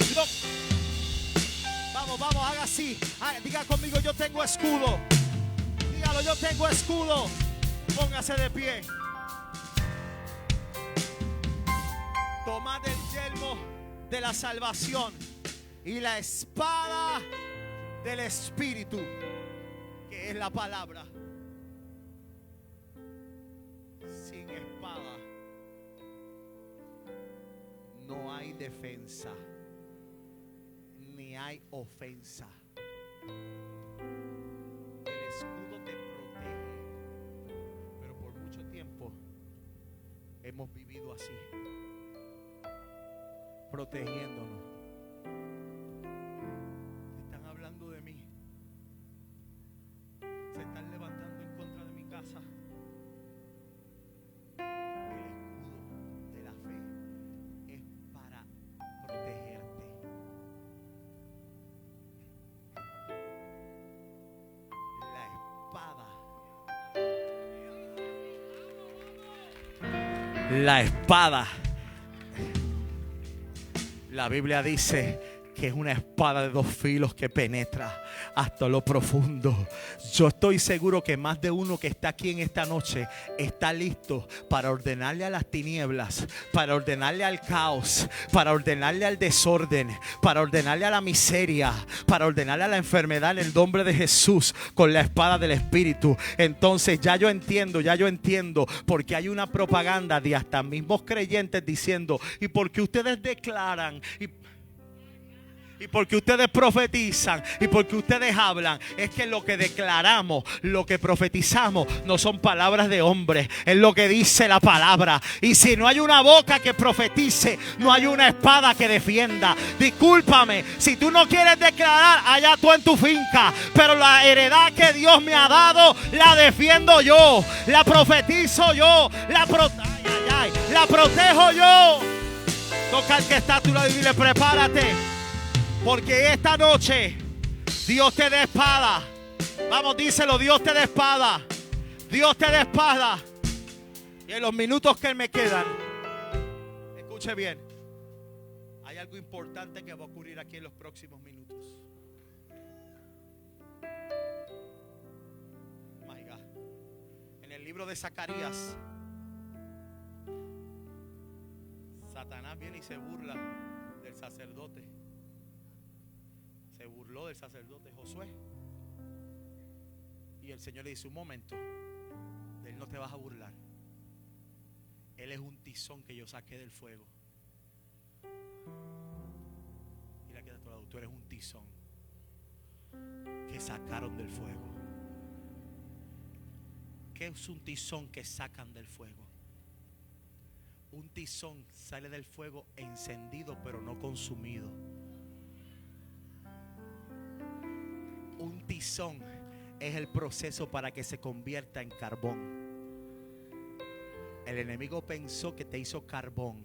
Vamos, haga así. Diga conmigo, yo tengo escudo. Dígalo, yo tengo escudo. Póngase de pie. Tomad el yelmo de la salvación y la espada del Espíritu, que es la palabra. Sin espada no hay defensa. Ni hay ofensa. El escudo te protege, pero por mucho tiempo hemos vivido así, protegiéndonos. Están hablando de mí, se están levantando en contra de mi La espada. La Biblia dice que es una espada de 2 filos que penetra hasta lo profundo. Yo estoy seguro que más de uno que está aquí en esta noche está listo para ordenarle a las tinieblas, para ordenarle al caos, para ordenarle al desorden, para ordenarle a la miseria, para ordenarle a la enfermedad en el nombre de Jesús con la espada del Espíritu. Entonces ya yo entiendo, porque hay una propaganda de hasta mismos creyentes diciendo, y porque ustedes declaran, y porque ustedes profetizan, y porque ustedes hablan, es que lo que declaramos, lo que profetizamos, no son palabras de hombre, es lo que dice la palabra. Y si no hay una boca que profetice, no hay una espada que defienda. Discúlpame, si tú no quieres declarar, allá tú en tu finca, pero la heredad que Dios me ha dado, la defiendo yo, la profetizo yo, la protejo yo. Toca al que está a tu lado y dile, prepárate. Porque esta noche Dios te da espada. Vamos, díselo, Dios te da espada. Dios te da espada. Y en los minutos que me quedan, escuche bien, hay algo importante que va a ocurrir aquí en los próximos minutos. My God. En el libro de Zacarías, Satanás viene y se burla del sacerdote. Se burló del sacerdote Josué. Y el Señor le dice, un momento, de él no te vas a burlar. Él es un tizón que yo saqué del fuego. Mira que de tu lado, tú eres un tizón que sacaron del fuego. ¿Qué es un tizón que sacan del fuego? Un tizón sale del fuego encendido pero no consumido. Un tizón es el proceso para que se convierta en carbón. El enemigo pensó que te hizo carbón,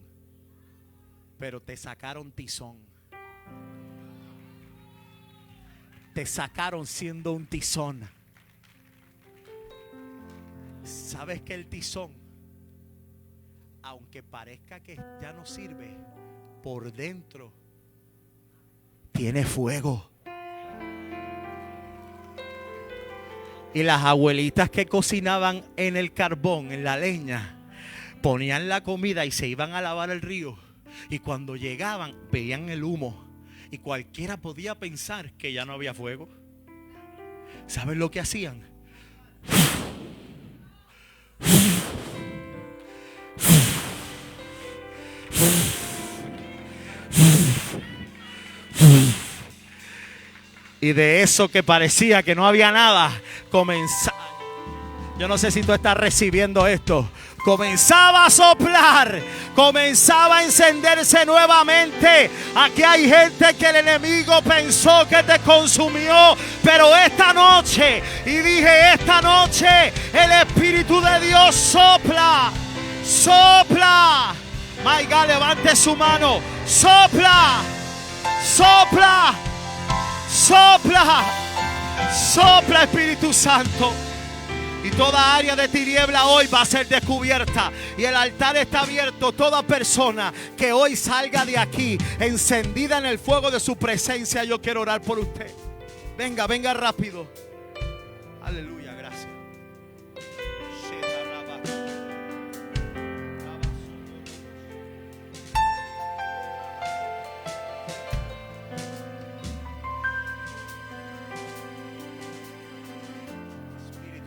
pero te sacaron tizón. Te sacaron siendo un tizón. ¿Sabes que el tizón, aunque parezca que ya no sirve, por dentro tiene fuego? Y las abuelitas que cocinaban en el carbón, en la leña, ponían la comida y se iban a lavar el río. Y cuando llegaban, veían el humo. Y cualquiera podía pensar que ya no había fuego. ¿Saben lo que hacían? Y de eso que parecía que no había nada, comenzaba. Yo no sé si tú estás recibiendo esto. Comenzaba a soplar, comenzaba a encenderse nuevamente. Aquí hay gente que el enemigo pensó que te consumió, pero esta noche, y dije esta noche, el Espíritu de Dios sopla, sopla. My God, levante su mano, sopla, sopla. Sopla, sopla Espíritu Santo. Y toda área de tiniebla hoy va a ser descubierta. Y el altar está abierto. Toda persona que hoy salga de aquí encendida en el fuego de su presencia, yo quiero orar por usted. Venga, venga rápido. Aleluya, gracias.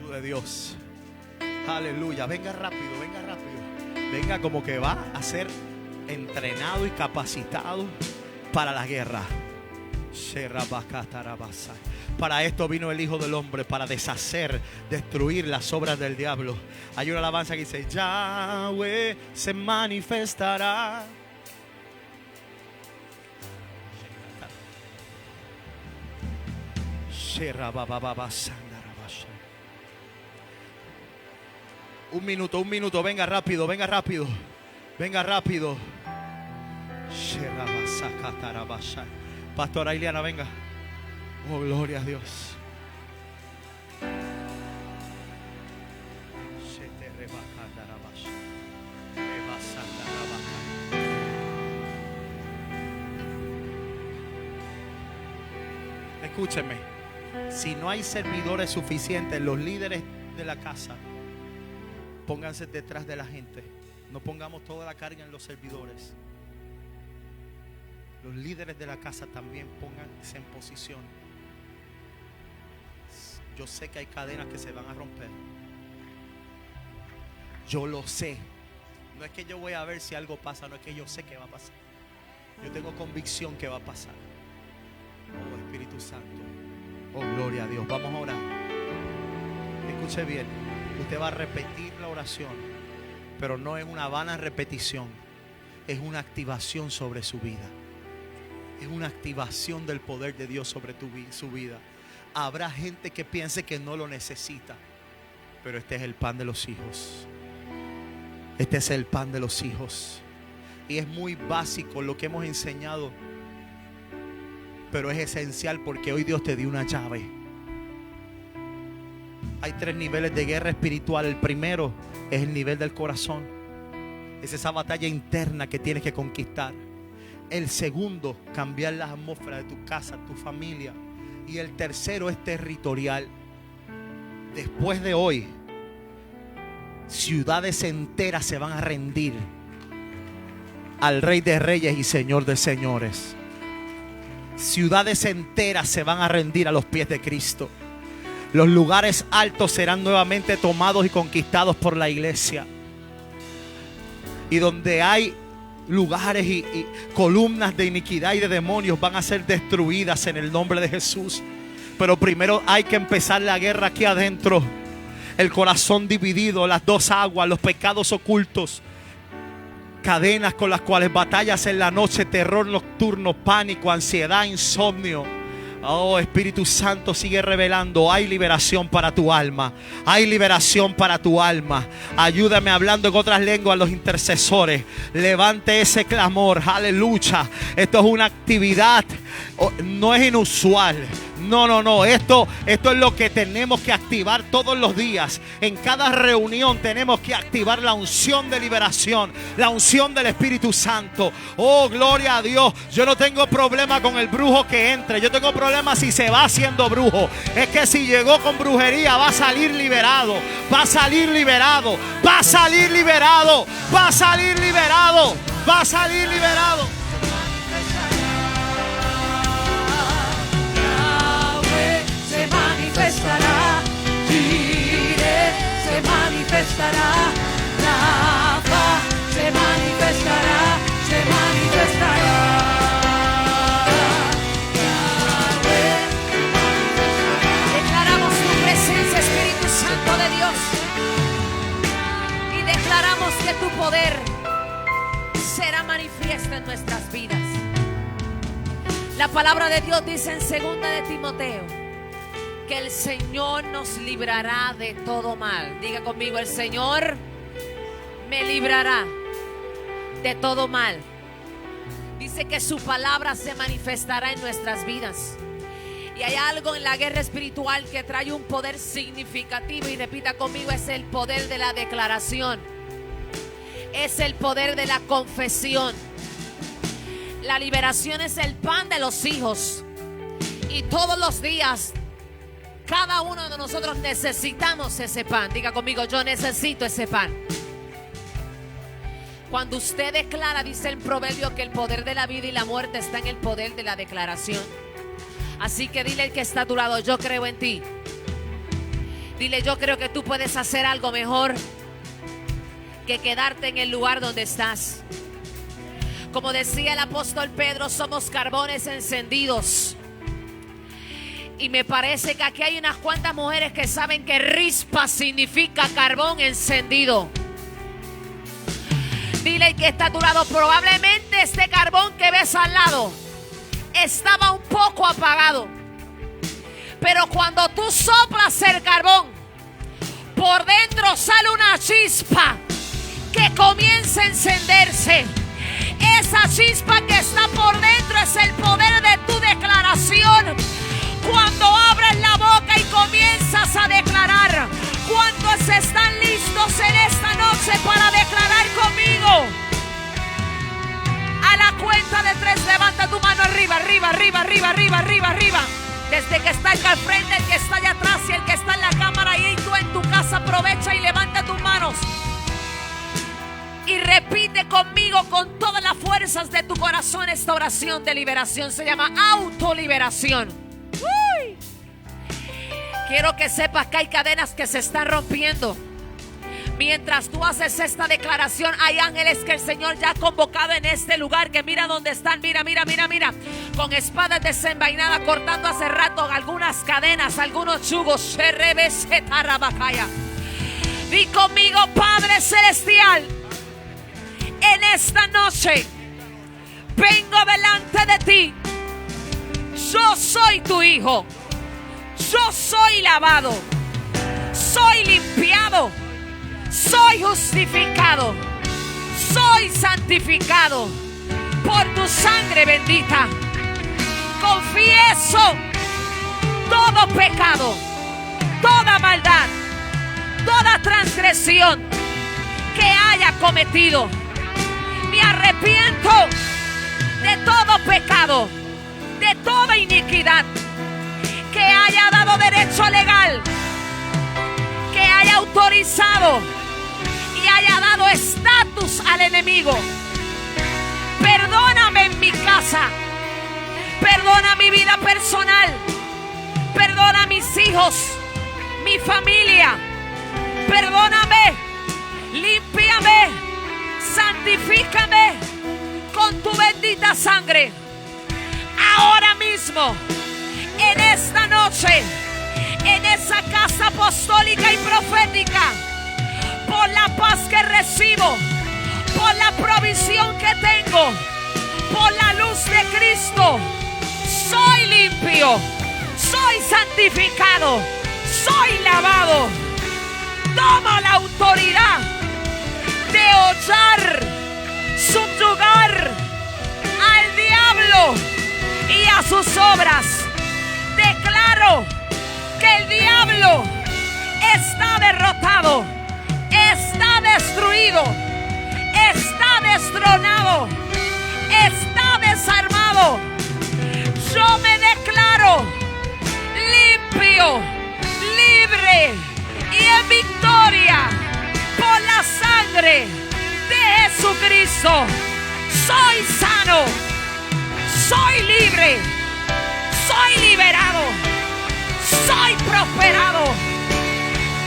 De Dios, aleluya, venga rápido, venga rápido, venga como que va a ser entrenado y capacitado para la guerra. Para esto vino el Hijo del Hombre, para deshacer, destruir las obras del diablo. Hay una alabanza que dice, Yahweh se manifestará. Un minuto, venga rápido, venga rápido, venga rápido. Pastora Iliana, venga. Oh, gloria a Dios. escúcheme, si no hay servidores suficientes, los líderes de la casa, pónganse detrás de la gente. No pongamos toda la carga en los servidores. Los líderes de la casa también pónganse en posición. Yo sé que hay cadenas que se van a romper. Yo lo sé. No es que yo voy a ver si algo pasa, no es que yo sé que va a pasar. Yo tengo convicción que va a pasar. Oh Espíritu Santo. Oh gloria a Dios. Vamos a orar. Escuche bien. Usted va a repetir la oración, pero no es una vana repetición. Es una activación sobre su vida. Es una activación del poder de Dios sobre su vida. Habrá gente que piense que no lo necesita, pero este es el pan de los hijos. Este es el pan de los hijos. Y es muy básico lo que hemos enseñado, pero es esencial porque hoy Dios te dio una llave. Hay 3 niveles de guerra espiritual. El primero es el nivel del corazón. Es esa batalla interna que tienes que conquistar. El segundo, cambiar la atmósfera de tu casa, tu familia. Y el tercero es territorial. Después de hoy, ciudades enteras se van a rendir al Rey de Reyes y Señor de Señores. Ciudades enteras se van a rendir a los pies de Cristo. Los lugares altos serán nuevamente tomados y conquistados por la iglesia. Y donde hay lugares y columnas de iniquidad y de demonios van a ser destruidas en el nombre de Jesús. Pero primero hay que empezar la guerra aquí adentro. El corazón dividido, las 2 aguas, los pecados ocultos, cadenas con las cuales batallas en la noche, terror nocturno, pánico, ansiedad, insomnio. Oh, Espíritu Santo, sigue revelando. Hay liberación para tu alma. Hay liberación para tu alma. Ayúdame hablando en otras lenguas los intercesores. Levante ese clamor. Aleluya. Esto es una actividad. No es inusual. No. Esto es lo que tenemos que activar todos los días. En cada reunión tenemos que activar la unción de liberación, la unción del Espíritu Santo. Oh, gloria a Dios. Yo no tengo problema con el brujo que entre. Yo tengo problema si se va haciendo brujo. Es que si llegó con brujería va a salir liberado. Va a salir liberado. Va a salir liberado. Va a salir liberado. Va a salir liberado. Se manifestará, Jireh se manifestará, Rafa se manifestará, se manifestará. Declaramos tu presencia, Espíritu Santo de Dios, y declaramos que tu poder será manifiesto en nuestras vidas. La palabra de Dios dice en 2 de Timoteo que el Señor nos librará de todo mal. Diga conmigo, el Señor me librará de todo mal. Dice que su palabra se manifestará en nuestras vidas. Y hay algo en la guerra espiritual que trae un poder significativo. Y repita conmigo, es el poder de la declaración. Es el poder de la confesión. La liberación es el pan de los hijos. Y todos los días cada uno de nosotros necesitamos ese pan. Diga conmigo, yo necesito ese pan. Cuando usted declara, dice el proverbio que el poder de la vida y la muerte está en el poder de la declaración. Así que dile al que está a tu lado, yo creo en ti. Dile, yo creo que tú puedes hacer algo mejor que quedarte en el lugar donde estás. Como decía el apóstol Pedro, somos carbones encendidos. Y me parece que aquí hay unas cuantas mujeres que saben que rispa significa carbón encendido. Dile que está a tu lado, probablemente este carbón que ves al lado estaba un poco apagado. Pero cuando tú soplas el carbón, por dentro sale una chispa que comienza a encenderse. Esa chispa que está por dentro es el poder de tu declaración. Cuando abres la boca y comienzas a declarar, ¿cuántos están listos en esta noche para declarar conmigo? A la cuenta de 3, levanta tu mano arriba, arriba, arriba, arriba, arriba, arriba, arriba. Desde que está acá al frente, el que está allá atrás y el que está en la cámara y tú en tu casa, aprovecha y levanta tus manos. Y repite conmigo con todas las fuerzas de tu corazón esta oración de liberación. Se llama autoliberación. ¡Uy! Quiero que sepas que hay cadenas que se están rompiendo. Mientras tú haces esta declaración, hay ángeles que el Señor ya ha convocado en este lugar. Que mira dónde están, mira. Con espadas desenvainadas, cortando hace rato algunas cadenas, algunos yugos. Di conmigo, Padre Celestial, en esta noche vengo delante de ti. Yo soy tu hijo. Yo soy lavado. Soy limpiado. Soy justificado. Soy santificado por tu sangre bendita. Confieso todo pecado, toda maldad, toda transgresión que haya cometido. Me arrepiento de todo pecado, de toda iniquidad que haya dado derecho legal, que haya autorizado y haya dado estatus al enemigo. Perdóname en mi casa, perdona mi vida personal, perdona a mis hijos, mi familia, perdóname, límpiame, santifícame con tu bendita sangre. Ahora mismo, en esta noche, en esa casa apostólica y profética, por la paz que recibo, por la provisión que tengo, por la luz de Cristo, soy limpio, soy santificado, soy lavado. Tomo la autoridad de hollar, subyugar al diablo y a sus obras. Declaro que el diablo está derrotado, está destruido, está destronado, está desarmado. Yo me declaro limpio, libre y en victoria por la sangre de Jesucristo. Soy sano, soy libre, soy liberado, soy prosperado.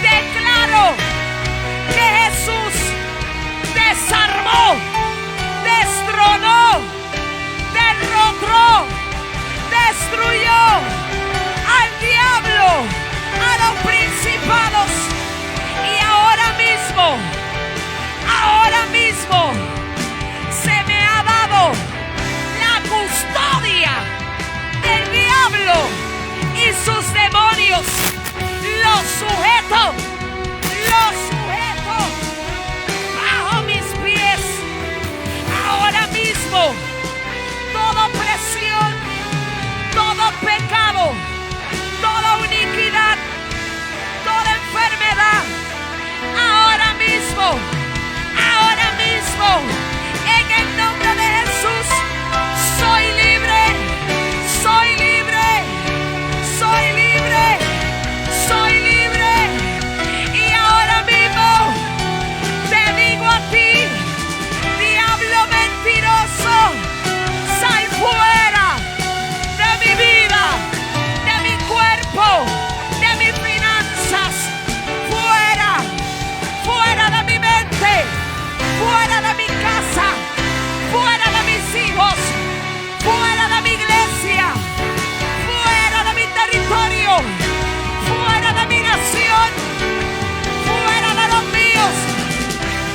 Declaro que Jesús desarmó, destronó, derrotó, destruyó al diablo, a los principados. Y ahora mismo se me ha dado la custodia del diablo y sus demonios. Los sujeto bajo mis pies. Ahora mismo, toda opresión, todo pecado, toda iniquidad, toda enfermedad, ahora mismo, en el nombre de Jesús, soy libre, soy libre, soy libre, soy libre. Y ahora mismo te digo a ti, diablo mentiroso, sal fuera de mi vida, de mi cuerpo, de mis finanzas, fuera de mi mente, fuera de mi casa, fuera de mis hijos, fuera de mi iglesia, fuera de mi territorio, fuera de mi nación, fuera de los míos,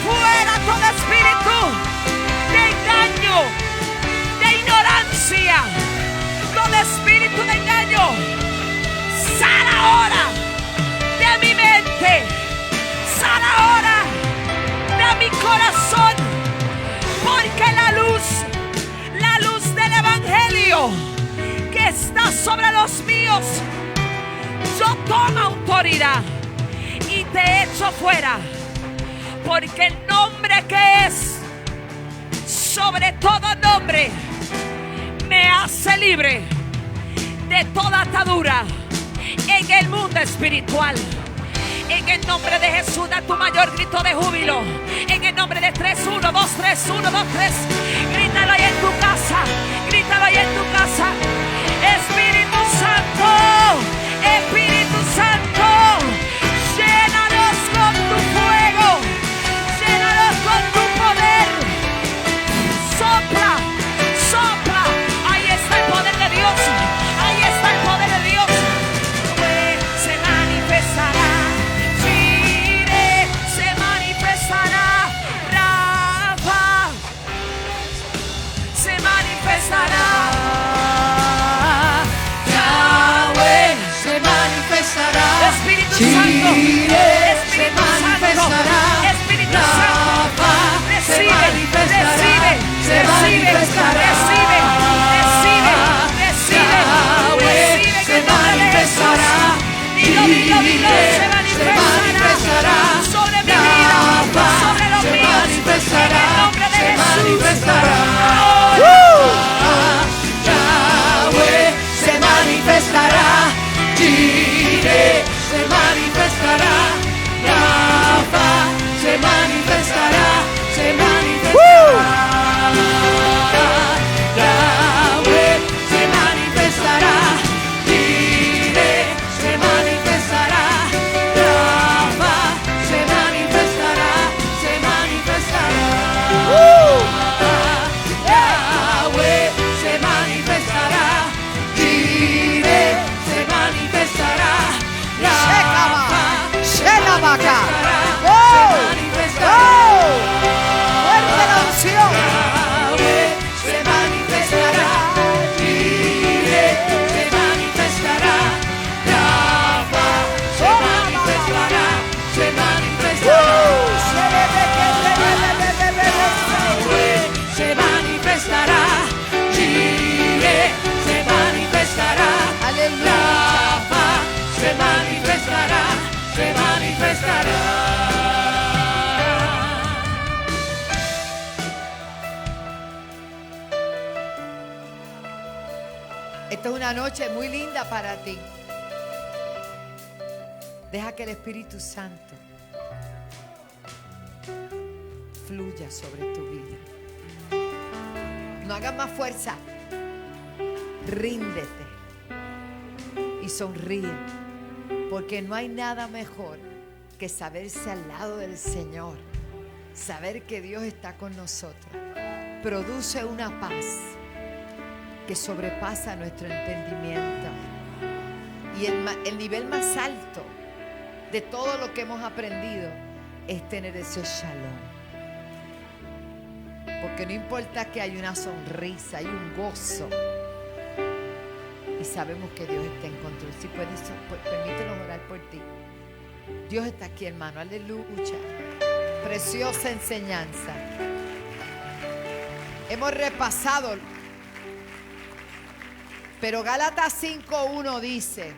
fuera todo espíritu de engaño, de ignorancia, todo espíritu de engaño, sal ahora de mi mente, sal ahora de mi corazón, porque la luz del evangelio que está sobre los míos, yo tomo autoridad y te echo fuera, porque el nombre que es sobre todo nombre me hace libre de toda atadura en el mundo espiritual. En el nombre de Jesús, da tu mayor grito de júbilo. En el nombre de 3, 1, 2, 3, 1, 2, 3. Grítalo ahí en tu casa. Grítalo ahí en tu casa. Espíritu Santo, Espíritu Santo, llénalos con tu fuego, llénalos con tu poder. Sopla, sopla. Ahí está el poder de Dios. Ahí está el poder de Dios. Pues se manifestará. Se manifestará. Rafa se manifestará. Yahweh se manifestará. Espíritu Santo, Espíritu Santo, Espíritu Santo, recibe, recibe, recibe, recibe, recibe, recibe, recibe, se manifestará. Dilo, dilo, dilo, se manifestará sobre mi vida, sobre los míos, en el nombre de Jesús. Yahweh se manifestará, Jireh se manifestará, Rafa se manifestará, se manifestará. Yahweh se manifestará, Jireh se manifestará, Rafa se manifestará, se manifestará. Yahweh se manifestará, Jireh se manifestará, Rafa se Shekabaka. Fuerte la unción. Yahweh se manifestará, Jireh se manifestará, Rafa se manifestará, se manifestará. Yahweh se manifestará, Jireh se manifestará, Rafa se manifestará, se manifestará. Esta es una noche muy linda para ti. Deja que el Espíritu Santo fluya sobre tu vida. No hagas más fuerza. Ríndete y sonríe, porque no hay nada mejor que saberse al lado del Señor, saber que Dios está con nosotros. Produce una paz que sobrepasa nuestro entendimiento. Y el nivel más alto de todo lo que hemos aprendido es tener ese shalom. Porque no importa que hay una sonrisa, hay un gozo. Y sabemos que Dios está en control. Si puedes, permítenos orar por ti. Dios está aquí, hermano. Aleluya. Preciosa enseñanza. Hemos repasado. Pero Gálatas 5:1 dice.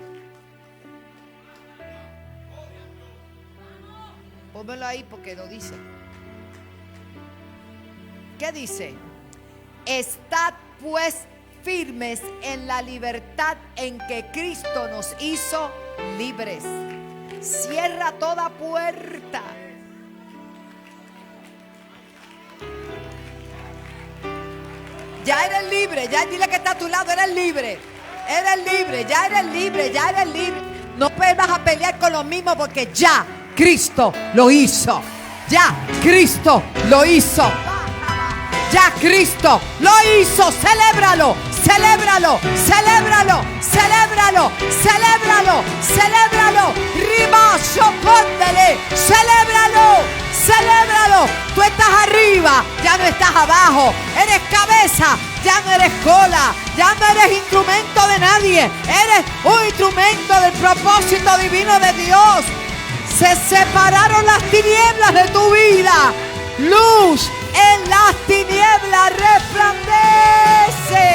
Pónmelo ahí porque lo dice. ¿Qué dice? Estad pues firmes en la libertad en que Cristo nos hizo libres. Cierra toda puerta. Ya eres libre, ya dile que está a tu lado, eres libre. Eres libre, ya eres libre, ya eres libre. No vas a pelear con lo mismo porque ya Cristo lo hizo. Ya Cristo lo hizo. Ya Cristo lo hizo. Celébralo, celébralo, celébralo, celébralo, celébralo, celébralo. Ribacho, póndele, celébralo, celébralo. Tú estás arriba, ya no estás abajo. Eres cabeza, ya no eres cola. Ya no eres instrumento de nadie. Eres un instrumento del propósito divino de Dios. Se separaron las tinieblas de tu vida. Luz en las tinieblas resplandece.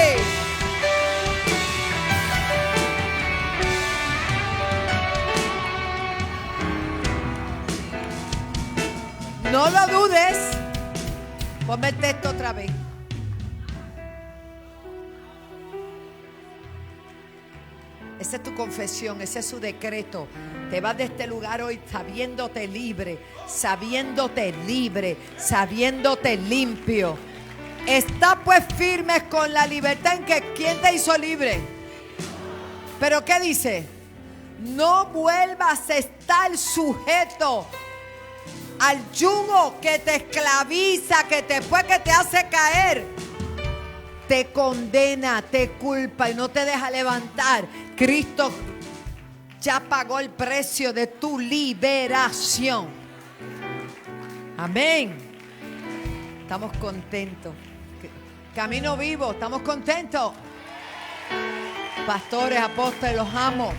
No lo dudes. Ponme el texto otra vez. Esa es tu confesión, ese es su decreto. Te vas de este lugar hoy sabiéndote libre, sabiéndote libre, sabiéndote limpio. Está pues firme con la libertad en que ¿quién te hizo libre? Pero ¿qué dice? No vuelvas a estar sujeto al yugo que te esclaviza, que después que te hace caer, te condena, te culpa y no te deja levantar. Cristo ya pagó el precio de tu liberación. Amén. Estamos contentos. Camino Vivo, estamos contentos. Pastores, apóstoles, los amo.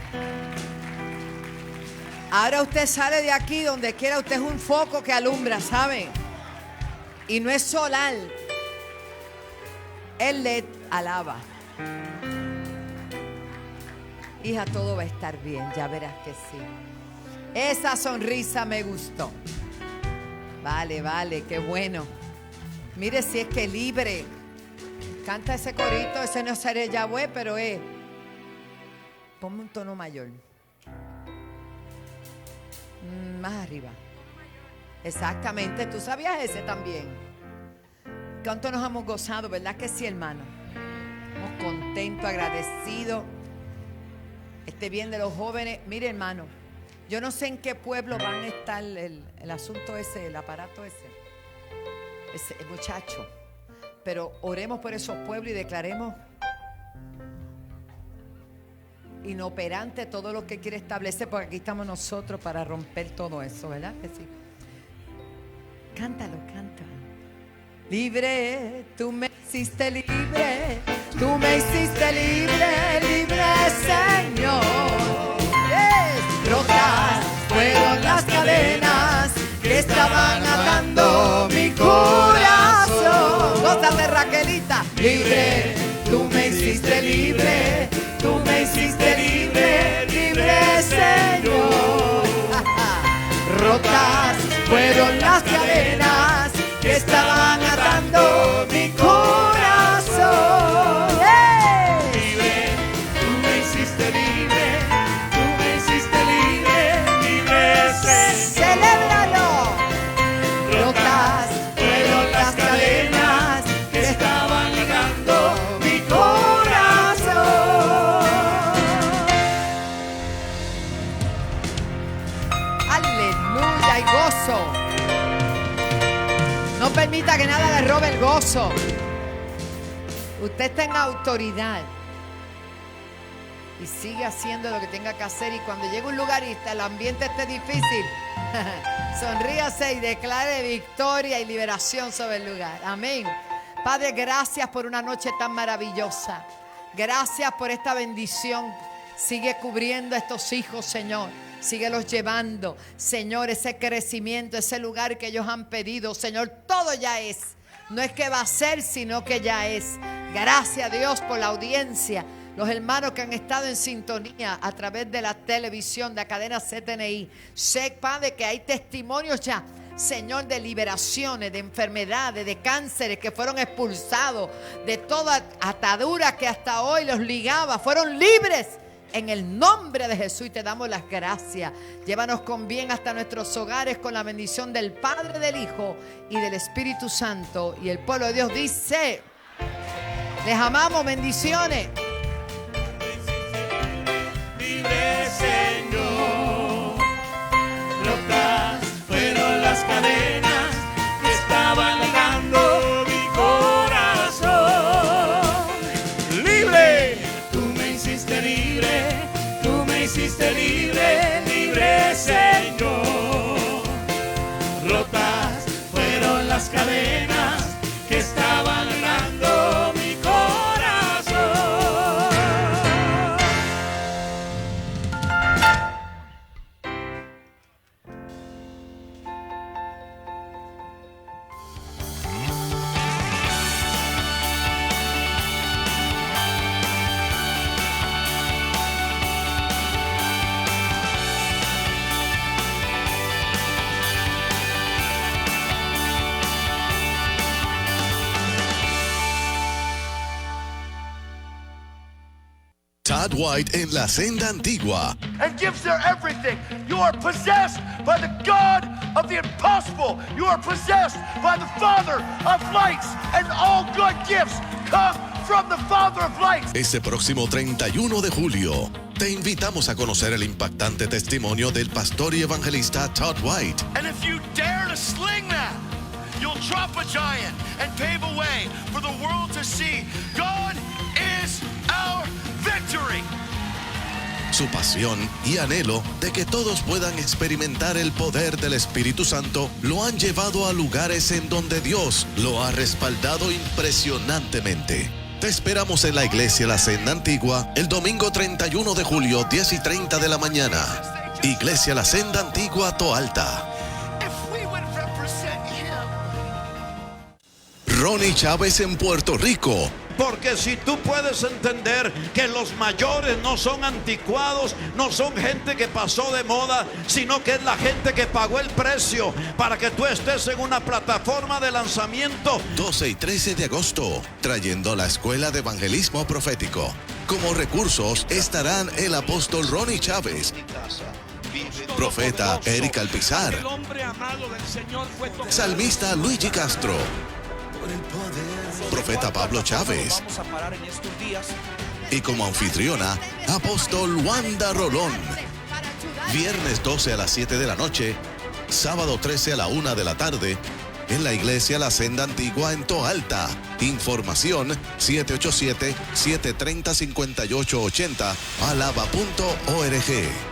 Ahora usted sale de aquí donde quiera. Usted es un foco que alumbra, ¿sabe? Y no es solar. El LED alaba. Hija, todo va a estar bien, ya verás que sí. Esa sonrisa me gustó. Vale, vale, qué bueno. Mire si es que libre. Canta ese corito, ese no seré Yahweh, pero es. Ponme un tono mayor. Más arriba. Exactamente, tú sabías ese también. ¿Cuánto nos hemos gozado? ¿Verdad que sí, hermano? Estamos contentos, agradecidos. Este bien de los jóvenes. Mire, hermano, yo no sé en qué pueblo van a estar el asunto ese, el aparato ese el muchacho. Pero oremos por esos pueblos y declaremos inoperante todo lo que quiere establecer, porque aquí estamos nosotros para romper todo eso, ¿verdad? Que sí. Cántalo, canta. Libre, tú me hiciste libre, tú me hiciste libre, libre Señor. Rotas fueron las cadenas que estaban atando mi corazón. Gózate, Raquelita. Libre, tú me hiciste libre, tú me hiciste libre, libre Señor. Rotas fueron las cadenas que estaban atando mi corazón. Libre, tú me hiciste libre, tú me hiciste libre, libre Señor. ¡Celébralo! Rotas fueron las cadenas que estaban ligando mi corazón. Aleluya, y gozo. No permita que nada le robe el gozo. Usted está en autoridad y sigue haciendo lo que tenga que hacer. Y cuando llegue a un lugar y el ambiente esté difícil, sonríase y declare victoria y liberación sobre el lugar. Amén. Padre, gracias por una noche tan maravillosa. Gracias por esta bendición. Sigue cubriendo a estos hijos, Señor. Síguelos llevando, Señor, ese crecimiento, ese lugar que ellos han pedido. Señor, todo ya es. No es que va a ser, sino que ya es. Gracias, Dios, por la audiencia. Los hermanos que han estado en sintonía a través de la televisión, de la cadena CTNI. Sé, Padre, que hay testimonios ya, Señor, de liberaciones, de enfermedades, de cánceres que fueron expulsados, de toda atadura que hasta hoy los ligaba. Fueron libres. En el nombre de Jesús, y te damos las gracias. Llévanos con bien hasta nuestros hogares con la bendición del Padre, del Hijo y del Espíritu Santo. Y el pueblo de Dios dice: les amamos, bendiciones. Libre Señor, rotas fueron las cadenas que estaban ligando mi corazón. Libre, tú me hiciste libre, tú me hiciste libre, libre Señor. Rotas fueron las cadenas que estaban ligando mi corazón. Todd White en la senda antigua. And gives their everything. You are possessed by the God of the impossible. You are possessed by the Father of lights, and all good gifts come from the Father of lights. Este próximo 31 de julio, te invitamos a conocer el impactante testimonio del pastor y evangelista Todd White. And if you dare to sling that, you'll drop a giant and pave a way for the world to see God is our victory. Su pasión y anhelo de que todos puedan experimentar el poder del Espíritu Santo lo han llevado a lugares en donde Dios lo ha respaldado impresionantemente. Te esperamos en la iglesia La Senda Antigua el domingo 31 de julio, 10:30 de la mañana. Iglesia La Senda Antigua, Toalta. If we would represent him. Ronnie Chávez en Puerto Rico. Porque si tú puedes entender que los mayores no son anticuados, no son gente que pasó de moda, sino que es la gente que pagó el precio para que tú estés en una plataforma de lanzamiento. 12 y 13 de agosto, trayendo la Escuela de Evangelismo Profético. Como recursos estarán el apóstol Ronnie Chávez, profeta Eric Alpizar, El hombre amado del Señor fue tocado. salmista Luigi Castro, profeta Pablo Chávez Vamos a parar en estos días. y como anfitriona, apóstol Wanda Rolón. Viernes 12 a las 7 de la noche, sábado 13 a la 1 de la tarde, en la iglesia La Senda Antigua en Toalta. Información 787-730-5880, alaba.org.